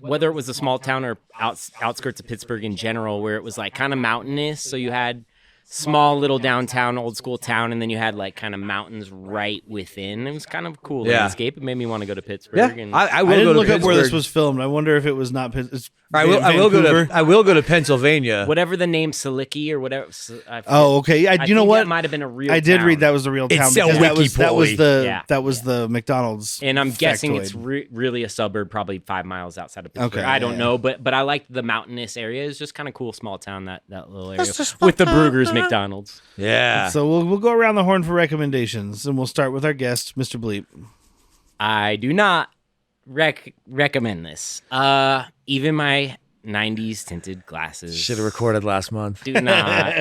whether it was a small town or outskirts of Pittsburgh in general, where it was like kind of mountainous. So you had small little downtown, old school town, and then you had like kind of mountains right within. It was kind of cool landscape. It made me want to go to Pittsburgh. Yeah, And I will I didn't go to look up where Pittsburgh. this was filmed. I wonder if it was not. It's I will go Vancouver. to. I will go to Pennsylvania. whatever the name Silicki or whatever. Oh, okay. Yeah, I you know think what? That might have been a real. I did town. read that was the real town It's a because that was wiki the boy. McDonald's. And I'm guessing it's factoid. really a suburb, probably 5 miles outside of Pittsburgh. Okay, I don't yeah. know, but I liked the mountainous area. It's just kind of cool, small town that little area with the Brugger's McDonald's. Yeah. So we'll go around the horn for recommendations, and we'll start with our guest, Mr. Bleep. I do not recommend this. Even my 90s tinted glasses Should have recorded last month. do not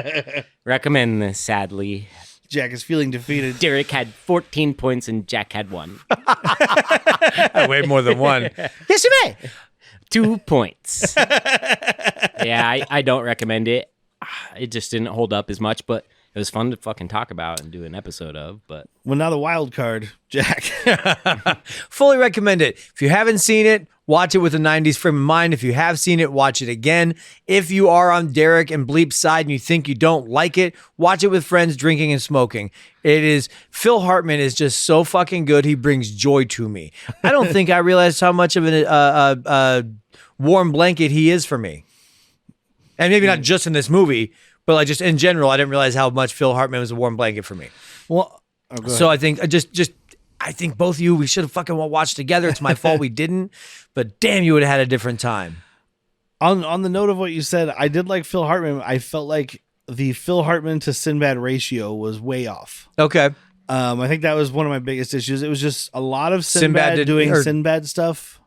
recommend this. Sadly, Jack is feeling defeated. Derek had 14 points and Jack had 1. Way more than one. Yes, you may. 2 points. Yeah, I don't recommend it. It just didn't hold up as much, but it was fun to fucking talk about and do an episode of. But Well, now the wild card, Jack. Fully recommend it. If you haven't seen it, watch it with a 90s frame of mind. If you have seen it, watch it again. If you are on Derek and Bleep's side and you think you don't like it, watch it with friends drinking and smoking. Phil Hartman is just so fucking good. He brings joy to me. I don't think I realized how much of a warm blanket he is for me. And maybe not just in this movie, but like just in general, I didn't realize how much Phil Hartman was a warm blanket for me. Well, So I think I think both of you, we should have fucking watched together. It's my fault we didn't, but damn, you would have had a different time. on the note of what you said, I did like Phil Hartman. I felt like the Phil Hartman to Sinbad ratio was way off. Okay. I think that was one of my biggest issues. It was just a lot of Sinbad Sinbad did- doing or- Sinbad stuff.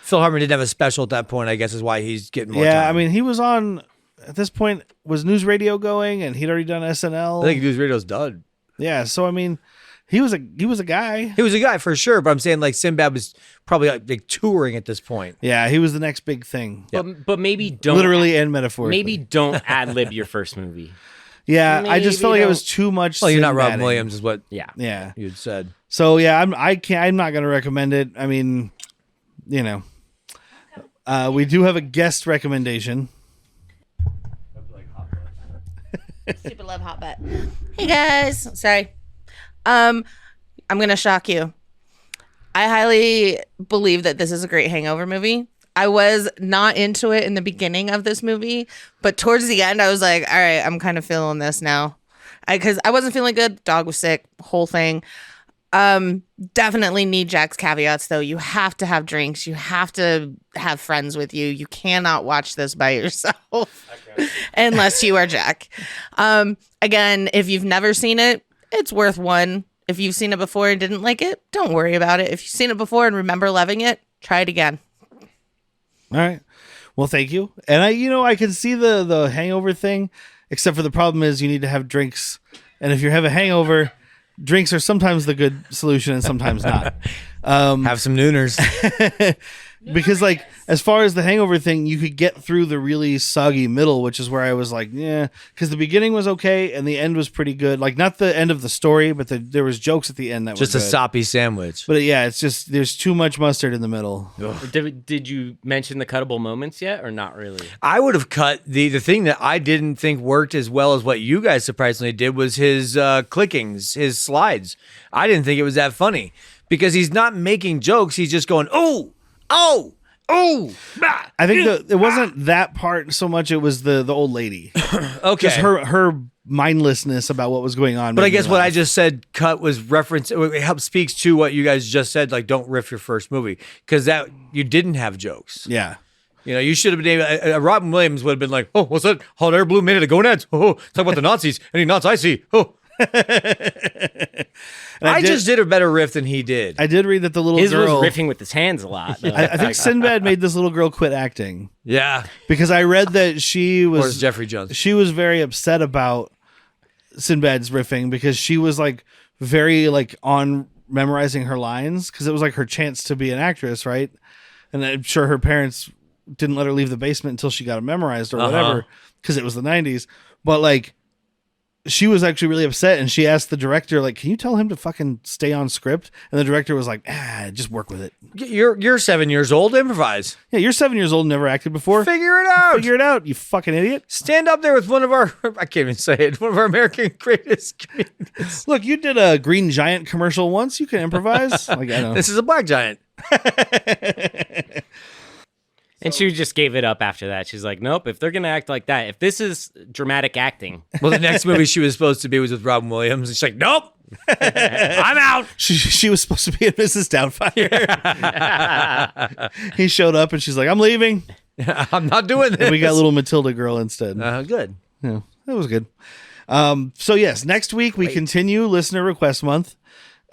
Phil Hartman didn't have a special at that point, I guess is why he's getting more Yeah, time. I mean, he was on at this point. Was News Radio going, and he'd already done SNL. I think News Radio's done. Yeah, so I mean, he was a guy. He was a guy for sure, but I'm saying like Sinbad was probably like touring at this point. Yeah, he was the next big thing, but maybe don't literally and metaphorically. maybe don't ad lib your first movie. Yeah, I just maybe felt like it don't- was too much. Well, you're not Robin Sinbad-ing. Williams, is what Yeah. Yeah. you'd said. So yeah, I'm not gonna recommend it. I mean, you know, we do have a guest recommendation. Super love hot butt. Hey guys, sorry. I'm gonna shock you. I highly believe that this is a great hangover movie. I was not into it in the beginning of this movie, but towards the end, I was like, all right, I'm kind of feeling this now. Because I wasn't feeling good. Dog was sick, whole thing. Definitely need Jack's caveats, though. You have to have drinks. You have to have friends with you. You cannot watch this by yourself unless you are Jack. Again, if you've never seen it, it's worth one. If you've seen it before and didn't like it, don't worry about it. If you've seen it before and remember loving it, try it again. All right. Well, thank you. And I can see the hangover thing, except for the problem is you need to have drinks. And if you have a hangover, drinks are sometimes the good solution and sometimes not. Have some nooners. Because like as far as the hangover thing, you could get through the really soggy middle, which is where I was like, yeah, because the beginning was okay and the end was pretty good. Like not the end of the story, but there was jokes at the end that Just were a good. soppy sandwich. But yeah, it's just there's too much mustard in the middle. Did you mention the cuttable moments yet, or not really? I would have cut the thing that I didn't think worked as well as what you guys surprisingly did was his clickings, his slides. I didn't think it was that funny because he's not making jokes. He's just going, oh. Bah. I think it wasn't that part so much. It was the old lady. Okay. Just her mindlessness about what was going on. But I made me guess what I laugh. just said cut was reference. It helps speaks to what you guys just said. Like, don't riff your first movie because that you didn't have jokes. Yeah. You know, you should have been able. Robin Williams would have been like, "Oh, what's that? Hot air balloon made of gonads? Oh, talk about the Nazis. Any knots I see? Oh." I just did a better riff than he did. I did read that the little His girl. was riffing with his hands a lot. Though. I think Sinbad made this little girl quit acting Yeah, because I read that she or is was Jeffrey Jones? she was very upset about Sinbad's riffing because she was like very like on memorizing her lines because it was like her chance to be an actress, right? And I'm sure her parents didn't let her leave the basement until she got it memorized or whatever because it was the 90s. But like she was actually really upset and she asked the director, like, can you tell him to fucking stay on script? And the director was like, just work with it. You're 7 years old. Improvise. Yeah, you're 7 years old and never acted before. Figure it out. Figure it out, you fucking idiot. Stand up there with one of our. I can't even say it. One of our American greatest comedians. Look, you did a Green Giant commercial once. You can improvise. Like, I know. This is a black giant. And she just gave it up after that. She's like, nope, if they're going to act like that, if this is dramatic acting. Well, the next movie she was supposed to be was with Robin Williams. And she's like, nope. I'm out. She was supposed to be in Mrs. Doubtfire. He showed up and she's like, I'm leaving. I'm not doing this. And we got little Matilda girl instead. Good. Yeah, that was good. So yes, next week we continue listener request month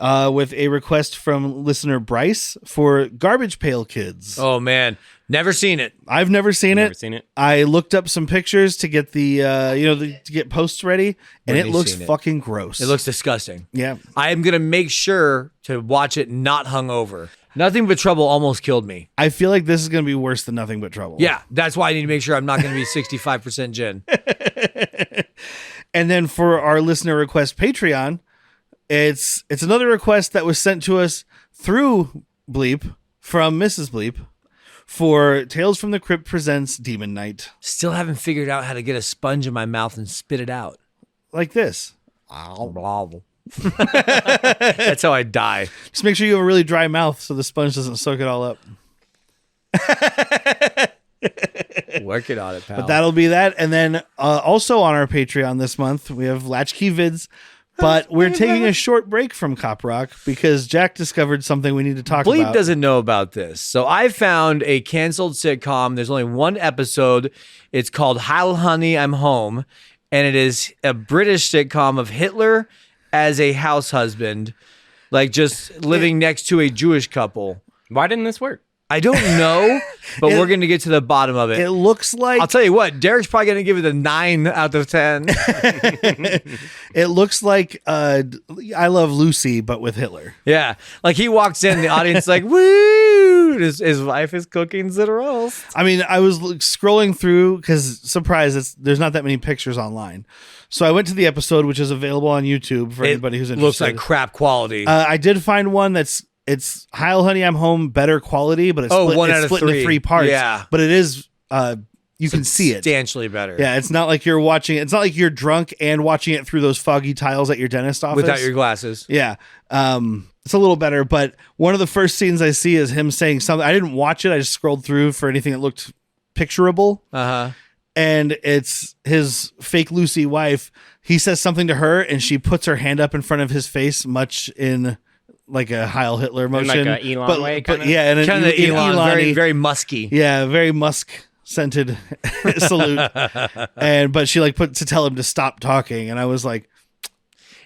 with a request from listener Bryce for Garbage Pail Kids. Oh, man. Never seen it. I've never seen Never it. seen it. I looked up some pictures to get the to get posts ready, and it Brittany's looks seen it. fucking gross. It looks disgusting. yeah. I am going to make sure to watch it not hungover. Nothing But Trouble almost killed me. I feel like this is going to be worse than Nothing But Trouble. Yeah, that's why I need to make sure I'm not going to be 65% gin. And then for our listener request Patreon, it's another request that was sent to us through Bleep from Mrs. Bleep for Tales from the Crypt presents Demon Night. Still haven't figured out how to get a sponge in my mouth and spit it out. Like this. That's how I die. Just make sure you have a really dry mouth so the sponge doesn't soak it all up. Working on it, pal. But that'll be that. And then also on our Patreon this month, we have Latchkey Vids. But we're taking a short break from Cop Rock because Jack discovered something we need to talk Bleep about. doesn't know about this. So I found a canceled sitcom. There's only one episode. It's called Hi Honey, I'm Home. And it is a British sitcom of Hitler as a house husband, like just living next to a Jewish couple. Why didn't this work? I don't know, but we're going to get to the bottom of it. It looks like I'll tell you what, Derek's probably going to give it a 9 out of 10. it looks like I Love Lucy, but with Hitler. Yeah. Like he walks in, the audience is like, woo! His wife is cooking the roast. I mean, I was scrolling through because surprise, there's not that many pictures online. So I went to the episode, which is available on YouTube for anybody who's interested. Looks like crap quality. I did find one it's Heil Honey, I'm Home, better quality, but it's split, one it's out of split into 3 parts. Yeah. But it is you can see it. Substantially better. Yeah, it's not like you're watching it's not like you're drunk and watching it through those foggy tiles at your dentist office. Without your glasses. Yeah. It's a little better, but one of the first scenes I see is him saying something. I didn't watch it. I just scrolled through for anything that looked picturable. Uh-huh. And it's his fake Lucy wife. He says something to her and she puts her hand up in front of his face, much in like a Heil Hitler motion. like a Elon way, but kinda? yeah, and Kind of Elon, very, very musky. yeah, very musk scented salute. But she like put to tell him to stop talking, and I was like,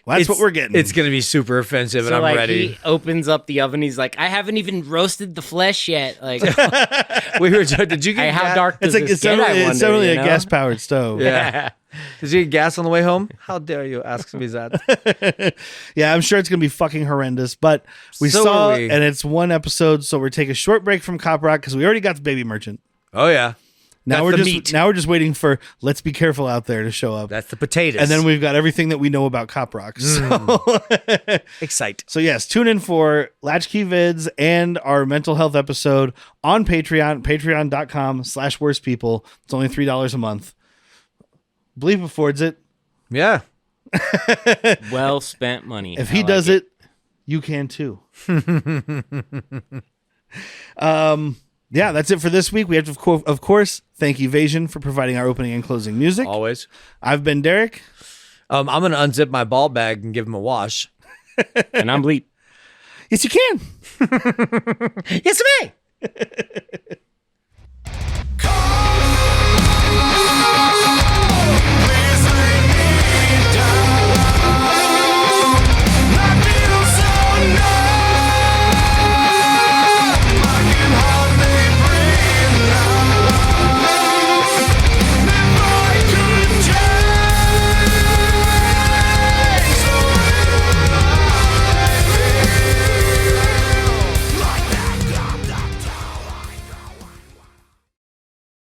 well, that's what we're getting. It's going to be super offensive, and So I'm like ready. he opens up the oven. He's like, I haven't even roasted the flesh yet. Like, Did you get how gas? dark does it's like this it's get? definitely, I it's wonder, definitely you a know? gas powered stove. Yeah. Did you get gas on the way home? How dare you ask me that? Yeah, I'm sure it's gonna be fucking horrendous. But we So saw, are we. and it's one episode, so we're taking a short break from Cop Rock because we already got the Baby Merchant. Oh, yeah. Now That's we're the just meat. now we're just waiting for Let's Be Careful Out There to show up, That's the potatoes. and then we've got everything that we know about Cop Rock. Excite. So yes, tune in for Latchkey Vids and our mental health episode on Patreon, patreon.com/worstpeople. It's only $3 a month. Bleep affords it. Yeah. Well spent money. If I he like does it, you can too. Yeah, that's it for this week. We have to, of course, thank Evasion for providing our opening and closing music. Always. I've been Derek. I'm going to unzip my ball bag and give him a wash. And I'm Bleep. Yes, you can. Yes, me.